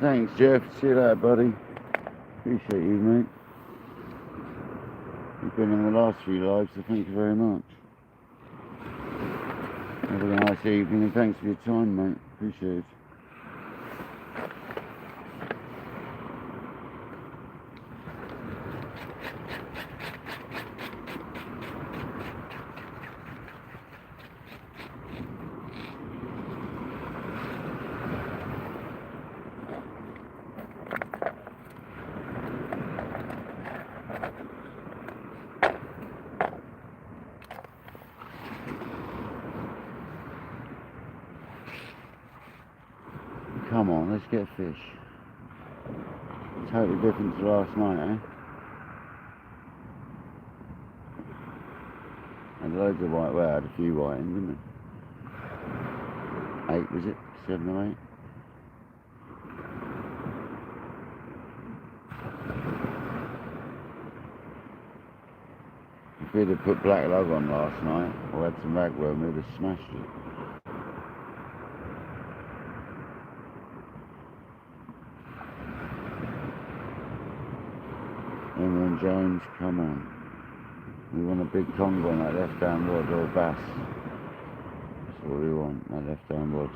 Thanks, Jeff. See you later, buddy. Appreciate you, mate. You've been in the last few lives, so thank you very much. Have a nice evening and thanks for your time, mate. Appreciate it. Come on, let's get a fish. Totally different to last night, eh? Had loads of white, well, I had a few white in, didn't it? 8 was it? 7 or 8? If we'd have put black lug on last night, or had some ragworm, we'd have smashed it. Emma and Jones, come on. We want a big conga on that left-hand rod or bass. That's what we want, that left-hand rod.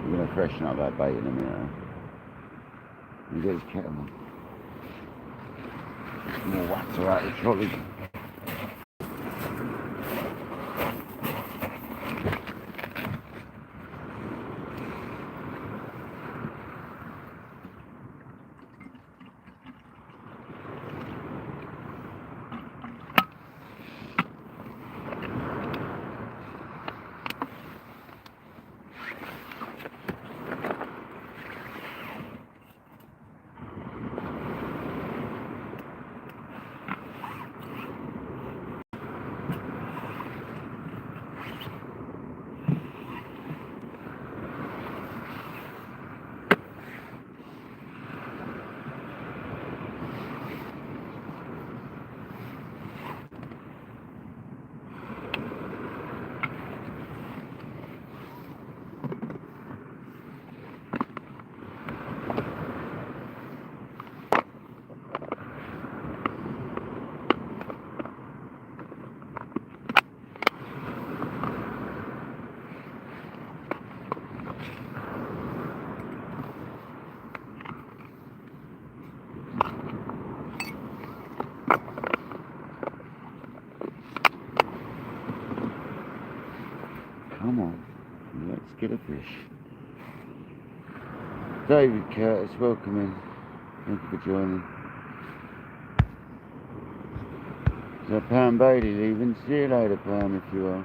We're going to freshen up that bait in a minute. And get his kettle on. More water out of the trolley. Come on, let's get a fish. David Curtis, welcome in. Thank you for joining. Is that Pam Bailey leaving? See you later, Pam, if you are.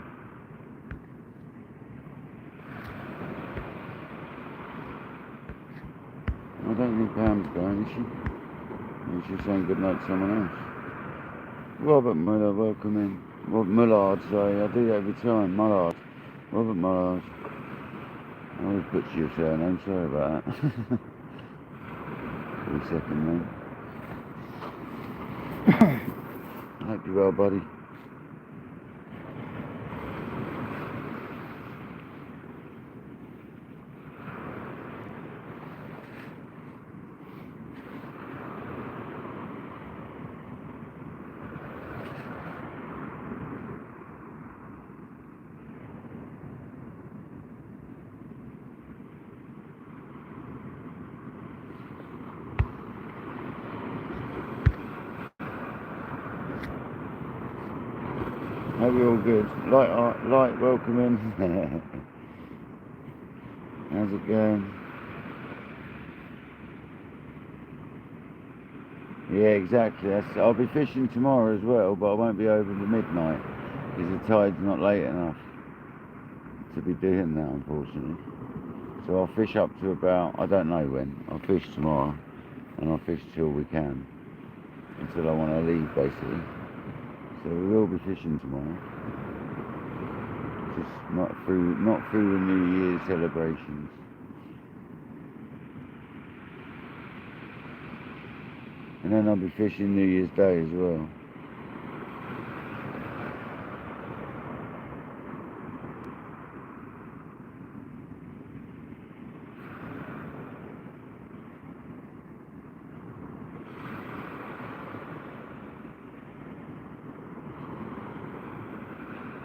I don't think Pam's going, is she? Maybe she's saying good night to someone else. Robert Muller, welcome in. Robert Mullard, sorry, I do that every time. Mullard. Robert Mullard. I always butcher your surname, sorry about that. For a second, mate. I hope you're well, buddy. Hope you're all good. Light, welcome in. How's it going? Yeah, exactly. I'll be fishing tomorrow as well, but I won't be over the midnight because the tide's not late enough to be doing that, unfortunately. So I'll fish up to about, I don't know when. I'll fish tomorrow, and I'll fish till we can, until I want to leave, basically. So we will be fishing tomorrow. Just not through the New Year's celebrations. And then I'll be fishing New Year's Day as well.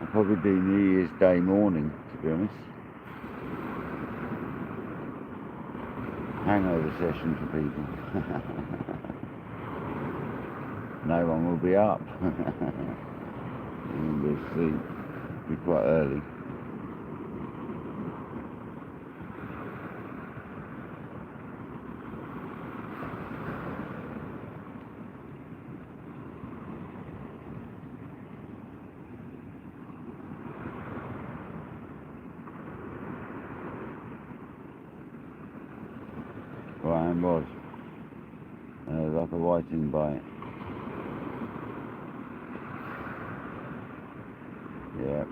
I Probably be New Year's Day morning, to be honest. Hangover session for people. No one will be up. And we'll sleep. Be quite early. Brian was like a whiting bite. Yeah.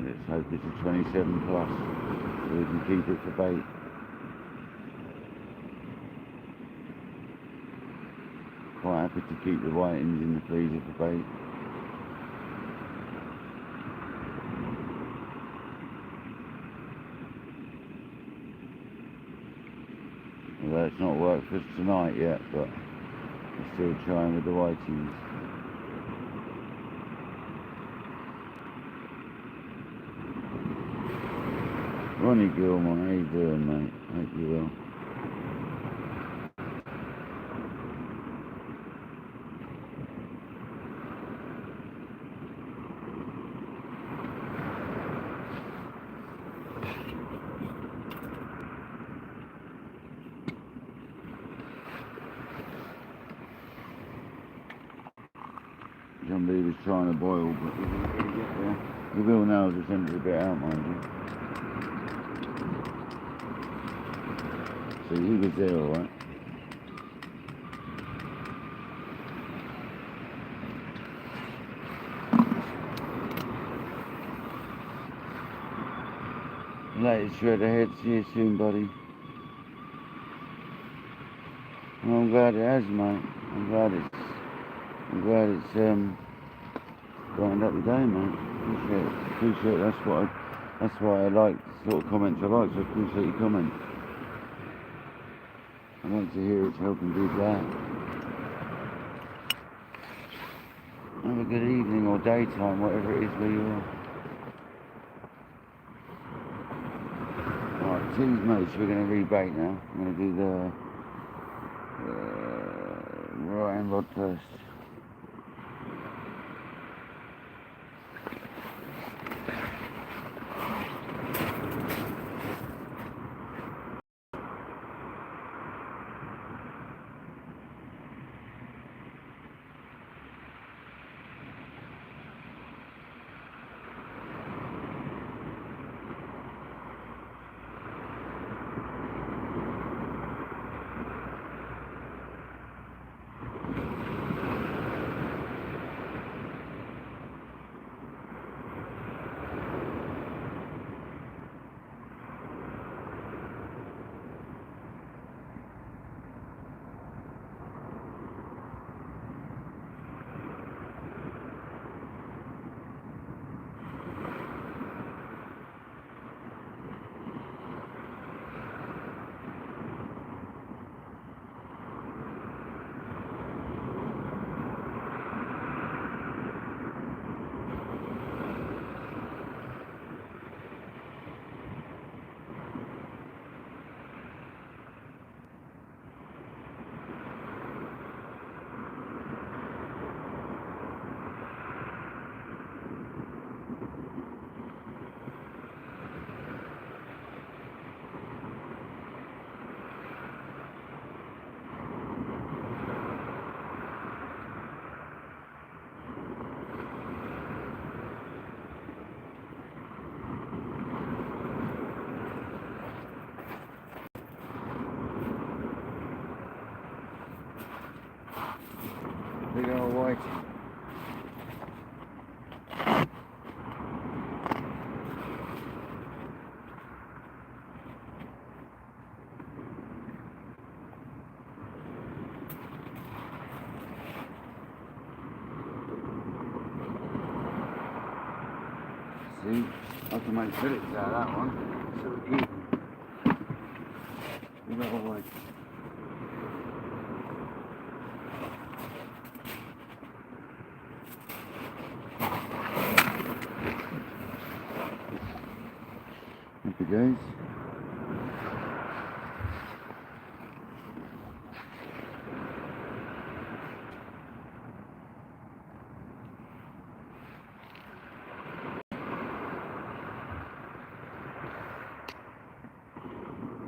Let's hope it's a 27 plus so we can keep it for bait. Quite happy to keep the whitings in the freezer for bait. Although it's not worked for us tonight yet, but we're still trying with the whitings. Ronnie Gilmore, how you doing, mate? Hope you well. John B was trying to boil, but we didn't really get there. The real nails are sent a bit out, mind you. So he was there, alright. Latest shred ahead, see you soon, buddy. Well, I'm glad it has, mate. I'm glad it's brightened up the day, mate. Appreciate it. That's why I like the sort of comments I like, so I appreciate your comments. I like to hear it's helping people out. Have a good evening or daytime, whatever it is where you are. Alright, teams mates, we're going to rebait now. I'm going to do the right hand rod first. Big old white. See, I can make fillets out of that one. So even. Big old white. guys.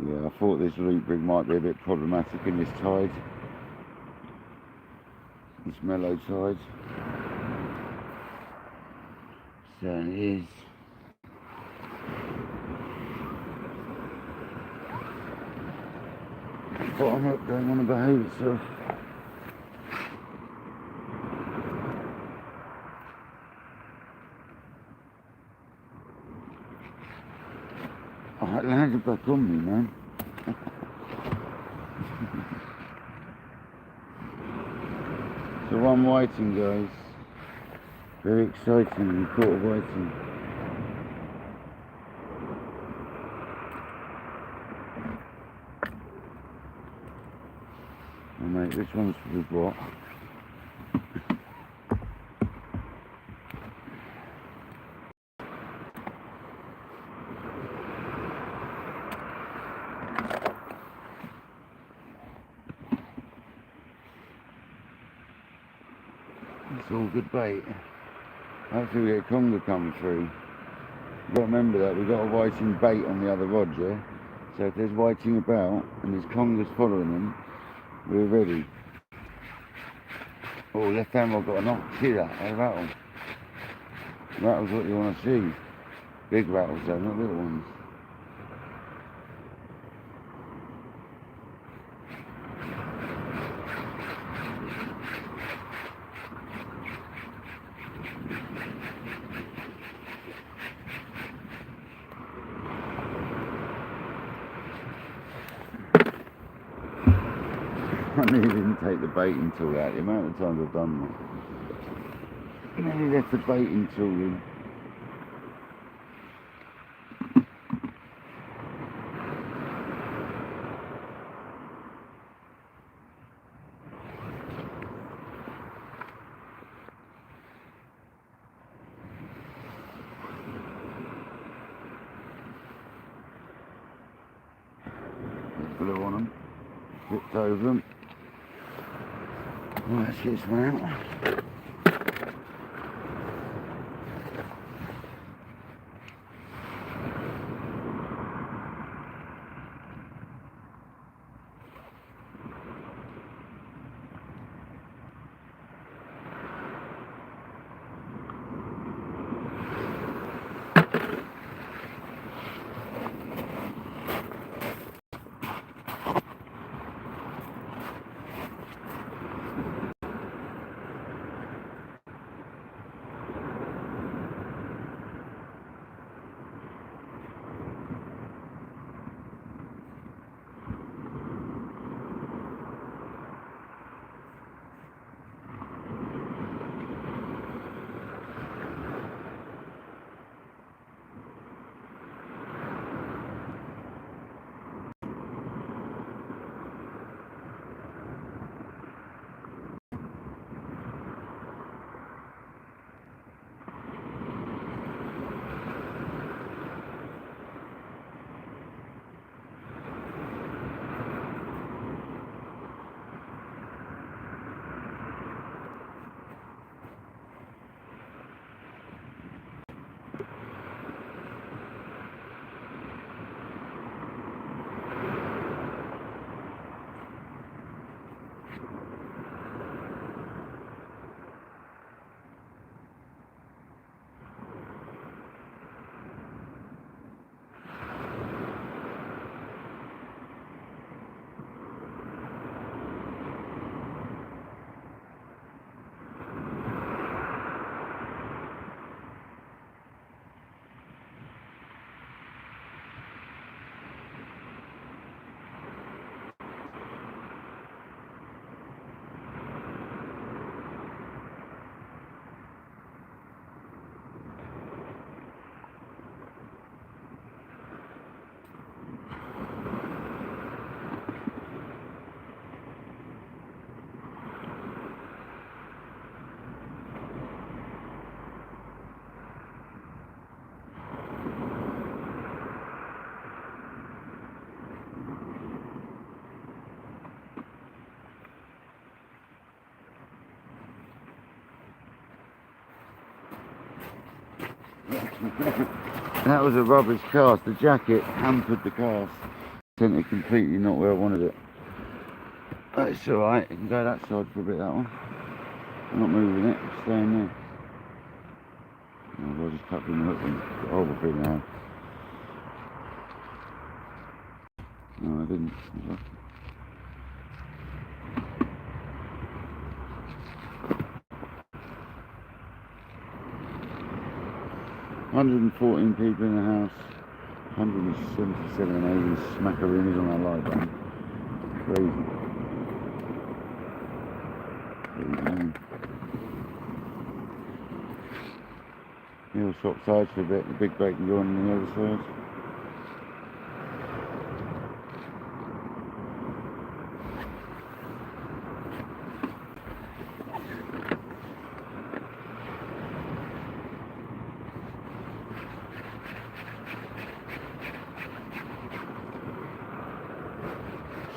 Yeah, I thought this loop rig might be a bit problematic in this tide. This mellow tide. Certainly is. Bottom up don't want to behave itself. Oh, it landed back on me, man. So one whiting, guys. Very exciting, we caught a whiting. Oh mate, this one's with what? It's all good bait. Hopefully we get a conger coming through. You've got to remember that we've got a whiting bait on the other rod, yeah? So if there's whiting about and there's congers following them, we're ready. Oh, left hand I've got a knock. See that? A rattle. Rattle's what you want to see. Big rattles though, not little ones. I nearly didn't take the baiting tool out. The amount of times I've done that. I nearly left the baiting tool in. There's blue on them. Flipped over them. Right, let's get this one out. That was a rubbish cast. The jacket hampered the cast. Sent it completely not where I wanted it. But it's alright, it can go that side for a bit, that one. I'm not moving it, it's staying there. Oh, I'll just cut in the hook and it's a horrible thing now. No, I didn't. 114 people in the house, 177 and 80 smackaroonies on our live band. Crazy. We'll swap sides for a bit, the big break can go on the other side.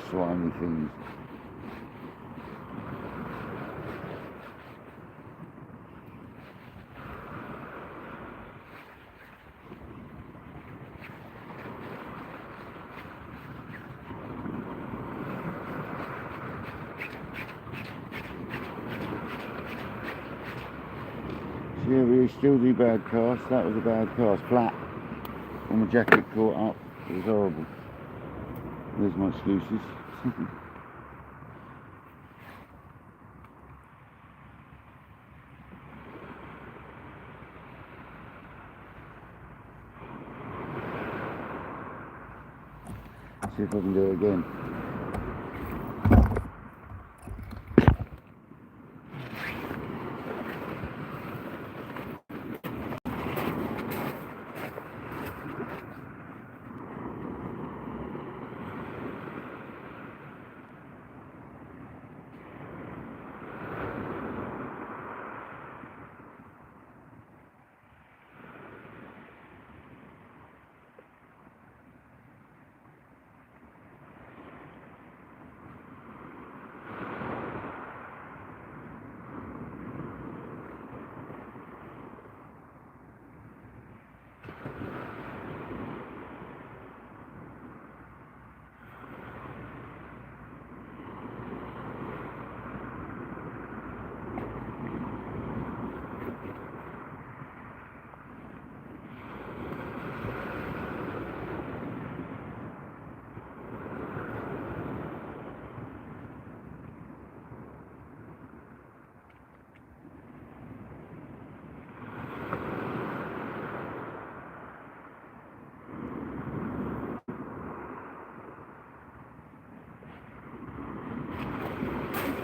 Slimy things. So yeah, we still do bad cast. That was a bad cast. Flat. And my jacket caught up. It was horrible. There's my excuses. See if I can do it again.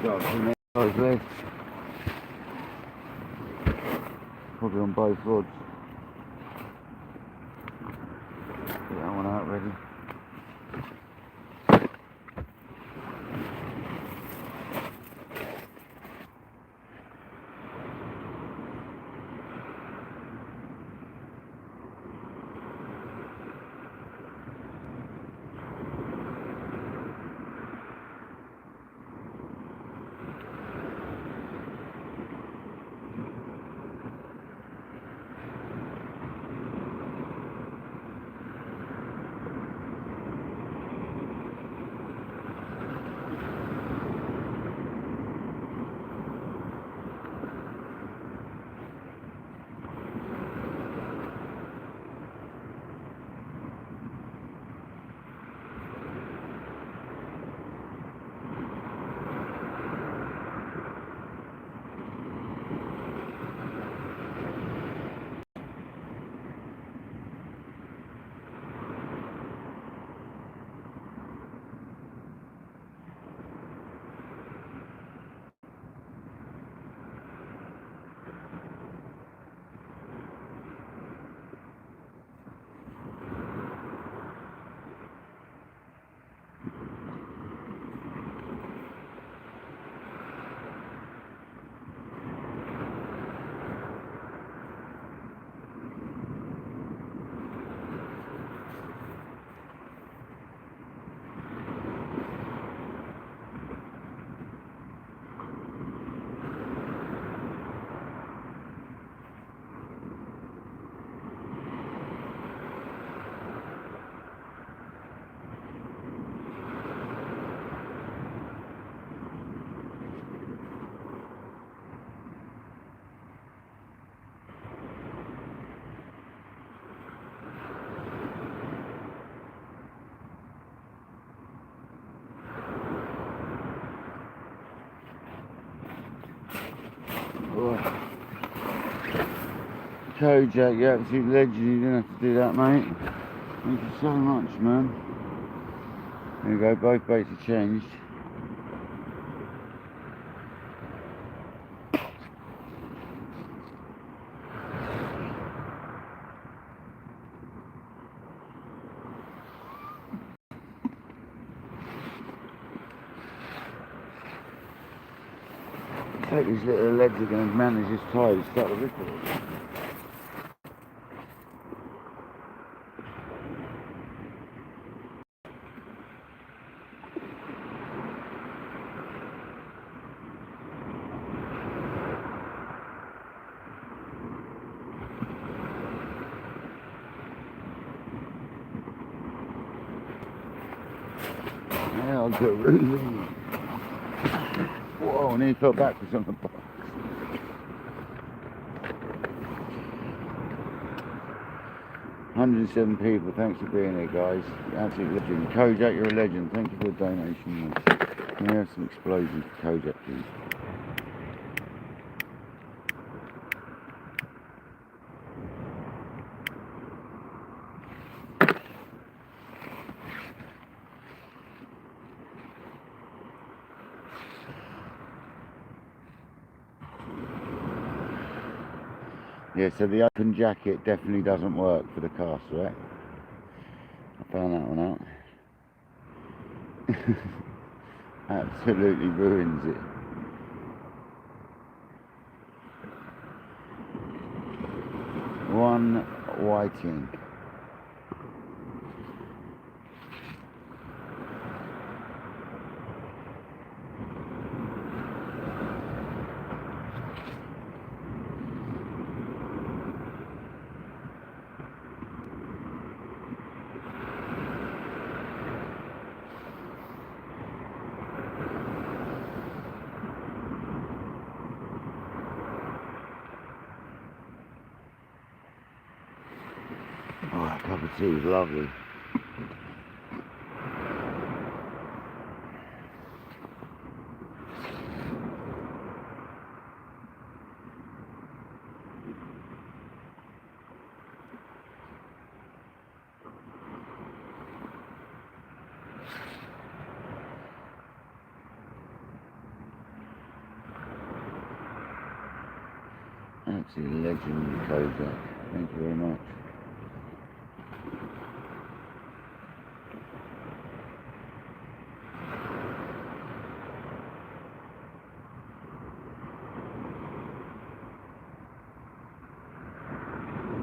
Got some guys left. Probably on both rods. Get that one out ready. Kojak, you absolute legend. You didn't have to do that, mate. Thank you so much, man. There you go, both baits are changed. I hope these little legs are going to manage this tide to start the ripple. Now the room. Whoa, and he fell backwards on the box. "107 people, thanks for being here, guys. Absolute legend. Kojak, you're a legend. Thank you for the donation. Can we have some explosions for Kojak, please?" Yeah, so the open jacket definitely doesn't work for the cast, right? I found that one out. Absolutely ruins it. One whiting. Oh, a cup of tea is lovely. Absolutely legendary Kojak. Thank you very much.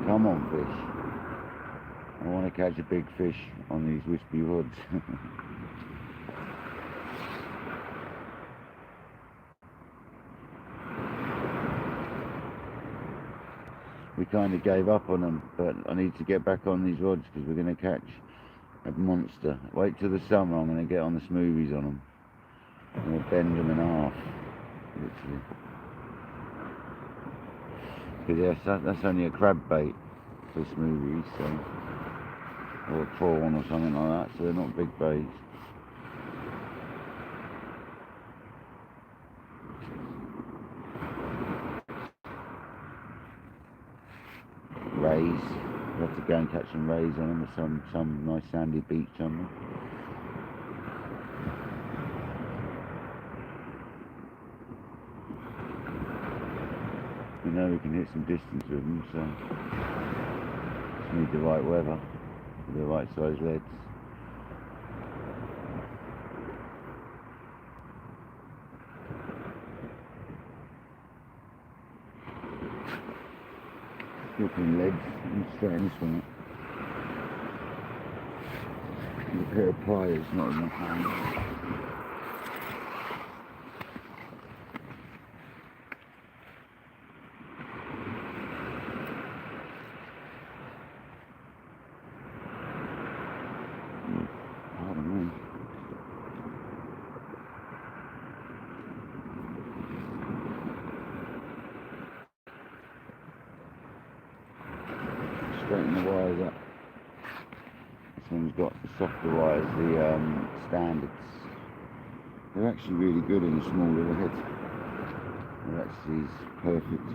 Come on, fish. I want to catch a big fish on these wispy rods. We kind of gave up on them, but I need to get back on these rods because we're going to catch a monster. Wait till the summer, I'm going to get on the smoothies on them. I'm going to bend them in half, literally. Because yeah, that's only a crab bait for smoothies, so, or a prawn or something like that, so they're not big baits. Rays, we have to go and catch some rays on them, or some nice sandy beach on them. We know we can hit some distance with them, so just need the right weather, with the right size leads. Looking legs, I'm straighten this one up. With a pair of pliers, not in my hand. Pardon me. Straighten the wires up. This one's got the softer wires, the standards. They're actually really good in a small little head. They're actually perfect.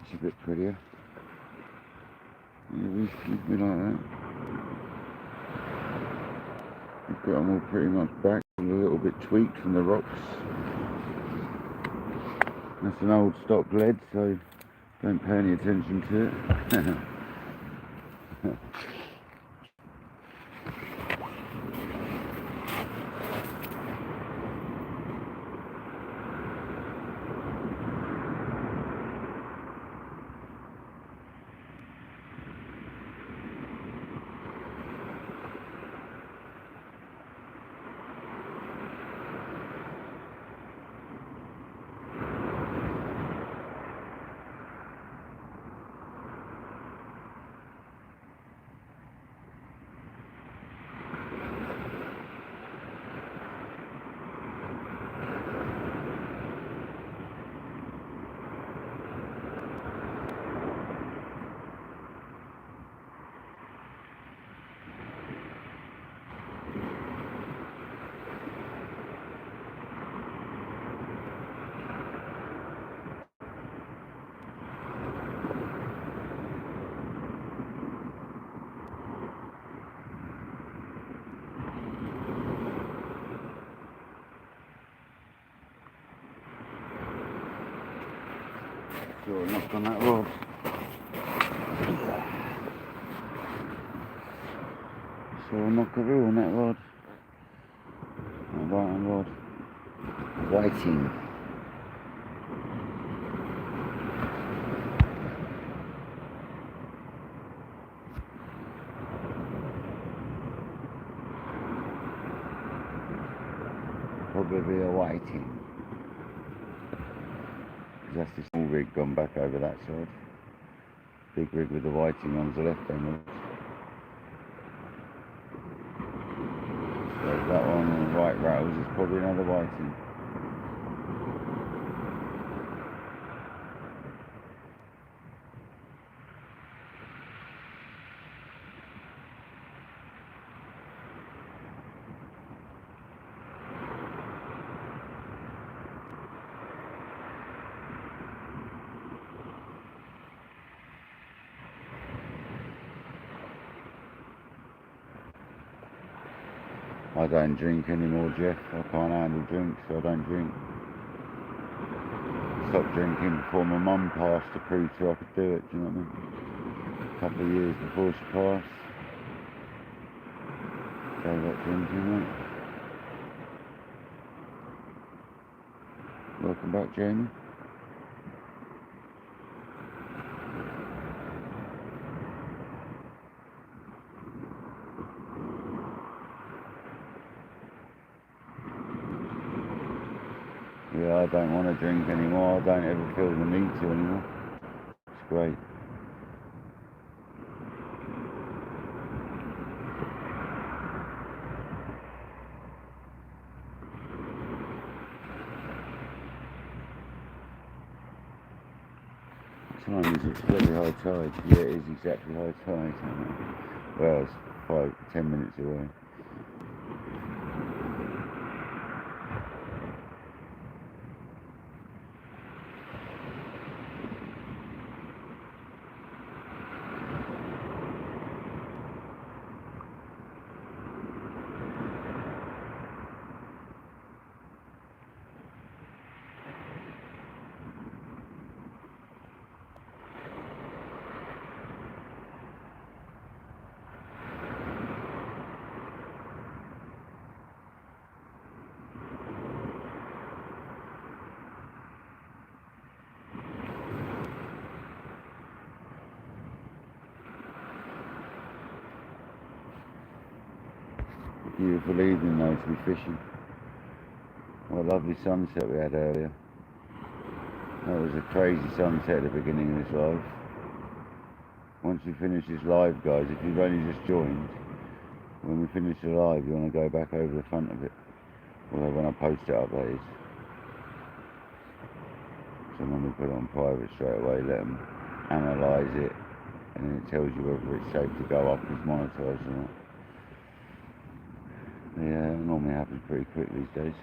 beach a bit prettier. Yeah, we used to be like that. We've got them all pretty much back, a little bit tweaked from the rocks. That's an old stock lead, so don't pay any attention to it. Saw a knock on that rod. Saw a knockaroo on that rod. That right hand rod. Whiting. Probably a whiting. That's the small rig gone back over that side. Big rig with the whiting on the left hand. So that one on the right rattles is probably another whiting. I don't drink anymore, Jeff. I can't handle drinks, so I don't drink. Stopped drinking before my mum passed to prove to her I could do it, do you know what I mean? A couple of years before she passed. Gave up drinking, mate. Welcome back, Jamie. Yeah, I don't want to drink anymore. I don't ever feel the need to anymore. It's great. What time is it? It's very high tide. Yeah, it is exactly high tide. Well, it's 10 minutes away. Beautiful evening though to be fishing. What a lovely sunset we had earlier. That was a crazy sunset at the beginning of this live. Once we finish this live, guys, if you've only just joined, when we finish the live you want to go back over the front of it. Although when I post it up, that is. So when we put it on private straight away, let them analyse it, and then it tells you whether it's safe to go up and it's monetised or not. Yeah, it normally happens pretty quick these days.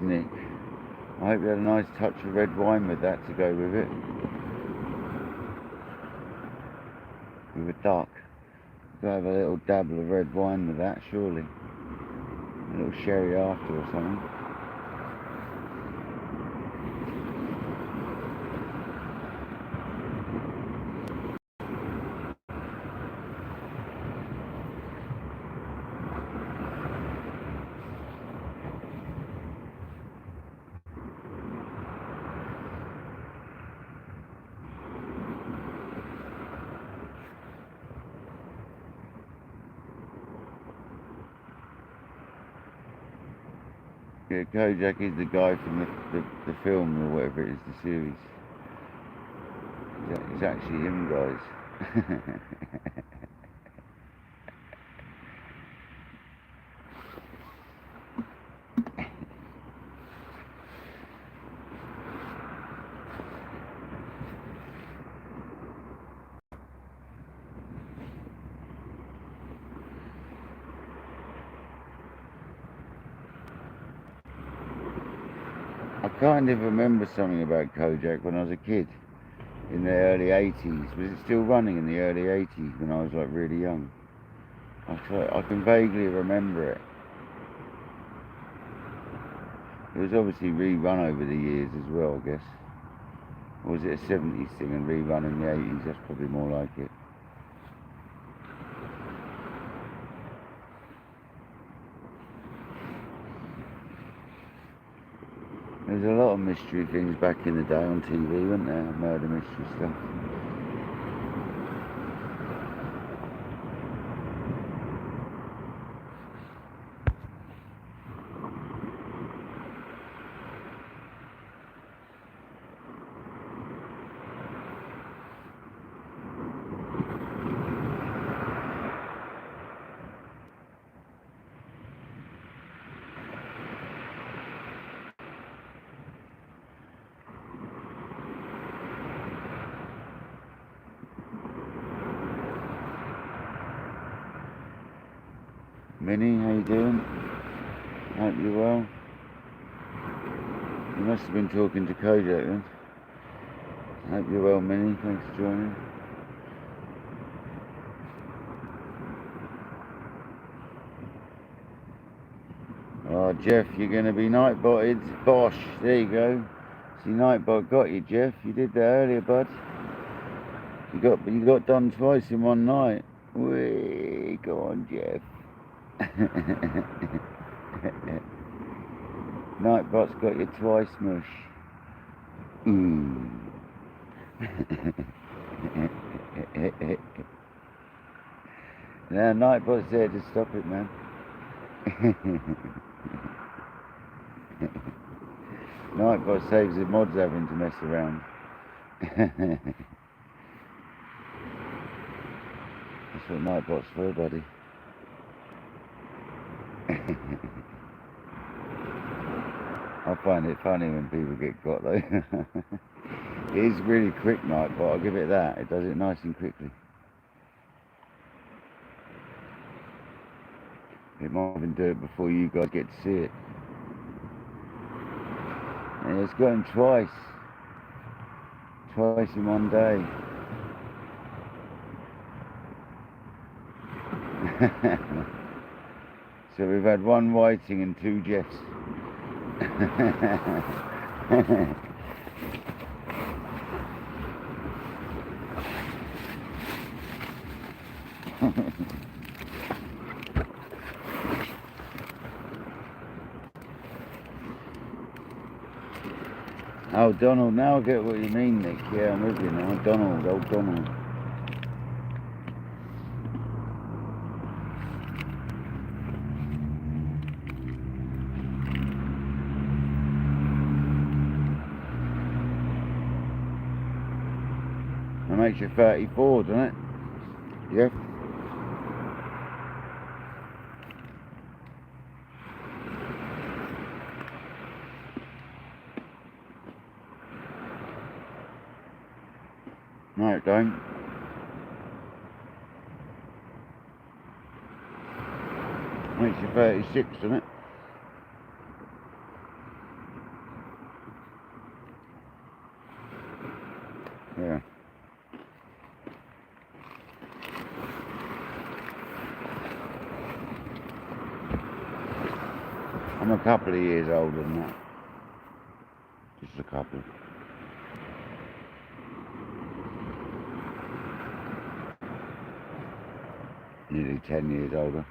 Nick. I hope you had a nice touch of red wine with that to go with it. With a duck. Gotta have a little dabble of red wine with that, surely. A little sherry after or something. Yeah, Kojak is the guy from the film or whatever it is, the series. It's actually him, guys. I kind of remember something about Kojak when I was a kid, in the early 80s. Was it still running in the early 80s when I was like really young? I can vaguely remember it. It was obviously rerun over the years as well, I guess. Or was it a 70s thing and rerun in the 80s? That's probably more like it. There's a lot of mystery things back in the day on TV, weren't there? Murder mystery stuff. Minnie, how you doing? Hope you're well. You must have been talking to Kojak then. Hope you're well, Minnie. Thanks for joining. Oh, Jeff, you're going to be nightbotted. Bosh. There you go. See, nightbot got you, Jeff. You did that earlier, bud. You got done twice in one night. Whee, go on, Jeff. Nightbot's got you twice, mush. Ooh. Now, Nightbot's there to stop it, man. Nightbot saves the mods having to mess around. That's what Nightbot's for, buddy. I find it funny when people get got though. It is really quick, Nightbot, I'll give it that. It does it nice and quickly. It might even do it before you guys get to see it. And it's got him twice. Twice in one day. So we've had one whiting and two Jeffs. Oh, Donald, now I get what you mean, Nick. Yeah, I'm with you now. Donald, old Donald. That makes you 34, doesn't it? Yeah. No, it don't. Makes you 36, doesn't it? Yeah. I'm a couple of years older than that. Just a couple. Nearly 10 years older.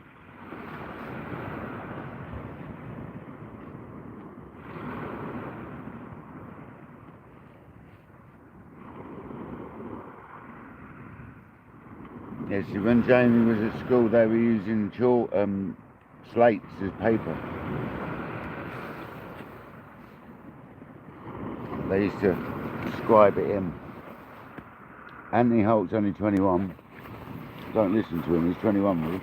Yeah, see, when Jamie was at school, they were using chalk, slates as paper. They used to scribe it in. Anthony Holt's only 21. Don't listen to him, he's 21, really.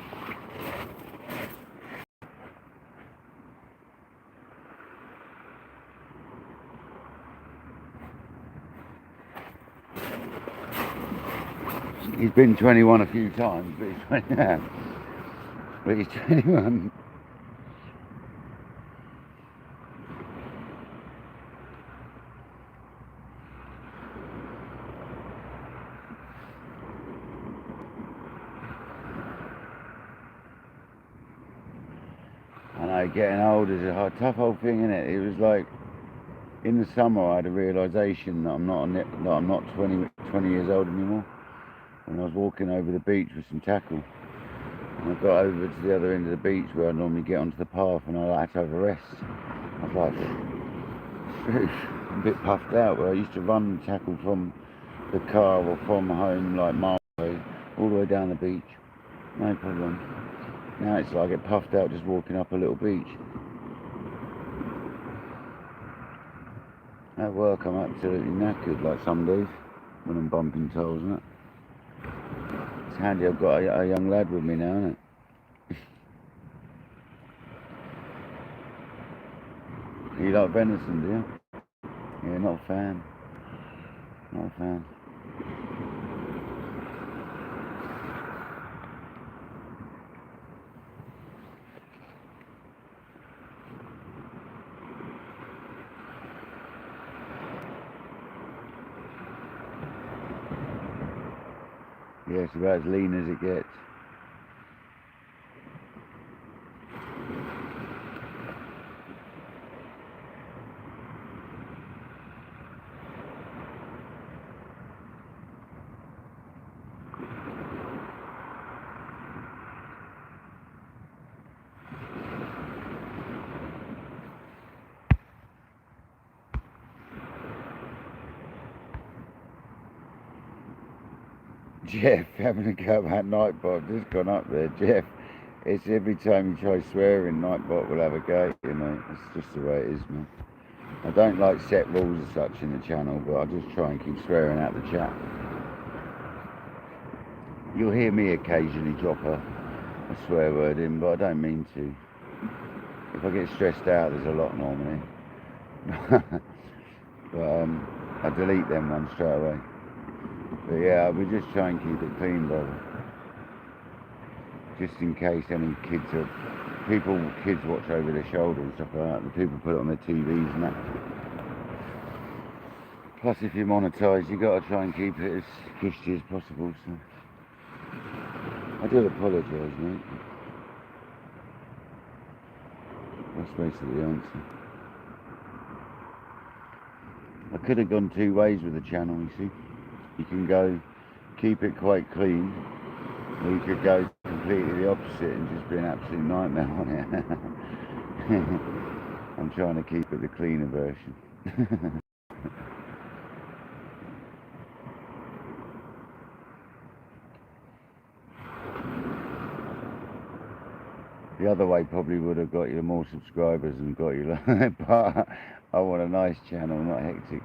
He's been 21 a few times, but he's 20, but he's 21. I know, getting old is a tough old thing, isn't it? It was like, in the summer I had a realisation that I'm not 20 years old anymore. When I was walking over the beach with some tackle, and I got over to the other end of the beach where I normally get onto the path, and I had to have a rest. I was like, I'm a bit puffed out, where I used to run tackle from the car or from home, like miles away, all the way down the beach, no problem. Now it's like I get puffed out just walking up a little beach. At work I'm absolutely knackered, like some days, when I'm bumping toes and that. It's handy I've got a young lad with me now, isn't it? You like venison, do you? Yeah, not a fan. Not a fan. Yeah, it's about as lean as it gets. Jeff, having a go about Nightbot, just gone up there. Jeff, it's every time you try swearing, Nightbot will have a go, you know. It's just the way it is, man. I don't like set rules as such in the channel, but I just try and keep swearing out the chat. You'll hear me occasionally drop a swear word in, but I don't mean to. If I get stressed out, there's a lot normally. But I delete them ones straight away. But yeah, we just try and keep it clean, brother. Just in case any kids watch over their shoulder and stuff like that. The people put it on their TVs and that. Plus, if you're monetised, you got to try and keep it as gushy as possible. So I do apologise, mate. That's basically the answer. I could have gone two ways with the channel, you see. You can go keep it quite clean, or you could go completely the opposite and just be an absolute nightmare on it. I'm trying to keep it the cleaner version. The other way probably would have got you more subscribers and got you like, but I want a nice channel, not hectic.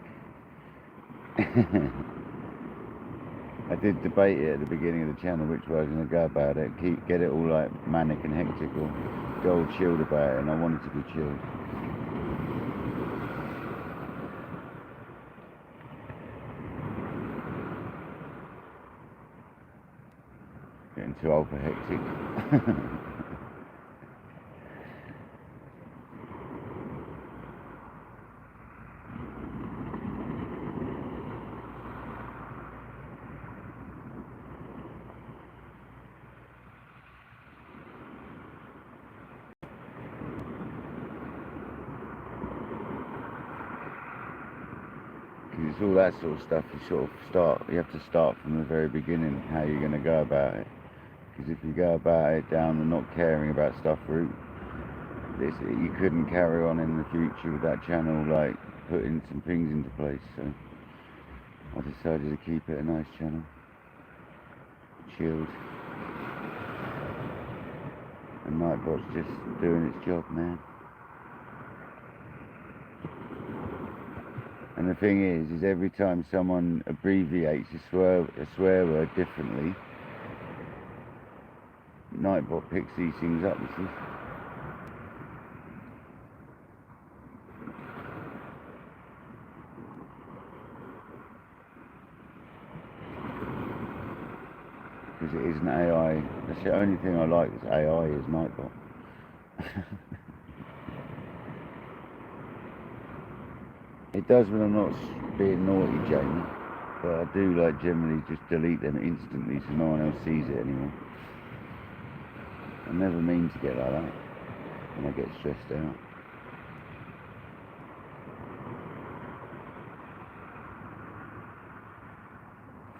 I did debate it at the beginning of the channel which way I was going to go about it. Get it all like manic and hectic, or go all chilled about it, and I wanted to be chilled. Getting too old for hectic. it's all that sort of stuff. You have to start from the very beginning, how you're going to go about it. Because if you go about it down the not caring about stuff route, you couldn't carry on in the future with that channel, like putting some things into place. So I decided to keep it a nice channel, chilled, and Nightbot's just doing its job, man. And the thing is every time someone abbreviates a swear word differently, Nightbot picks these things up, you see. Because it isn't AI. That's the only thing I like is AI is Nightbot. It does when I'm not being naughty, Jamie, but I do like generally just delete them instantly so no one else sees it anymore. I never mean to get like that when I get stressed out.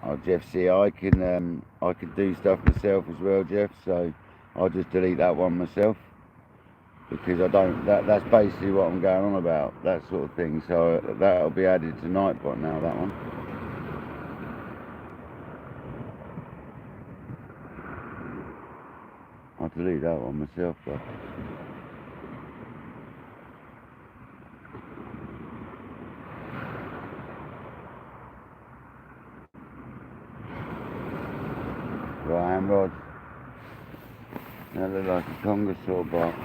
Oh, Jeff, see, I can do stuff myself as well, Jeff. So I'll just delete that one myself because I don't. That's basically what I'm going on about, that sort of thing. So that'll be added to Nightbot now. That one. I'll delete that one myself, but. Right, Rod. That look like a conga saw bar.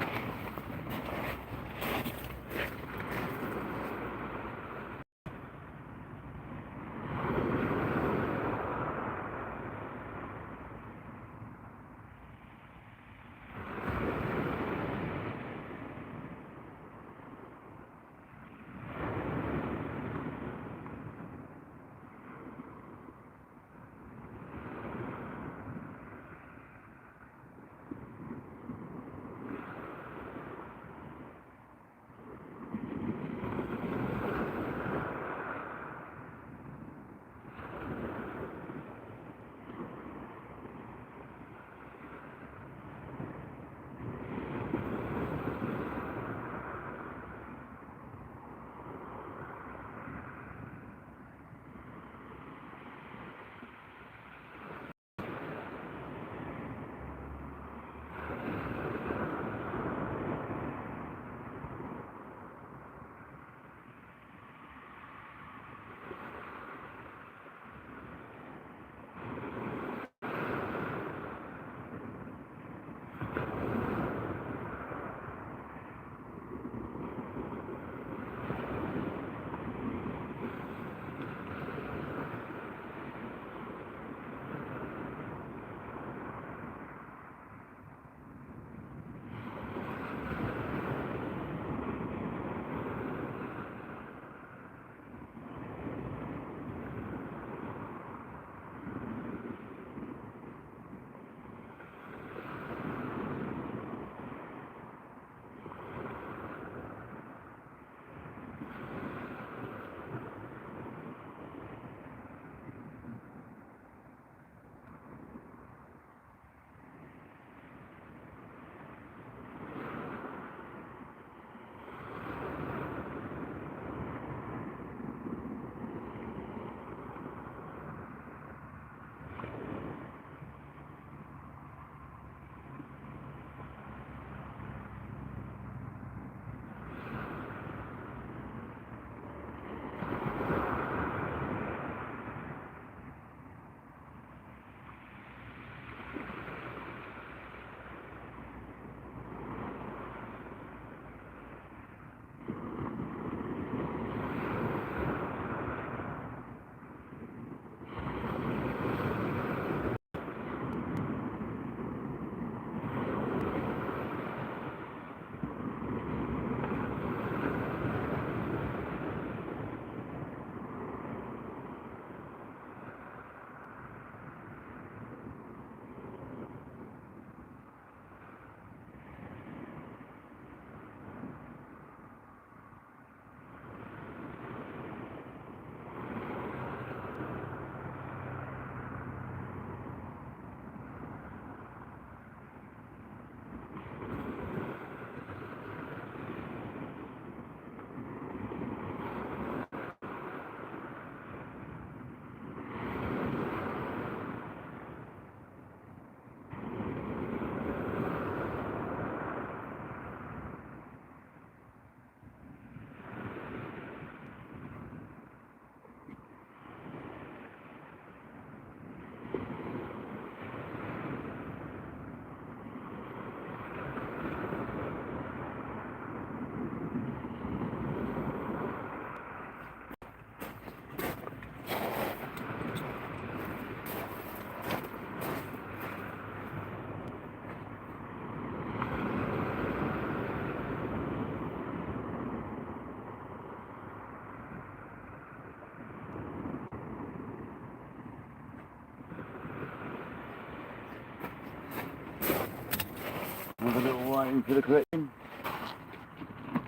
waiting for the collection.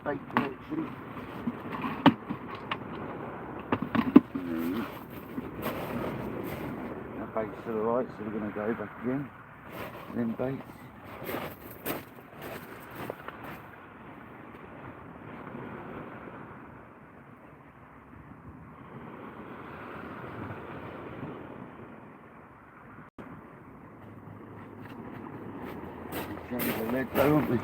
Bait collection. That bait's to the right, so we're going to go back again. Then bait. Change the lead though, won't we?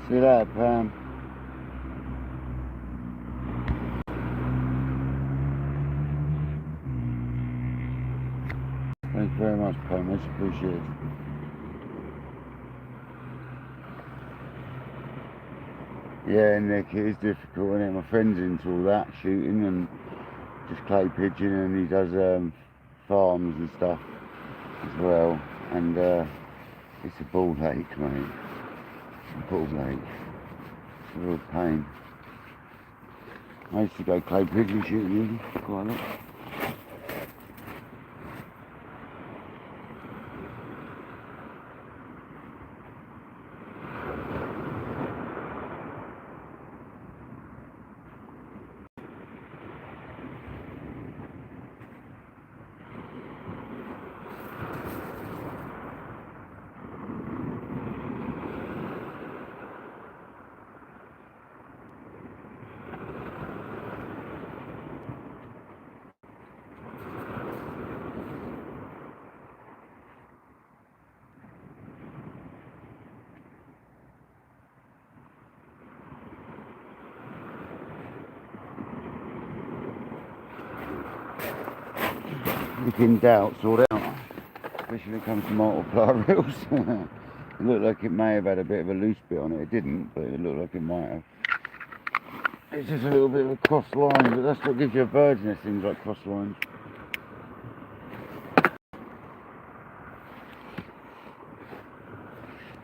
See that, Pam? Thank you very much, Pam. Much appreciated. Yeah, Nick, it is difficult, isn't it? My friend's into all that, shooting and just clay pigeon, and he does farms and stuff as well. And it's a ball ache, mate. It's a ball ache. It's a real pain. I used to go clay pigeon shooting quite a lot. If in doubt, sort out. Especially when it comes to multiply reels. It looked like it may have had a bit of a loose bit on it. It didn't, but it looked like it might have. It's just a little bit of a cross line, but that's what gives you a bird's nest, things like cross lines.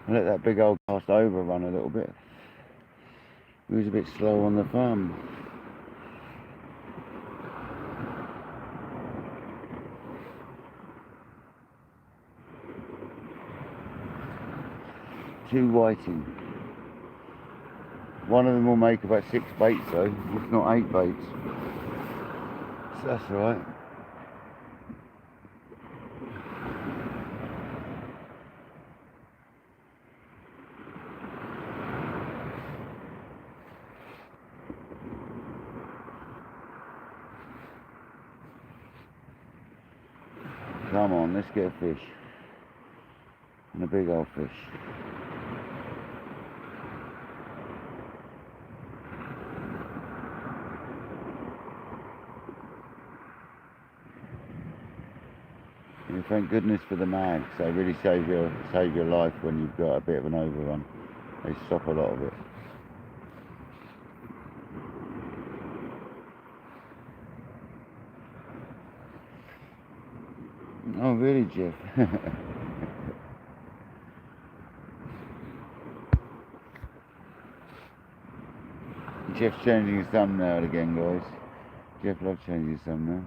I let that big old cast overrun a little bit. He was a bit slow on the thumb. Two whiting. One of them will make about 6 baits though, if not 8 baits. So that's alright. Come on, let's get a fish. And a big old fish. And thank goodness for the mags. They really save your life when you've got a bit of an overrun. They stop a lot of it. Oh really, Jeff? Jeff's changing his thumbnail again, guys. Jeff loves changing his thumbnail.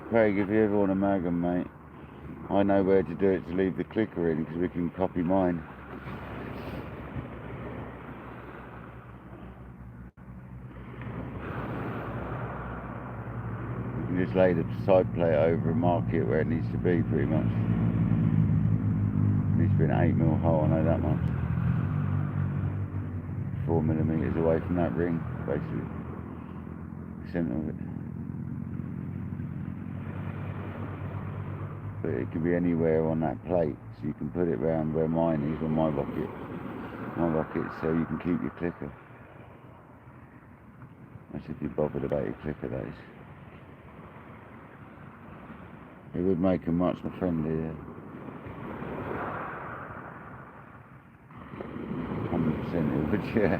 Craig, if you ever want a Magnum, mate, I know where to do it to leave the clicker in, because we can copy mine. You can just lay the side plate over and mark it where it needs to be, pretty much. It needs to be an 8mm hole, I know that much. 4mm away from that ring, basically. The centre of it. But it can be anywhere on that plate, so you can put it round where mine is on my rocket. So you can keep your clicker. That's if you're bothered about your clicker, that is. It would make them much more friendly, yeah. 100% it would, yeah.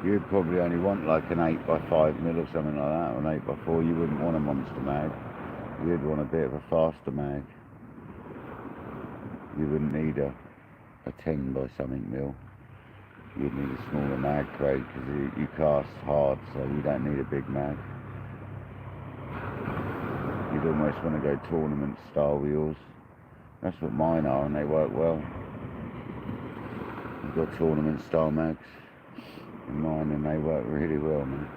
You'd probably only want like an 8x5mm or something like that, or an 8x4. You wouldn't want a monster mag. You'd want a bit of a faster mag. You wouldn't need a 10 by something mil. You'd need a smaller mag, Craig, because you cast hard, so you don't need a big mag. You'd almost want to go tournament style wheels. That's what mine are, and they work well. I've got tournament style mags in mine, and they work really well, man.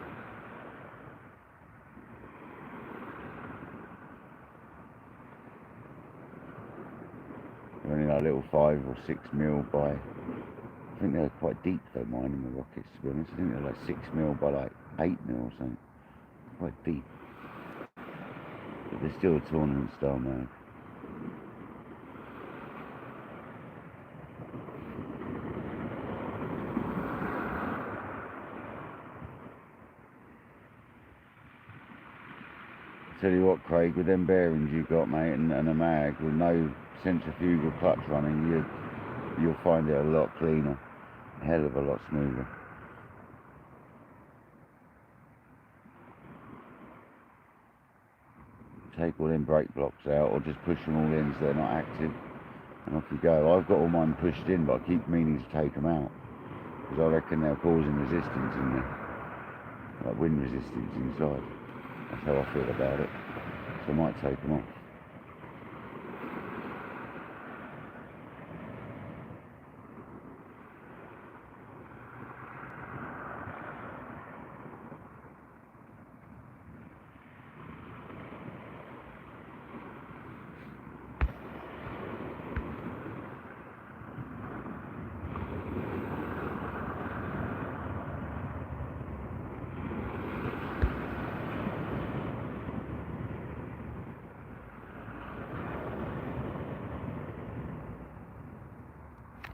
They're only like little 5 or 6mm by, I think they're quite deep though, mine in the rockets, to be honest. I think they're like 6mm by like 8mm or something. Quite deep. But they're still a tournament style mag. Tell you what, Craig, with them bearings you've got, mate, and a mag with no centrifugal clutch running, you'll find it a lot cleaner, a hell of a lot smoother. take all them brake blocks out, or just push them all in so they're not active, and off you go. I've got all mine pushed in, but I keep meaning to take them out, because I reckon they're causing resistance in there, like wind resistance inside. That's how I feel about it, so I might take them off.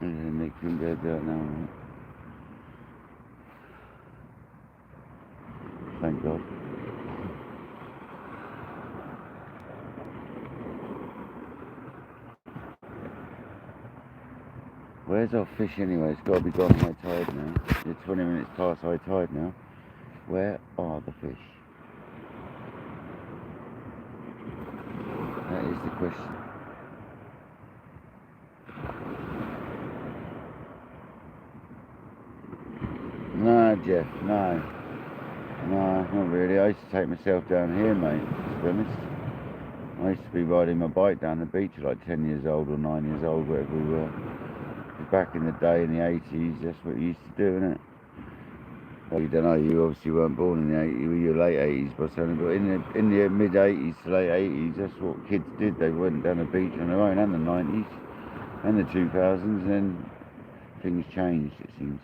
Nick can go dirt now, right? Thank God. Where's our fish anyway? It's got to be gone high tide now. It's 20 minutes past high tide now. Where are the fish? That is the question. No, Jeff, no. No, not really. I used to take myself down here, mate, to be honest. I used to be riding my bike down the beach at like 10 years old or 9 years old, wherever we were. Back in the day, in the 80s, that's what you used to do, innit? Well, you don't know, you obviously weren't born in the 80s, you were late 80s, but in the mid 80s to late 80s, that's what kids did. They went down the beach on their own, and the 90s, and the 2000s, and things changed, it seems.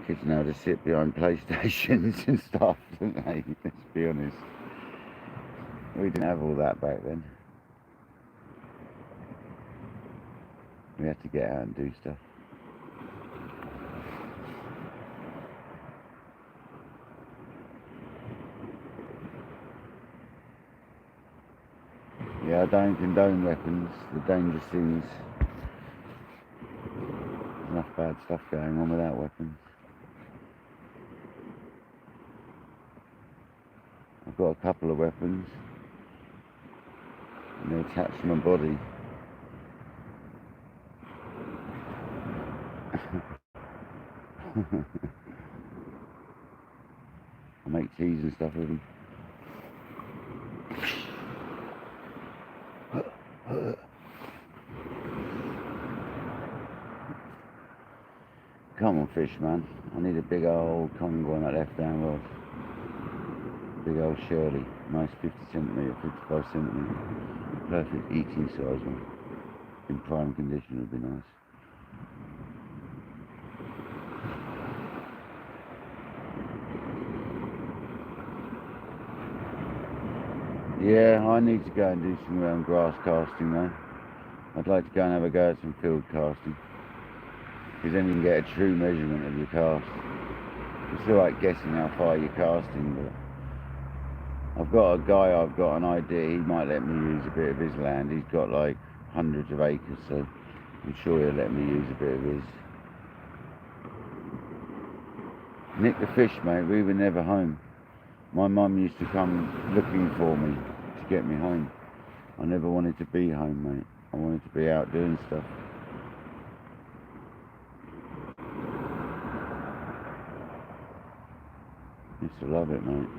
Kids now just sit behind PlayStations and stuff, don't they? Let's be honest. We didn't have all that back then. We had to get out and do stuff. Yeah, I don't condone weapons, the dangerous things. There's enough bad stuff going on without weapons. I've got a couple of weapons, and they're attached to my body. I make teas and stuff with them. Come on, fish, man. I need a big old Congo on that left-hand rod. Big old Shirley. Nice 50cm, 55cm. Perfect eating size one. In prime condition would be nice. Yeah, I need to go and do some grass casting though. I'd like to go and have a go at some field casting, because then you can get a true measurement of your cast. It's alright guessing how far you're casting, but I've got a guy, I've got an idea, he might let me use a bit of his land. He's got like hundreds of acres, so I'm sure he'll let me use a bit of his. Nick the fish, mate, we were never home. My mum used to come looking for me to get me home. I never wanted to be home, mate. I wanted to be out doing stuff. Used to love it, mate.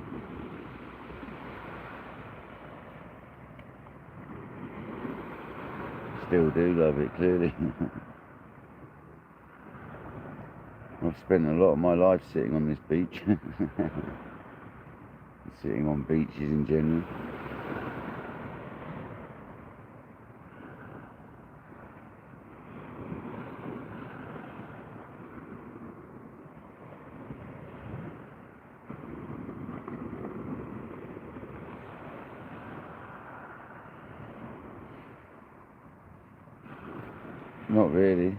Still do love it, clearly. I've spent a lot of my life sitting on this beach. Sitting on beaches in general. Not really.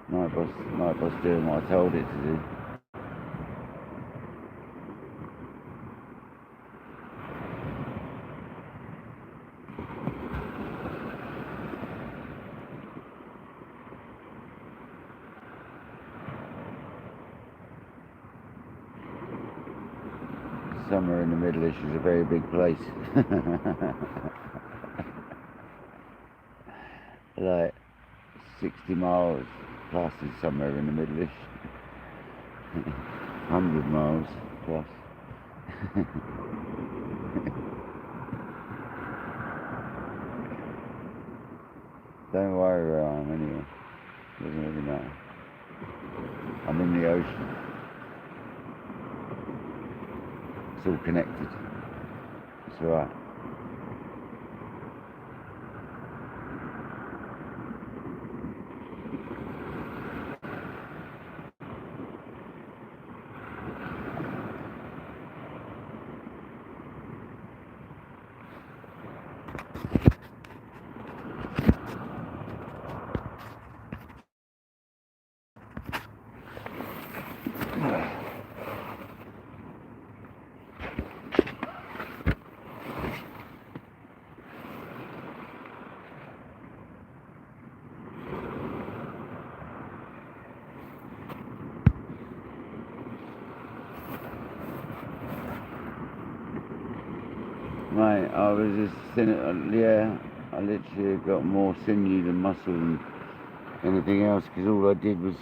Night boss doing what I told it to do. somewhere in the Middle East is a very big place. Like 60 miles plus is somewhere in the Middle East. 100 miles plus. Don't worry where I am anyway. Doesn't really matter. I'm in the ocean. It's all connected. It's alright. Mate, I was just thin, yeah, I literally got more sinew than muscle than anything else, because all I did was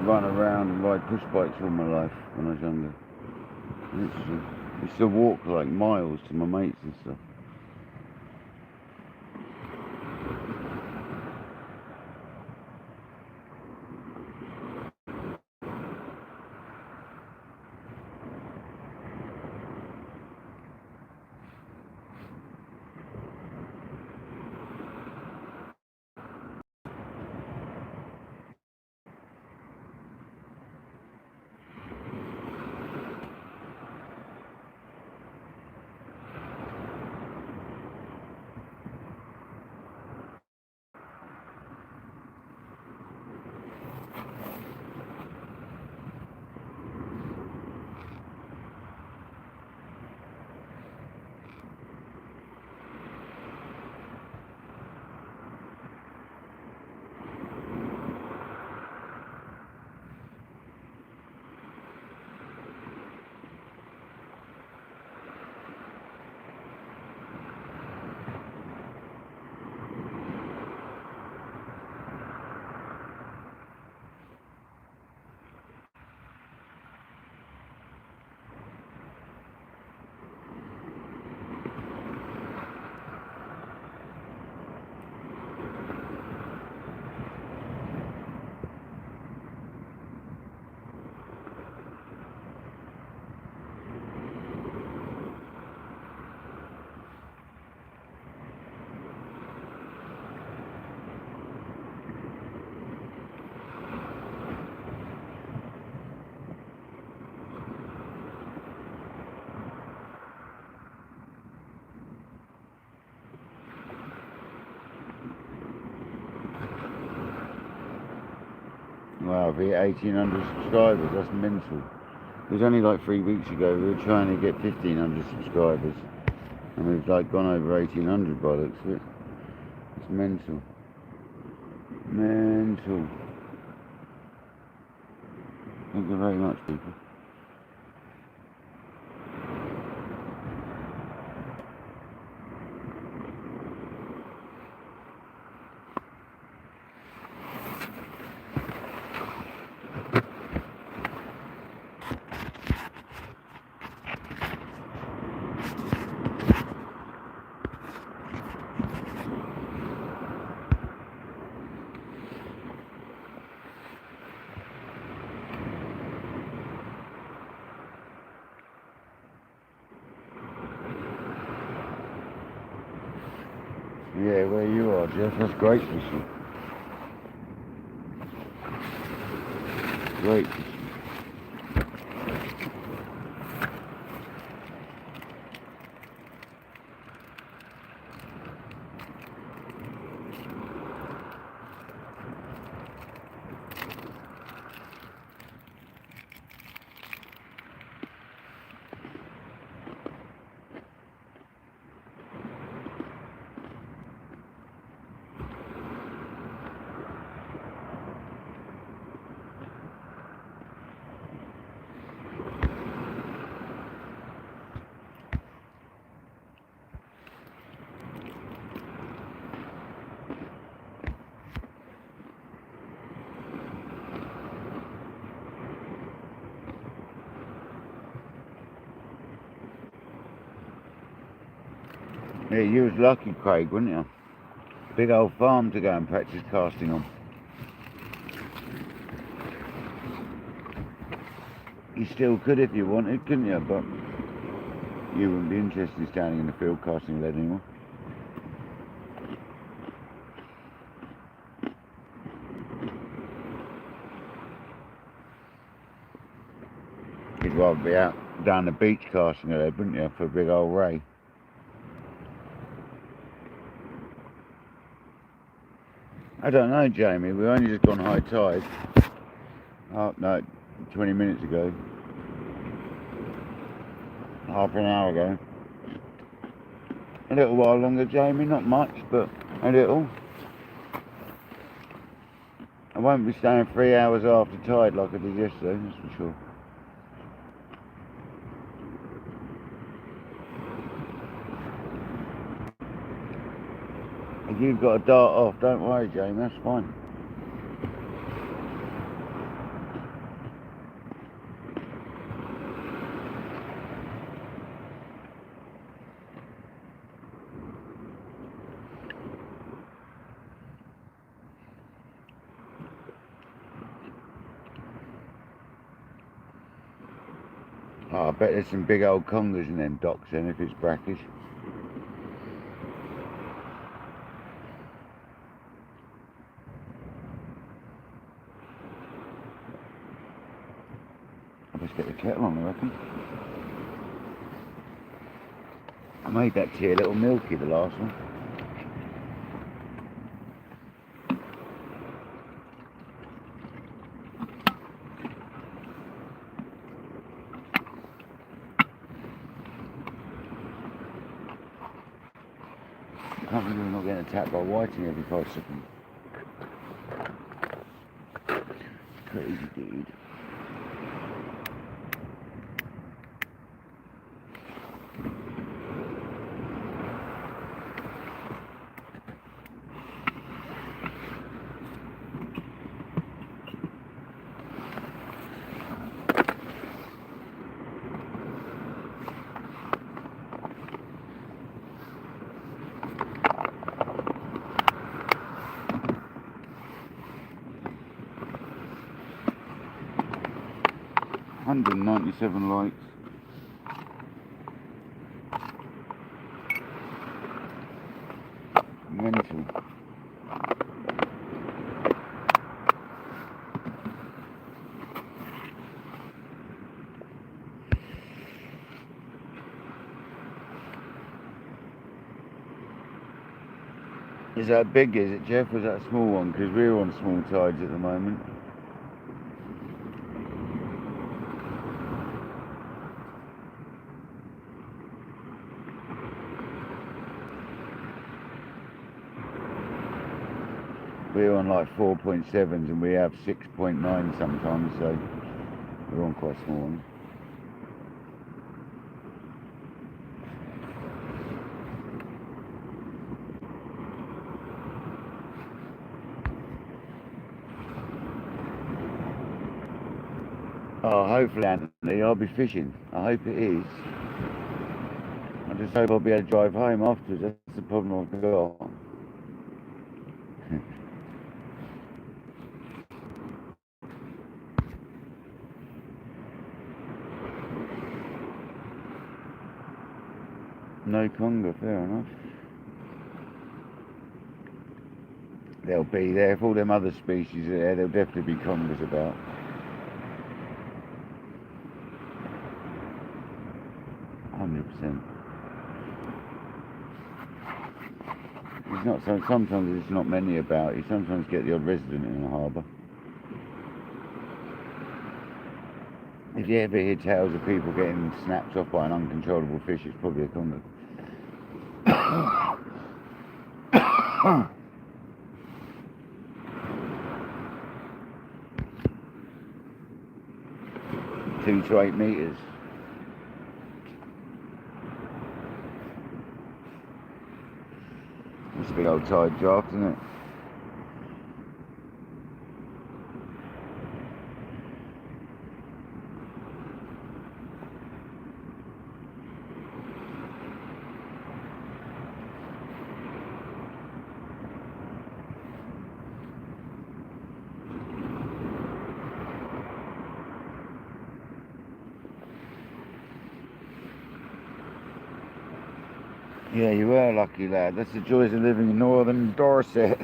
run around and ride push bikes all my life when I was younger. Literally. I used to walk like miles to my mates and stuff. Wow, we hit 1,800 subscribers, that's mental. It was only like 3 weeks ago, we were trying to get 1,500 subscribers. And we've like gone over 1,800 by the looks of it. It's mental. Mental. Thank you very much, people. Yeah, where you are, Jeff, that's great fishing. Great fishing. Yeah, you was lucky, Craig, weren't you? Big old farm to go and practice casting on. You still could if you wanted, couldn't you? But you wouldn't be interested in standing in the field casting lead anymore. You'd rather be out down the beach casting a lead, wouldn't you, for a big old ray? I don't know, Jamie. We've only just gone high tide. Oh, no, 20 minutes ago. Half an hour ago. A little while longer, Jamie. Not much, but a little. I won't be staying 3 hours after tide like I did yesterday, that's for sure. If you've got to dart off, don't worry, Jamie, that's fine. Oh, I bet there's some big old congers in them docks then if it's brackish. I best get the kettle on, I reckon. I made that tea a little milky, the last one. I can't believe we're not getting attacked by whiting every 5 seconds. Crazy, dude. $197 likes. Mental. Is that big, is it, Jeff? Or is that a small one? Because we're on small tides at the moment. We're on like 4.7s and we have 6.9 sometimes, so we're on quite small ones. Oh, hopefully, Anthony, I'll be fishing. I hope it is. I just hope I'll be able to drive home afterwards. That's the problem I've got. No conger, fair enough. They'll be there. If all them other species are there, there'll definitely be congers about. It's not so. Sometimes there's not many about. You sometimes get the odd resident in the harbour. If you ever hear tales of people getting snapped off by an uncontrollable fish, it's probably a conger. 2 to 8 metres. It's a big old tide draft, isn't it? Yeah, you were a lucky lad. That's the joys of living in northern Dorset.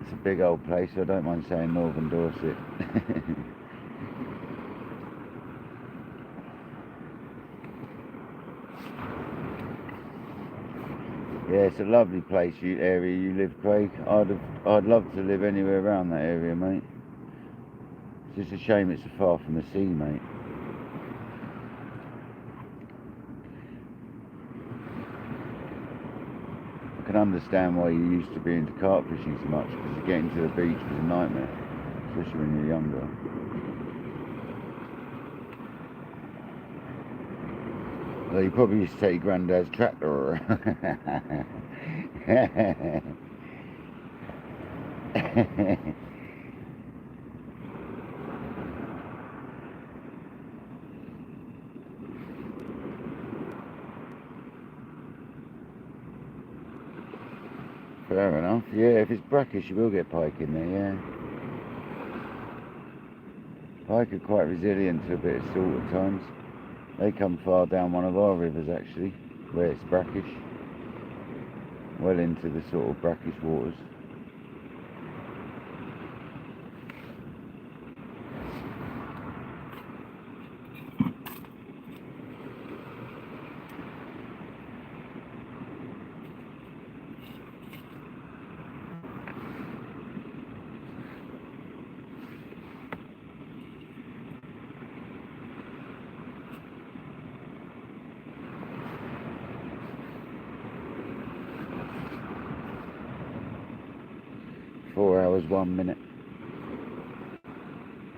It's a big old place, so I don't mind saying northern Dorset. Yeah, it's a lovely place, area you live, Craig. I'd love to live anywhere around that area, mate. It's just a shame it's so far from the sea, mate. I can understand why you used to be into carp fishing so much, because getting to the beach was a nightmare, especially when you're younger. Well, you probably used to take your granddad's tractor. Fair enough. Yeah, if it's brackish, you will get pike in there, yeah. Pike are quite resilient to a bit of salt at times. They come far down one of our rivers, actually, where it's brackish. Well into the sort of brackish waters. Four hours, 1 minute.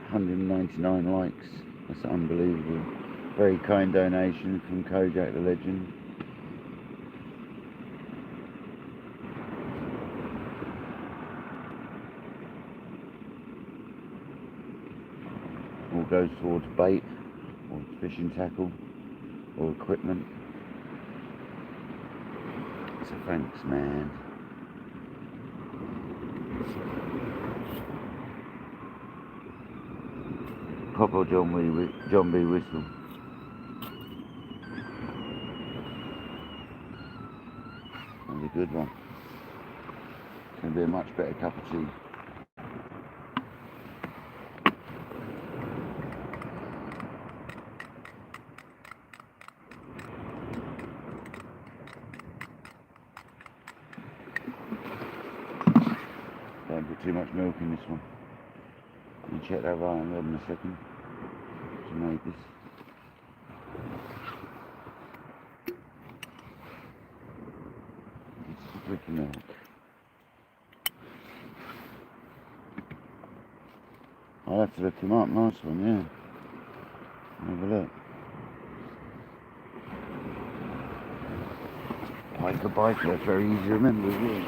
199 likes. That's unbelievable. Very kind donation from Kodak the Legend. All goes towards bait, or fishing tackle, or equipment. So thanks, man. Papa John B. Whistle. That's a good one. It's going to be a much better cup of tea. Don't put too much milk in this one. You check that right in a second to make this. It's a brick of milk. I'll have to look him up. Nice one, yeah. Have a look. Biker, that's very easy to remember as well.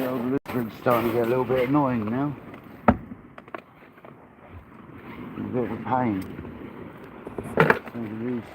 The old Lutheran's starting to get a little bit annoying now. A bit of a pain. So the least.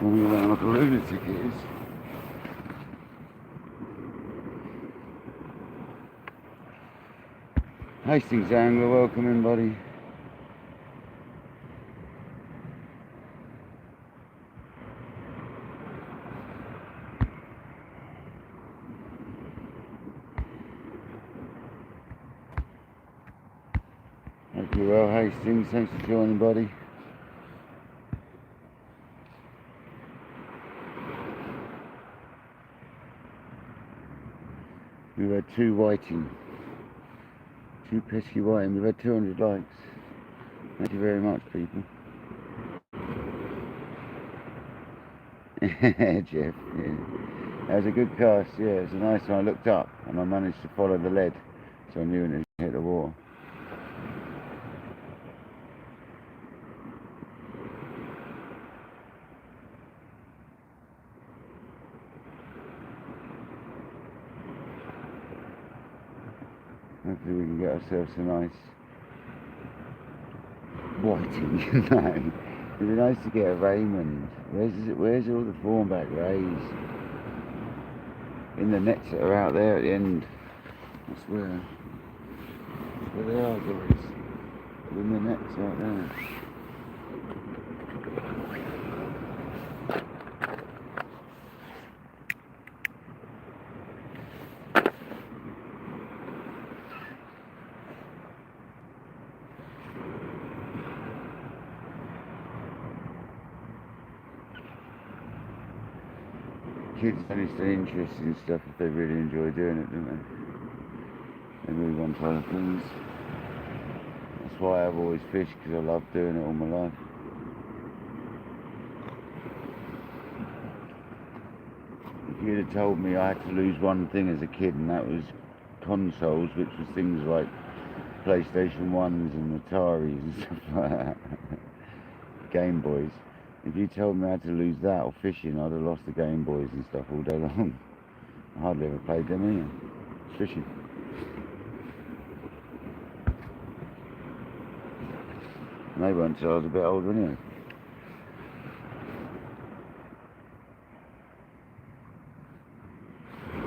Running around like a lunatic it is. Hastings Angler, welcome in, buddy. Hope you're well, Hastings. Thanks for joining, buddy. We've had 2 whiting. 2 pesky whiting. We've had 200 likes. Thank you very much, people. Jeff, yeah. That was a good cast, yeah. It was a nice one. I looked up and I managed to follow the lead, so I knew it hit the water. Hopefully we can get ourselves a nice whiting. No. It'd be nice to get a Raymond. Where's all the thornback rays? In the nets that are out there at the end. That's where they are, guys. In the nets out there. Kids only stay interested in stuff if they really enjoy doing it, don't they? They move on to other things. That's why I've always fished, because I love doing it all my life. If you'd have told me I had to lose one thing as a kid, and that was consoles, which was things like PlayStation 1s and Ataris and stuff like that, Game Boys. If you told me I had to lose that or fishing, I'd have lost the Game Boys and stuff all day long. I hardly ever played them either. Fishing. They weren't until I was a bit older anyway.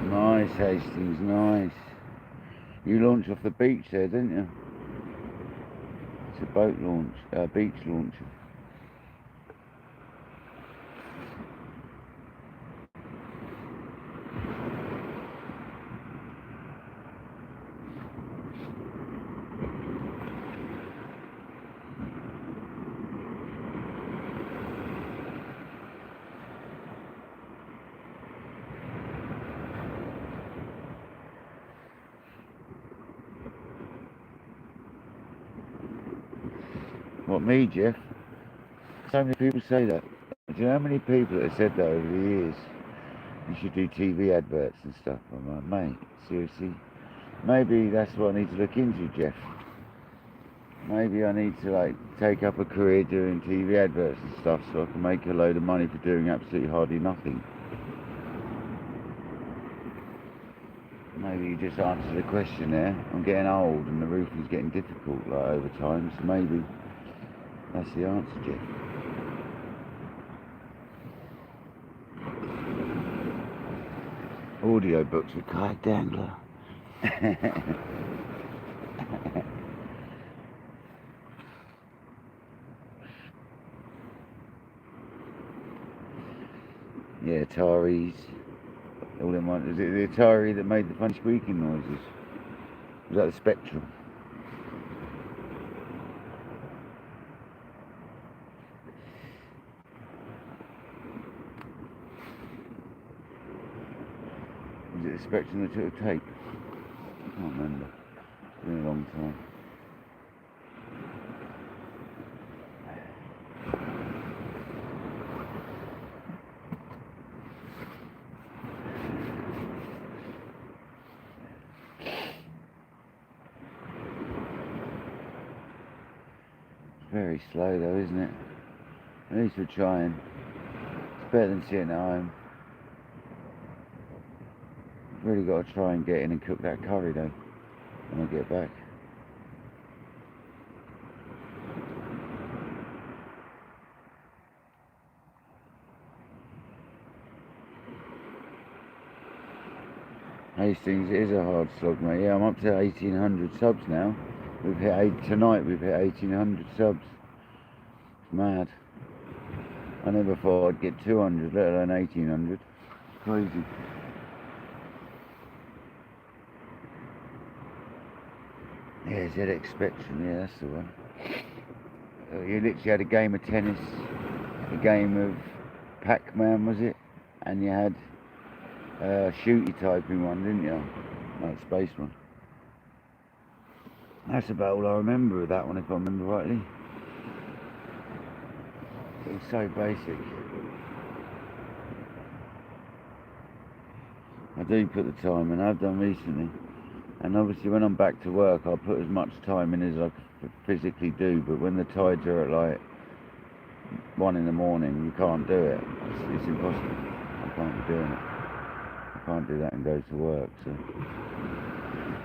Nice, Hastings, nice. You launched off the beach there, didn't you? It's a boat launch, beach launcher. What, me, Jeff? So many people say that. Do you know how many people that have said that over the years? You should do TV adverts and stuff. I'm like, mate, seriously? Maybe that's what I need to look into, Jeff. Maybe I need to like take up a career doing TV adverts and stuff so I can make a load of money for doing absolutely hardly nothing. Maybe you just answered the question there. I'm getting old and the roofing's getting difficult like over time, so maybe that's the answer, Jeff. Audio books with KayakDangler. Yeah, Ataris. All them ones. Is it the Atari that made the funny squeaking noises? Was that the Spectrum? Was it the Spectrum that took a tape? I can't remember. It's been a long time. Very slow though, isn't it? At least we're trying. It's better than sitting at home. Really got to try and get in and cook that curry though when I get back. Hastings is a hard slog, mate. Yeah, I'm up to 1,800 subs now. We've hit tonight. We've hit 1,800 subs. It's mad. I never thought I'd get 200, let alone 1,800. It's crazy. Yeah, ZX Spectrum. Yeah, that's the one. You literally had a game of tennis, a game of Pac-Man, was it? And you had shooty typing one, didn't you? Like space one. That's about all I remember of that one, if I remember rightly. It was so basic. I do put the time in, I've done recently. And obviously when I'm back to work, I'll put as much time in as I physically do, but when the tides are at like 1 in the morning, you can't do it. It's impossible. I can't be doing it. I can't do that and go to work, so.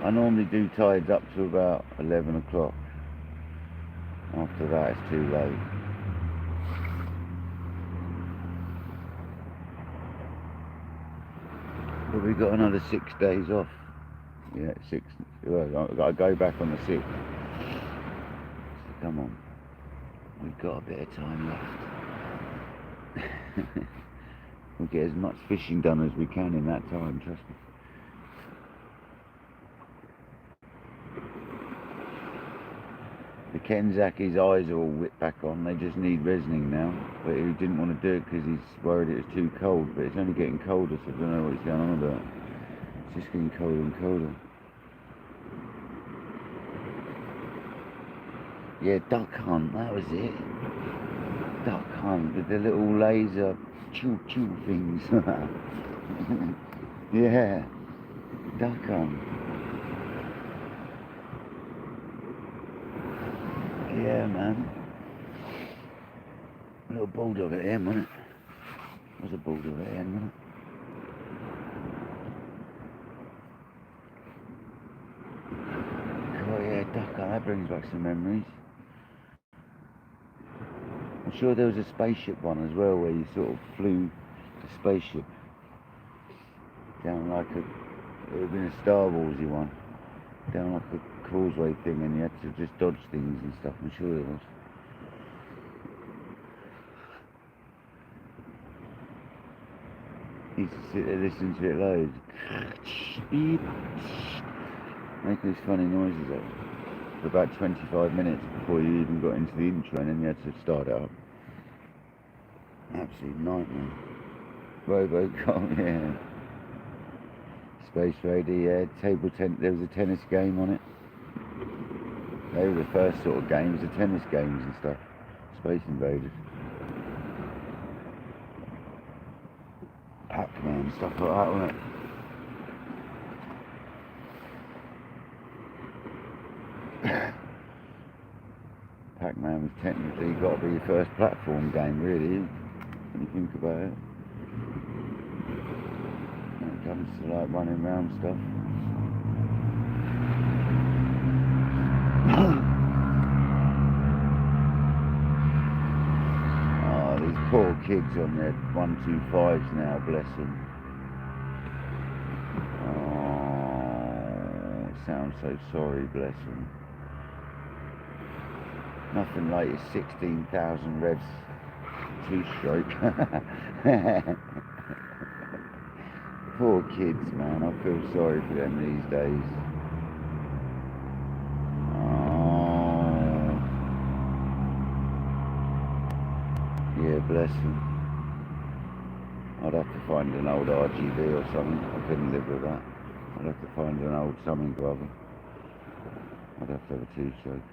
I normally do tides up to about 11 o'clock. After that, it's too late. But we've got another 6 days off. Yeah, 6. Well, I've got to go back on the 6th. So come on. We've got a bit of time left. We'll get as much fishing done as we can in that time, trust me. The Kenzaki's eyes are all whipped back on, they just need resining now. But he didn't want to do it because he's worried it was too cold, but it's only getting colder, so I don't know what he's going on about. It's just getting colder and colder. Yeah, duck hunt, that was it. Duck hunt with the little laser chew things. Yeah, duck hunt. Yeah, man. A little bulldog at the end, wasn't it? It was a bulldog at the end, wasn't it? Oh yeah, duck hunt, that brings back some memories. sure there was a spaceship one as well, where you sort of flew a spaceship down like a, it would have been a Star Warsy one, down like a causeway thing, and you had to just dodge things and stuff. I'm sure there was. I used to sit there listening to it loads, making these funny noises up for about 25 minutes before you even got into the intro, and then you had to start it up. Absolute nightmare. Robocop, yeah. Space Radio, yeah. There was a tennis game on it. They were the first sort of games, the tennis games and stuff. Space Invaders. Pac-Man, stuff like that, wasn't it? Pac-Man was technically got to be your first platform game, really, when you think about it. When it comes to like running around stuff. Oh, these poor kids on their 125s now, bless them. Oh, it sounds so sorry, bless them. Nothing like a 16,000 revs two-stroke. Poor kids, man. I feel sorry for them these days. Oh. Yeah, bless them. I'd have to find an old RGB or something. I couldn't live with that. I'd have to find an old something or other. I'd have to have a two-stroke.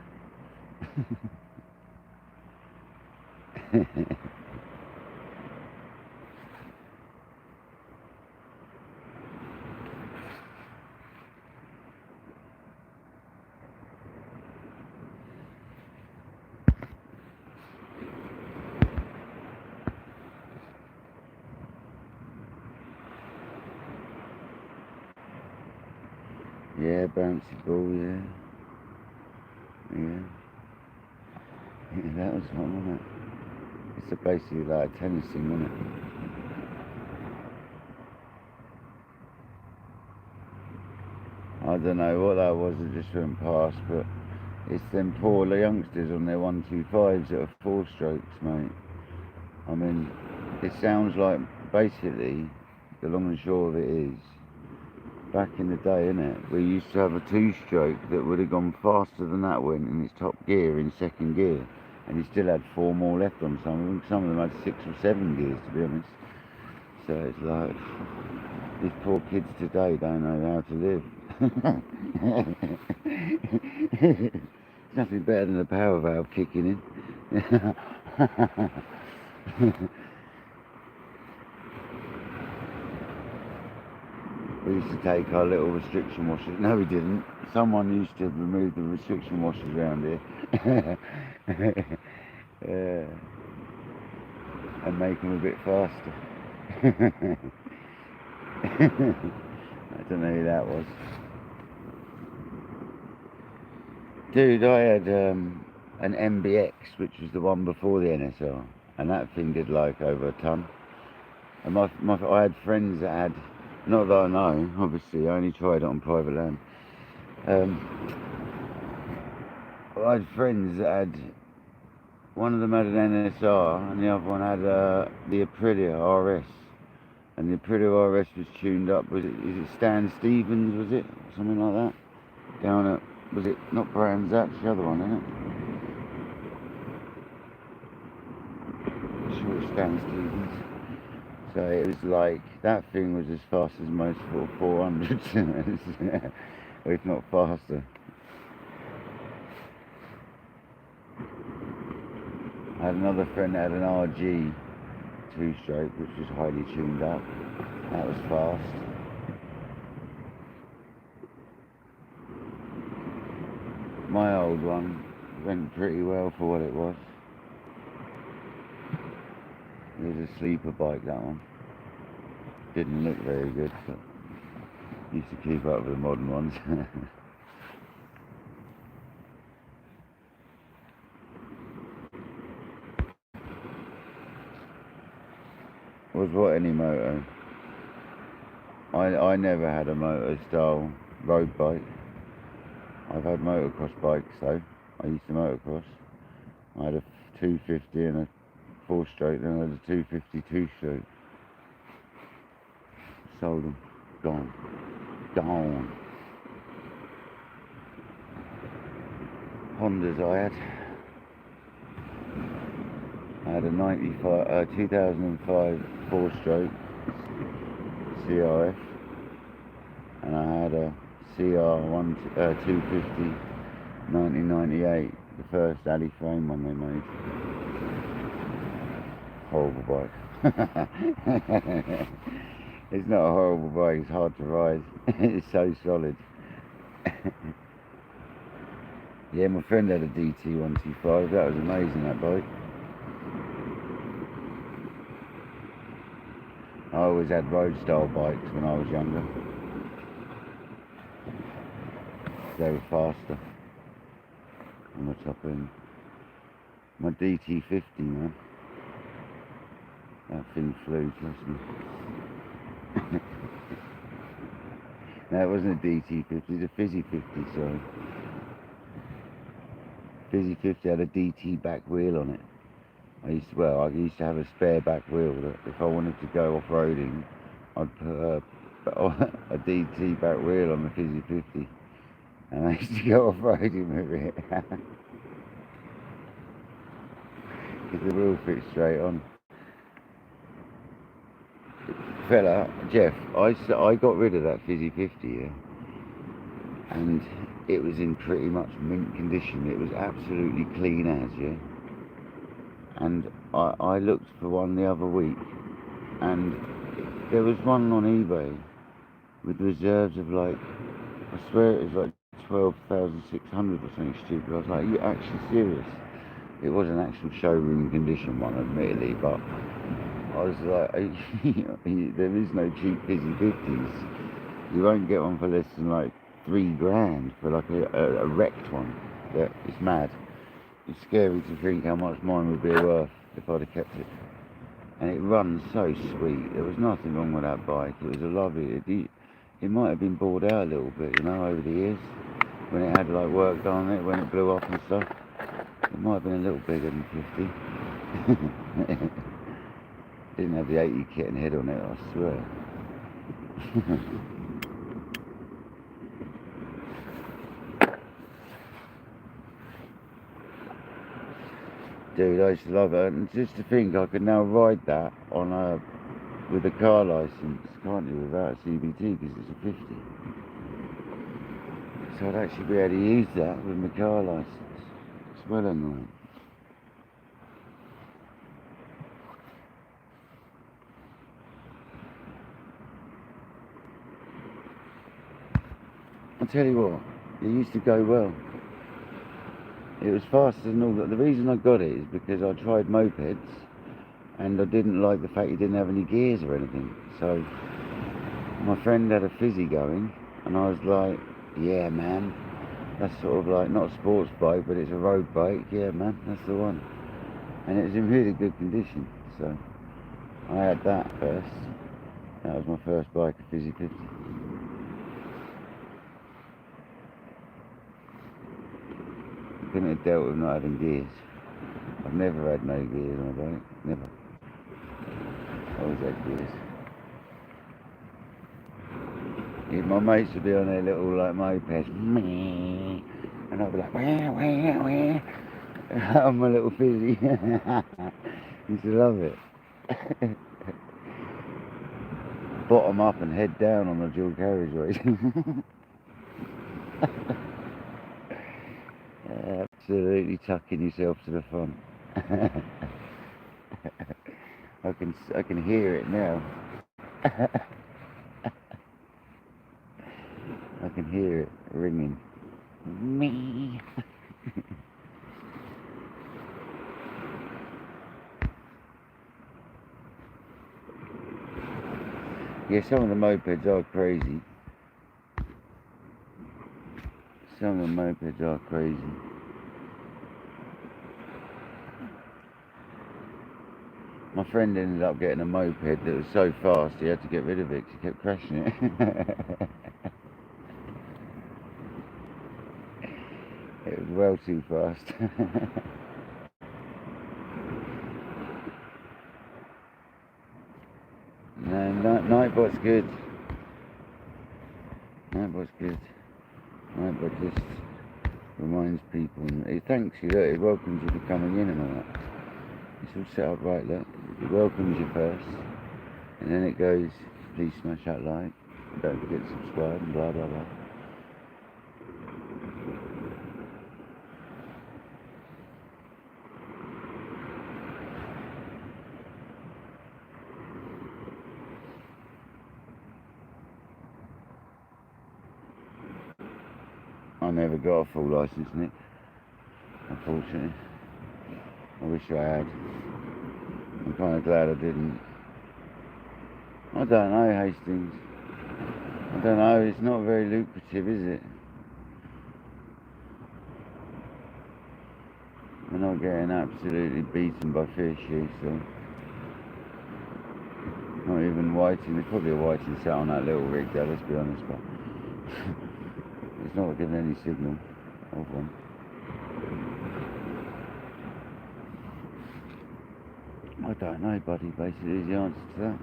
Yeah, bouncy ball, yeah. Yeah. Yeah, that was fun, wasn't it? It's basically like a tennis thing, wasn't it? I don't know what that was, it just went past, but it's them poor youngsters on their 125s that are four-strokes, mate. I mean, it sounds like, basically, the long and short of it is, back in the day, innit, we used to have a two-stroke that would have gone faster than that went in its top gear, in second gear. And you still had 4 more left on some of them. Some of them had 6 or 7 gears, to be honest. So it's like, these poor kids today don't know how to live. It's nothing better than a power valve kicking in. We used to take our little restriction washers. No, we didn't. Someone used to remove the restriction washers around here. And make them a bit faster. I don't know who that was. Dude, I had an MBX, which was the one before the NSR, and that thing did like over a ton. And I had friends that had, not that I know, obviously, I only tried it on private land. I had friends that had, one of them had an NSR, and the other one had the Aprilia RS. And the Aprilia RS was tuned up, is it Stan Stevens, was it? Something like that? Down at, was it not Brands, that's the other one, isn't it? I'm sure it's Stan Stevens. So it was like, that thing was as fast as most 400s, if not faster. I had another friend that had an RG two-stroke, which was highly tuned up. That was fast. My old one went pretty well for what it was. It was a sleeper bike, that one. Didn't look very good, but used to keep up with the modern ones. was what any moto. I never had a moto style road bike. I've had motocross bikes though. I used to motocross. I had a 250 and a 4-stroke, then I had a 250 2-stroke. Sold them. Gone. Gone. Hondas I had. I had a 2005 4-stroke CRF, and I had a CR1 250 1998, the first alley frame one they made. Horrible bike. It's not a horrible bike, it's hard to ride. It's so solid. Yeah, my friend had a DT125, that was amazing, that bike. I always had road style bikes when I was younger. They were faster on the top end. My DT50, man. That thing flew, trust me. No, it wasn't a DT50, it was a Fizzy 50, sorry. Fizzy 50 had a DT back wheel on it. I used to have a spare back wheel that if I wanted to go off-roading, I'd put a DT back wheel on the Fizzy 50. And I used to go off-roading with it. Because the wheel fits straight on. Fella, Jeff, I got rid of that Fizzy 50, yeah? And it was in pretty much mint condition. It was absolutely clean as, yeah? And I looked for one the other week, and there was one on eBay with reserves of like, I swear it was like 12,600 or something stupid. I was like, are you actually serious? It was an actual showroom condition one, admittedly, but I was like, there is no cheap Fizzy 50s. You won't get one for less than like $3,000 for like a wrecked one. Yeah, it's mad. It's scary to think how much mine would be worth if I'd have kept it. And it runs so sweet. There was nothing wrong with that bike. It was a lovely. It might have been bored out a little bit, you know, over the years when it had like work done on it, when it blew up and stuff. It might have been a little bigger than 50. Didn't have the 80 kit and head on it, I swear. Dude, I used to love it. And just to think I could now ride that on with a car license, can't you, without a CBT, because it's a 50. So I'd actually be able to use that with my car license. It's well annoying. I'll tell you what, it used to go well. It was faster than all that. The reason I got it is because I tried mopeds and I didn't like the fact you didn't have any gears or anything. So my friend had a Fizzy going and I was like, yeah man, that's sort of like not a sports bike but it's a road bike. Yeah man, that's the one. And it was in really good condition. So I had that first. That was my first bike, a Fizzy 50. Couldn't have dealt with not having gears. I've never had no gears on a bike, never. Always had gears. Yeah, my mates would be on their little like mopeds, and I'd be like, wah, wah, wah. On my little Fizzy. Used to love it. Bottom up and head down on the dual carriageways. Absolutely tucking yourself to the front. I can hear it now. I can hear it ringing. Me. Yeah, some of the mopeds are crazy. Some of the mopeds are crazy. My My friend ended up getting a moped that was so fast he had to get rid of it because he kept crashing it. It was well too fast. No, Nightbot's good. Nightbot's good. Nightbot just reminds people, and he thanks you, look, he welcomes you for coming in and all that. It's all set up right, look. It welcomes you first, and then it goes, please smash that like, and don't forget to subscribe, and blah blah blah. I never got a full licence, Nick, unfortunately. I wish I had. I'm kind of glad I didn't. I don't know, Hastings. I don't know, it's not very lucrative, is it? We're not getting absolutely beaten by fish here, so. Not even whiting. There's probably a whiting sat on that little rig there, let's be honest, but it's not giving any signal of one. I don't know, buddy, basically is the answer to that.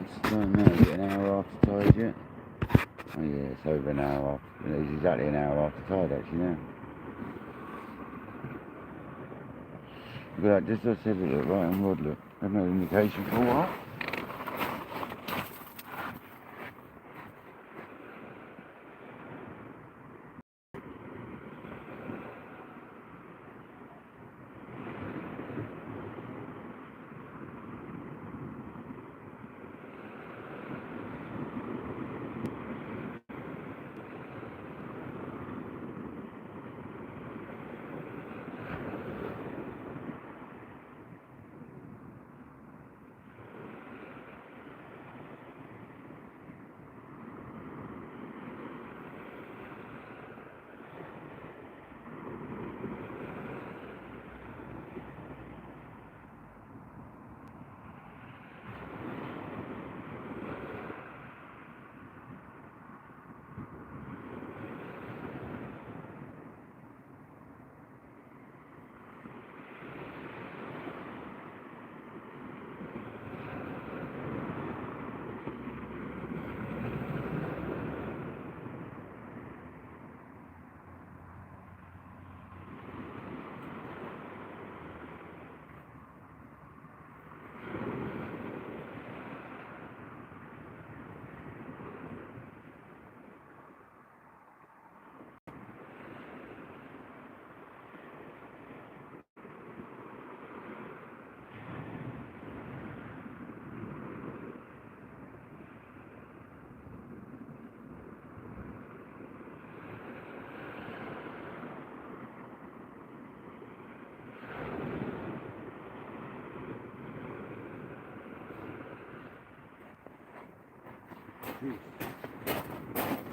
It's time now, is it an hour after tide yet? Oh yeah, it's over an hour after. It's exactly an hour after tide actually now. Look at that, just as I said it, look, right on rod, look. I've no indication for what.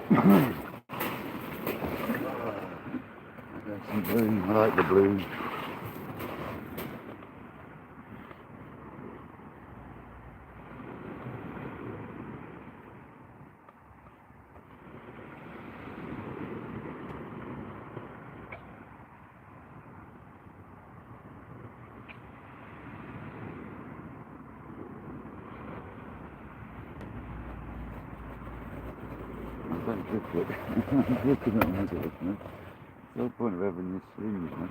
I got some blue, I like the blue. Don't look at it. I'm looking at myself, man. There's no point of having this swing, man.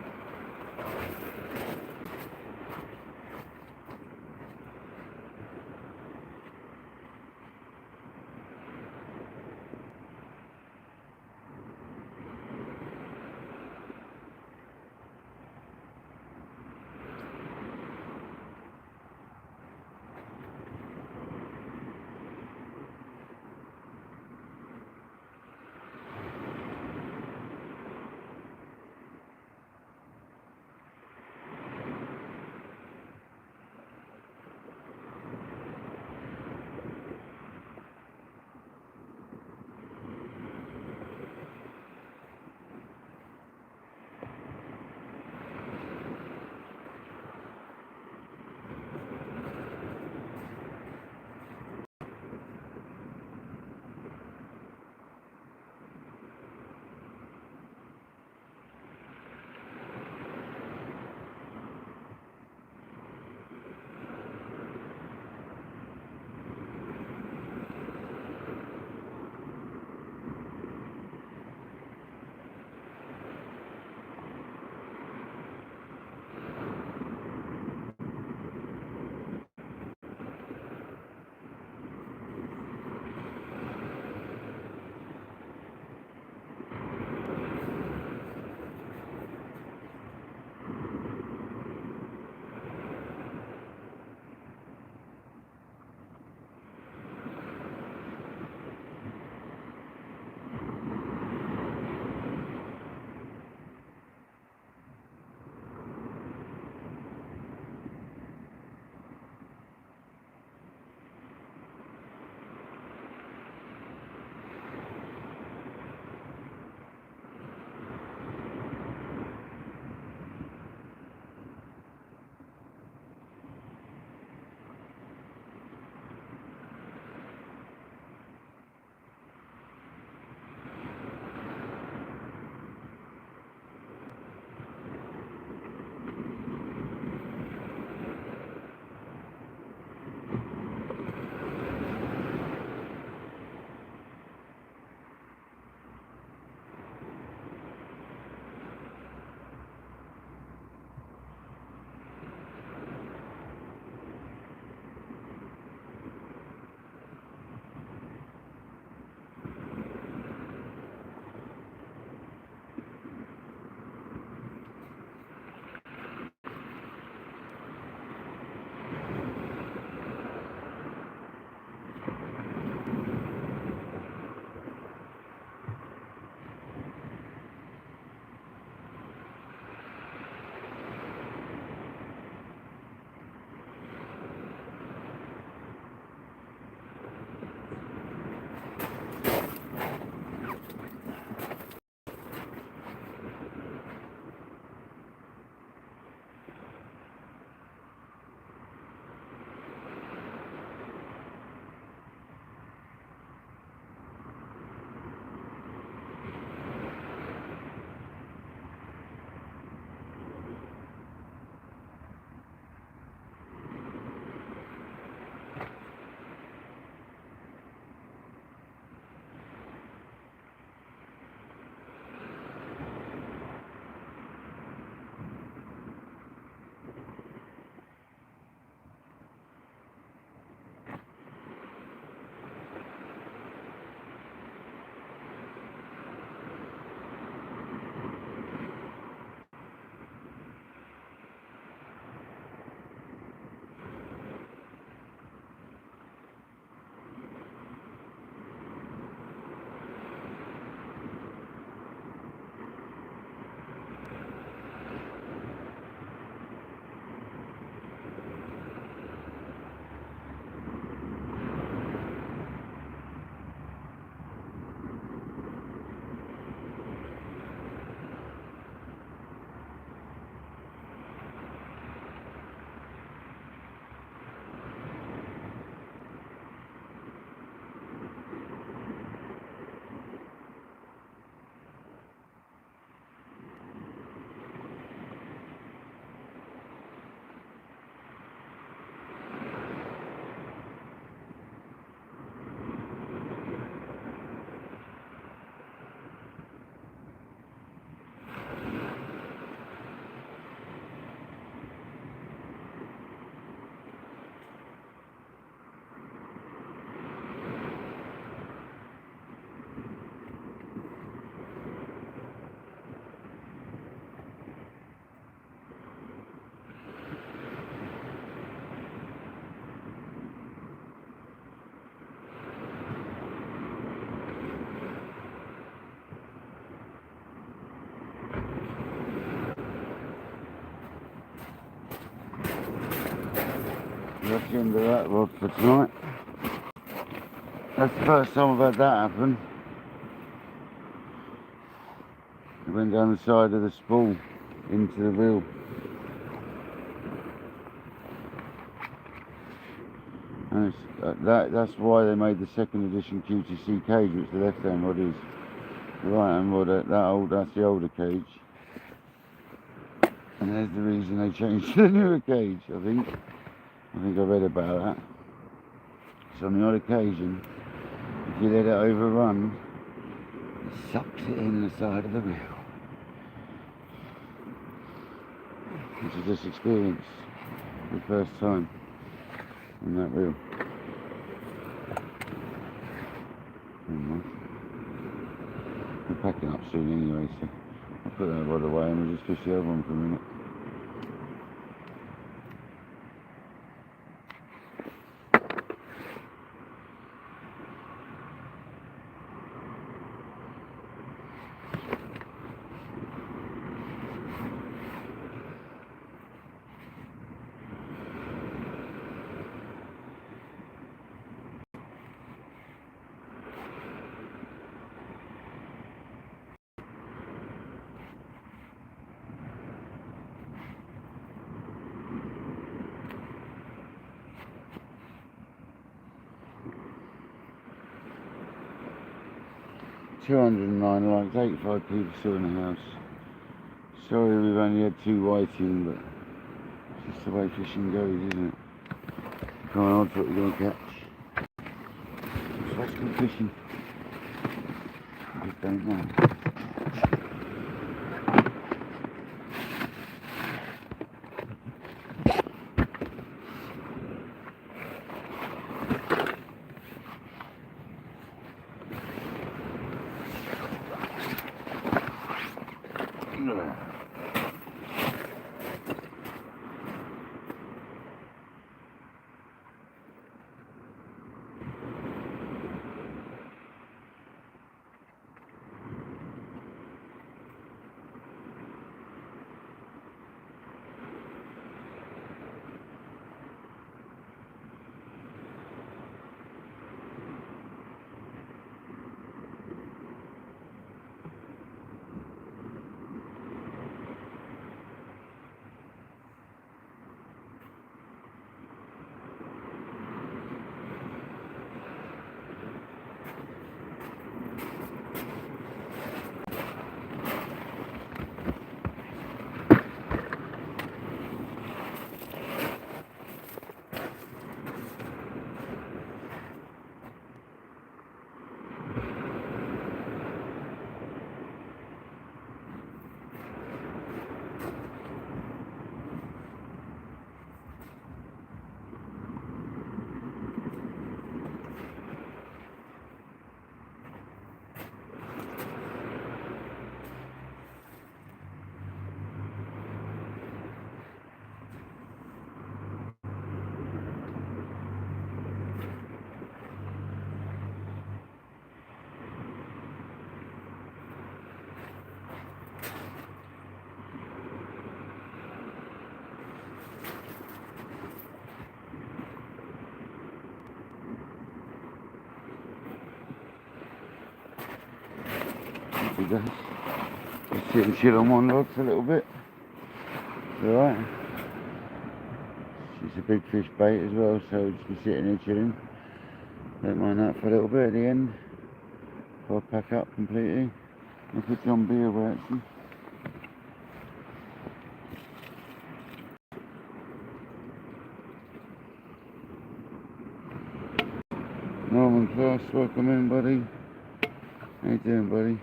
that's the end of that rod for tonight. That's the first time I've had that happen. It went down the side of the spool into the reel. And that's why they made the second edition QTC cage, which the left hand rod is. The right hand rod, that's the older cage. And there's the reason they changed to the newer cage, I think I read about that. So on the odd occasion, if you let it overrun, it sucks it in the side of the reel. Which I just experienced the first time on that reel. We're packing up soon anyway, so I'll put that rod away and we'll just fish the other one for a minute. $209 likes, 85 people still in the house. Sorry we've only had 2 whiting, but it's just the way fishing goes, isn't it? Come on, odds what you're going to catch. Let's go fishing. I just don't know. He does. Just sit and chill on one rod for a little bit. It's alright. It's a big fish bait as well, so just be sitting here chilling. Don't mind that for a little bit at the end. Before I pack up completely. I'll put John B away actually. Norman Class, welcome in buddy. How you doing buddy?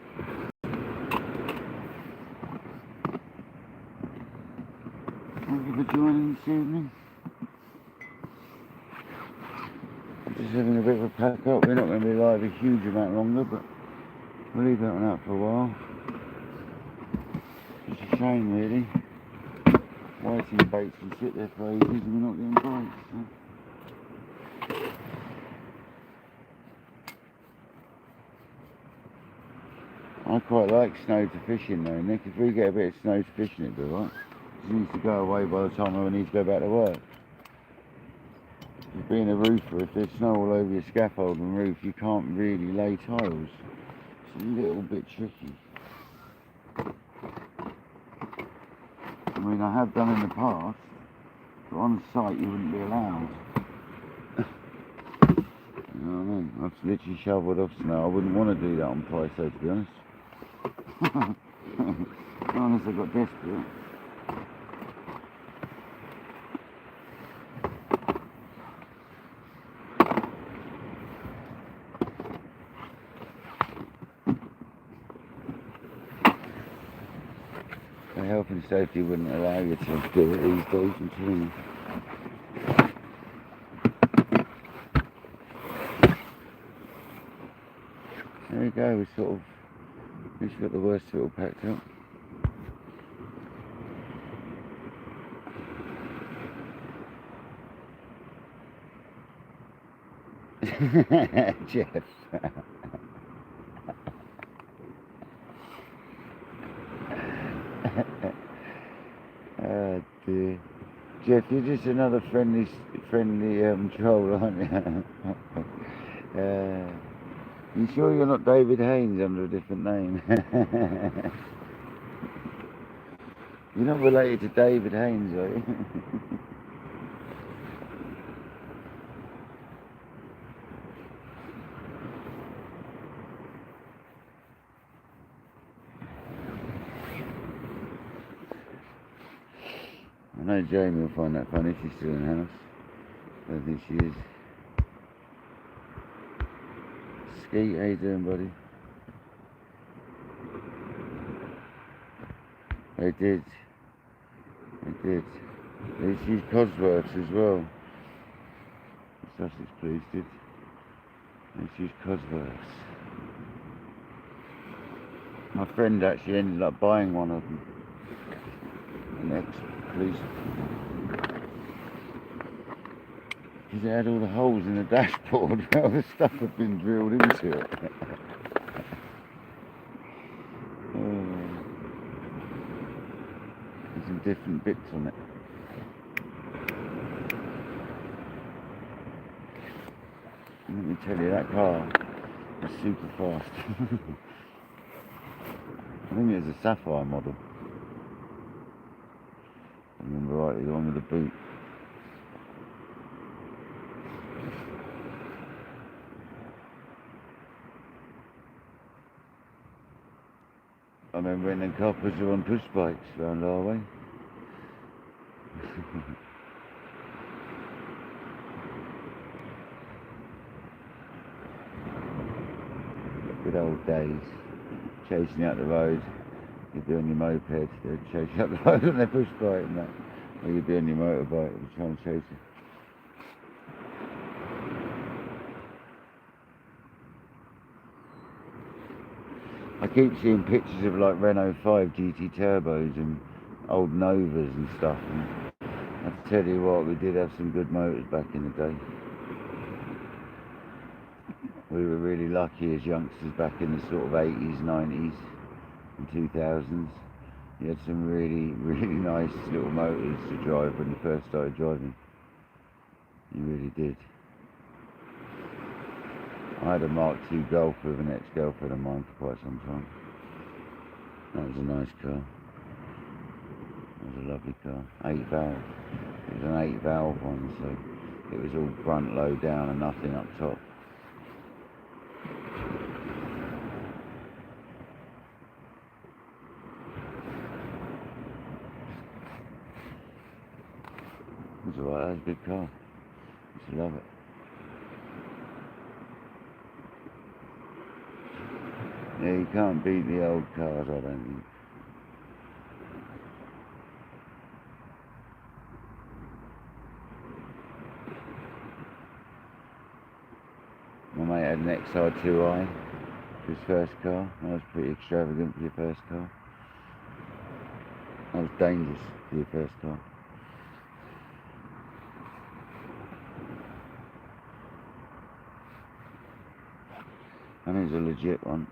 Thank you for joining this evening. Just having a bit of a pack up. We're not going to be live a huge amount longer, but we'll leave that one out for a while. It's a shame really. Whiting baits can sit there for ages and we're not getting bites. So. I quite like snow to fishing though, Nick. If we get a bit of snow to fishing, it'd be alright. He needs to go away by the time I need to go back to work. Being a roofer, if there's snow all over your scaffold and roof, you can't really lay tiles. It's a little bit tricky. I mean, I have done in the past, but on site you wouldn't be allowed. You know what I mean? I've literally shoveled off snow. I wouldn't want to do that on price, though, to be honest. Not unless I got desperate. The health and safety wouldn't allow you to do it these days, I'm telling you. There you go, we sort of, at least got the worst of it all packed up. Jeff. Oh dear. Jeff, you're just another friendly troll, aren't you? You sure you're not David Haynes under a different name? You're not related to David Haynes, are you? I know Jamie will find that funny if she's still in the house. I don't think she is. Skeet, how you doing, buddy? They did. They did. They used Cosworths as well. Sussex Police did. They used Cosworths. My friend actually ended up buying one of them. An ex-police. Because it had all the holes in the dashboard where all the stuff had been drilled into it. There's some different bits on it. Let me tell you, that car was super fast. I think it was a Sapphire model. If I remember rightly, the one with the boot. I remember when the coppers were on push bikes round our way. Good old days. Chasing you out the road. You'd be on your moped, they'd chase you up the road on their push bike and that. Or you'd be on your motorbike, they'd try and chase you. I keep seeing pictures of like Renault 5 GT turbos and old Novas and stuff. And I have to tell you what, we did have some good motors back in the day. We were really lucky as youngsters back in the sort of 80s, 90s and 2000s. You had some really, really nice little motors to drive when you first started driving. You really did. I had a Mark II Golf with an ex-girlfriend of mine for quite some time. That was a nice car. That was a lovely car. 8 valve. It was an 8 valve one, so it was all front low down and nothing up top. It was alright, that was a good car. I used to love it. Yeah, you can't beat the old cars, I don't think. My mate had an XR2i for his first car. That was pretty extravagant for your first car. That was dangerous for your first car. And it was a legit one.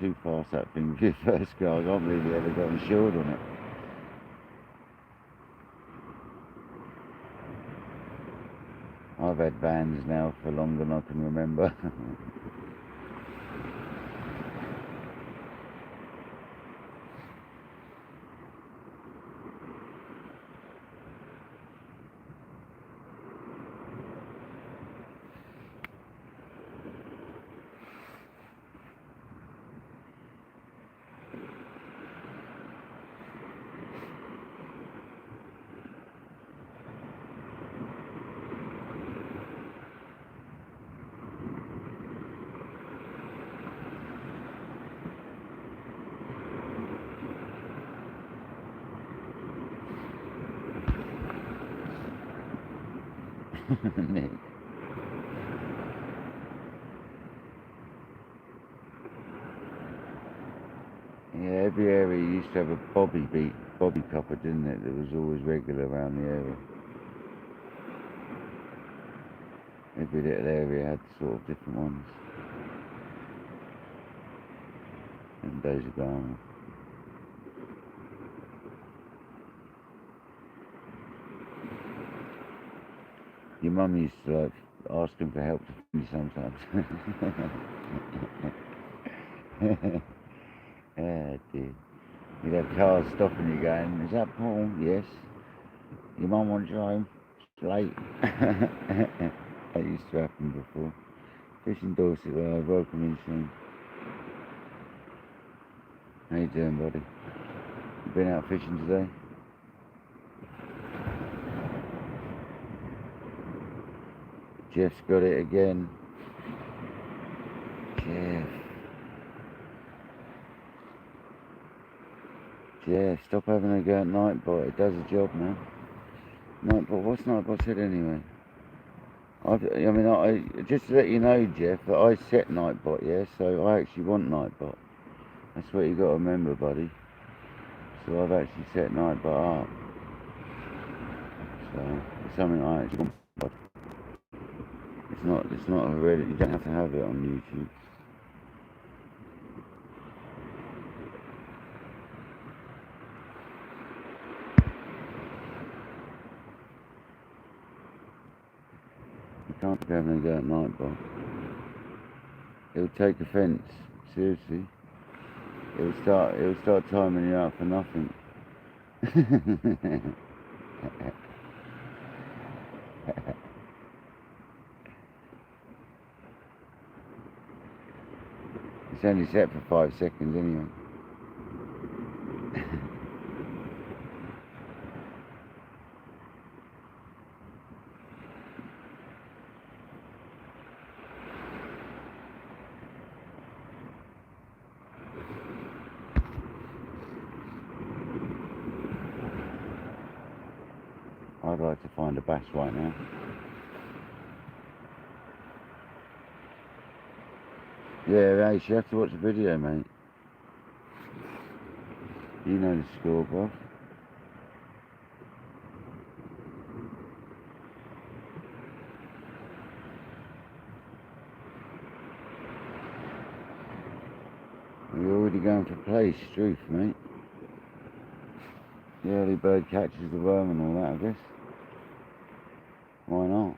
Too fast that thing for your first car. I can't believe you ever got insured on it. I I've had vans now for longer than I can remember. Nick. Yeah, every area used to have a bobby copper, didn't it? That was always regular around the area. Every little area had sort of different ones. Them days are gone. Your mum used to like ask him for help to me sometimes. Yeah, dear. You'd have cars stopping you going, is that Paul? Yes. Your mum wants you home? It's late. That used to happen before. Fishing Dorset, well, welcome in soon. How you doing, buddy? You been out fishing today? Jeff's got it again. Jeff, stop having a go at Nightbot. It does a job, man. Nightbot, what's Nightbot said anyway? I just to let you know, Jeff, that I set Nightbot, yeah? So I actually want Nightbot. That's what you got to remember, buddy. So I've actually set Nightbot up. So it's something I actually want. It's not a Reddit. You don't have to have it on YouTube. You can't be having a go at Nightbot. It'll take offence. Seriously. It'll start timing you out for nothing. It's only set for 5 seconds anyway. I'd like to find a bass right now. Yeah, Ace, you have to watch the video, mate. You know the score, bro. You're already going for place, truth, mate. The early bird catches the worm and all that, I guess. Why not?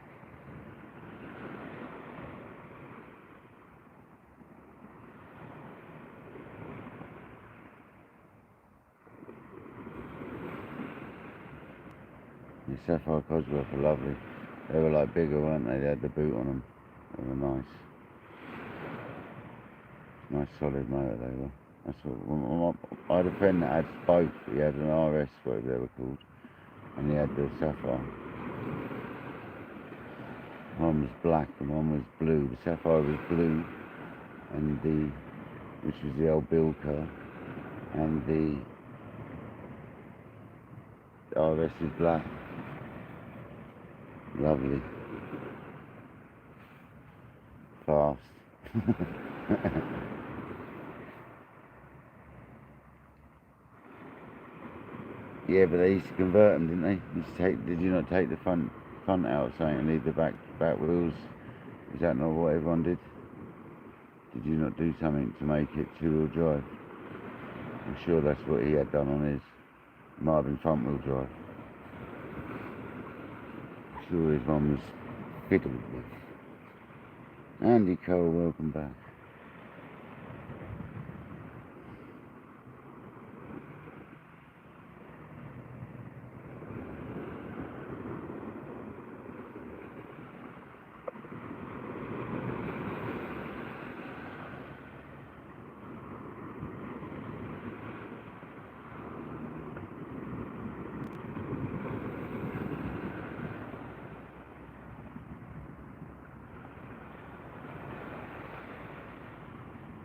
The sapphire cosworth are lovely. They were like bigger, weren't they? They had the boot on them. They were nice. Nice solid motor they were. That's what I had a friend that had both. He had an RS, whatever they were called, and he had the sapphire. One was black and one was blue. The sapphire was blue, and which was the old Bill car, and the RS is black. Lovely. Fast. Yeah, but they used to convert them, didn't they? Did you not take the front out saying and leave the back wheels? Is that not what everyone did? Did you not do something to make it two-wheel drive? I'm sure that's what he had done on his. It might have been front-wheel drive. I'm sure his one was fiddled with. Andy Cole, welcome back.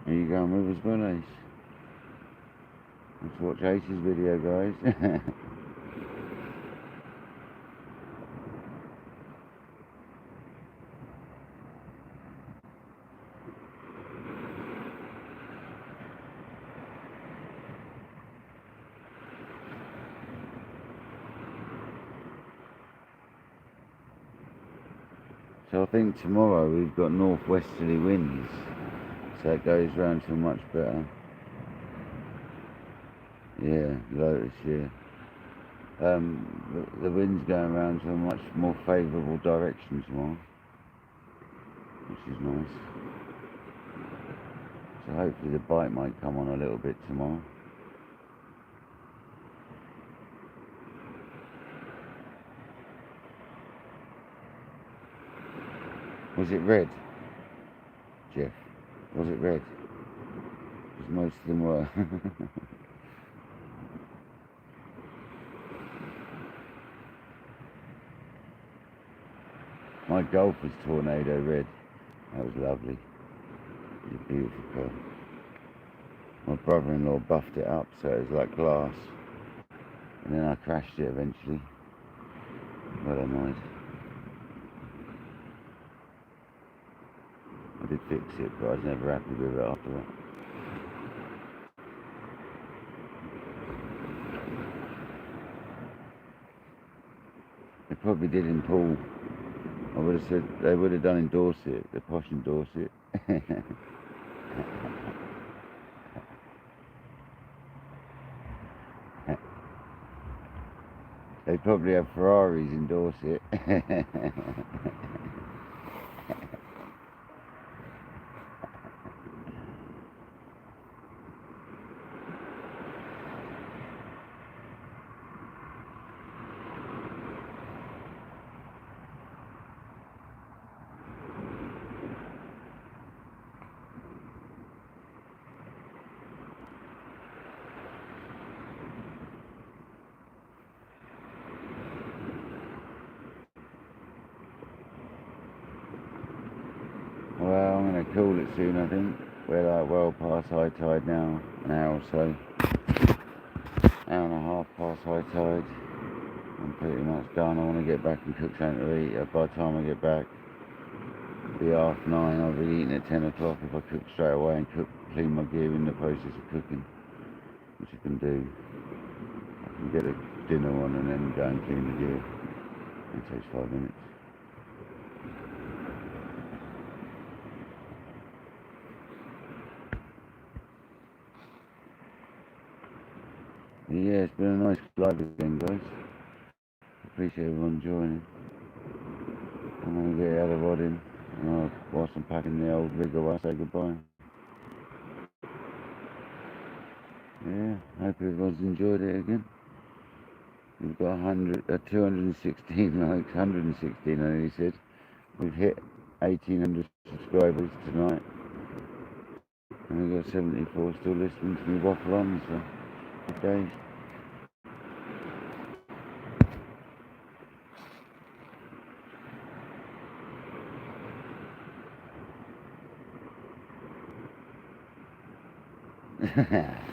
Are you going with us, well, Ace? Let's watch Ace's video, guys. So I think tomorrow we've got northwesterly winds, so it goes round to much better. Yeah, Lotus, yeah. The wind's going round to a much more favourable direction tomorrow, which is nice. So hopefully the bite might come on a little bit tomorrow. Was it red, Jeff? Was it red? Because most of them were. My Golf was tornado red. That was lovely. It was a beautiful car. My brother-in-law buffed it up so it was like glass. And then I crashed it eventually. Well annoyed. I did fix it, but I was never happy with it after that. They probably did in Poole. I would have said they would have done in Dorset, the posh in Dorset. They probably have Ferraris in Dorset. Well, I'm going to call it soon, I think. We're like well past high tide now, an hour or so. Hour and a half past high tide. I'm pretty much done. I want to get back and cook something to eat. By the time I get back, it'll be 9:30. I'll be eating at 10 o'clock if I cook straight away and clean my gear in the process of cooking, which I can do. I can get a dinner on and then go and clean the gear. It takes 5 minutes. Yeah, it's been a nice live again, guys. Appreciate everyone joining. I'm going to get the other rod in, and whilst I'm packing the old rig away, I say goodbye. Yeah, hope everyone's enjoyed it again. We've got 216 likes, 116 I nearly said. We've hit 1,800 subscribers tonight. And we've got 74 still listening to me waffle on, so good days.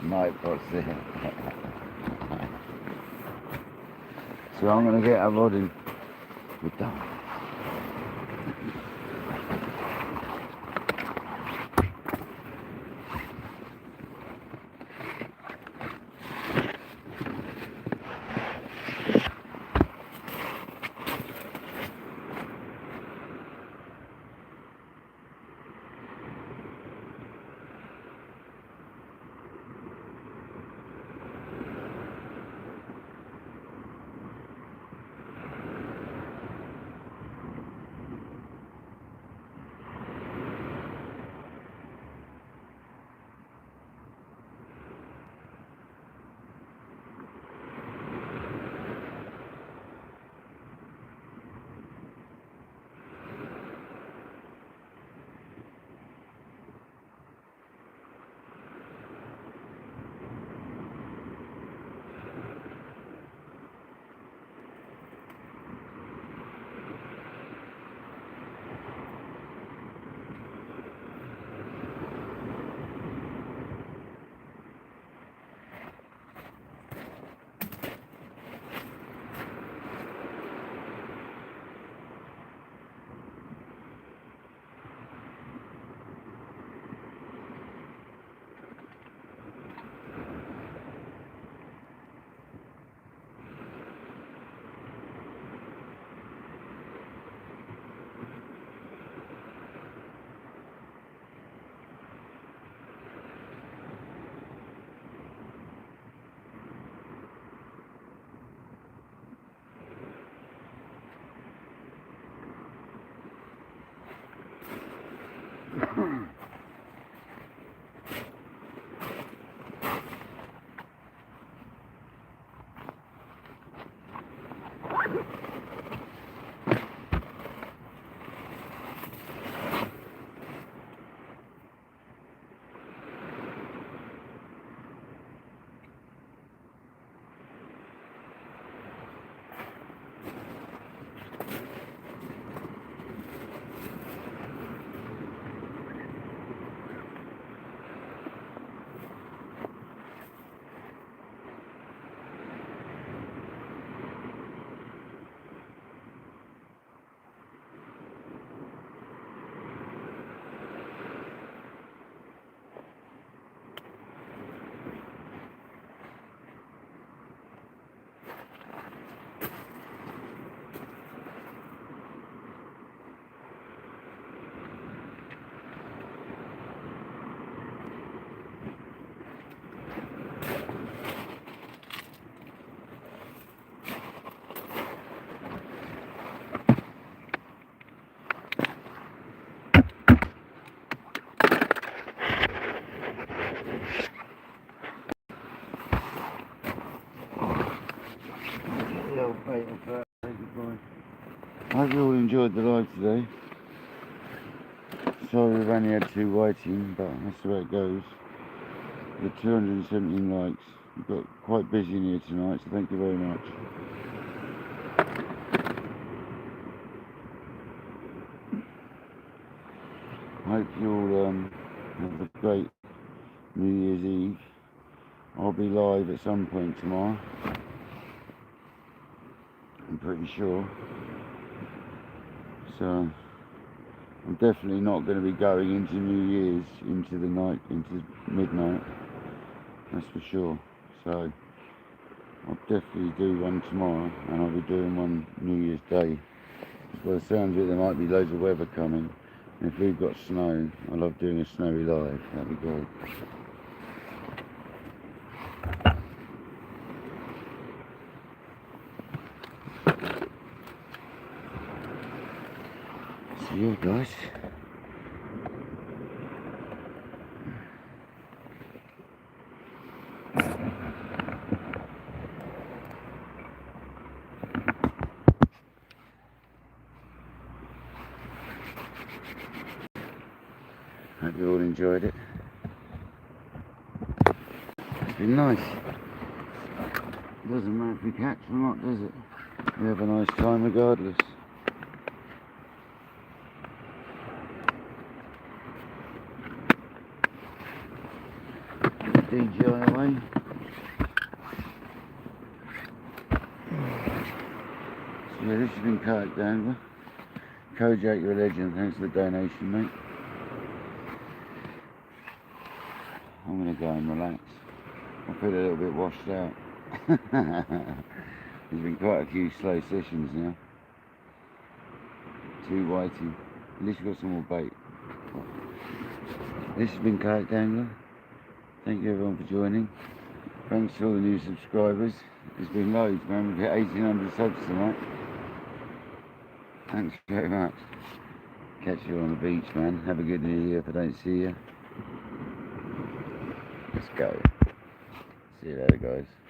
Nightbot's there. So I'm going to get a rod in. We're done. old bait off that. Goodbye. I hope you all enjoyed the live today. Sorry we've only had 2 waiting, but that's the way it goes. The 217 likes. We've got quite busy in here tonight, so thank you very much. Hope you all have a great New Year's Eve. I'll be live at some point tomorrow, I'm pretty sure. So I'm definitely not going to be going into New Year's, into the night, into midnight. That's for sure. So I'll definitely do one tomorrow, and I'll be doing one New Year's Day. By the sounds of it, there might be loads of weather coming. And if we've got snow, I love doing a snowy live. That'd be great. See you guys. Hope you all enjoyed it. It's been nice. Doesn't matter if we catch or not, does it? We have a nice time regardless. DJI away. So yeah, this has been KayakDangler. Kojak, you're a legend. Thanks for the donation, mate. I'm going to go and relax. I feel a little bit washed out. There's been quite a few slow sessions now. 2 waiting. At least we've got some more bait. This has been KayakDangler. Thank you everyone for joining. Thanks to all the new subscribers. There's been loads, man. We've hit 1,800 subs tonight. Thanks very much. Catch you on the beach, man. Have a good New Year if I don't see you. Let's go. See you later, guys.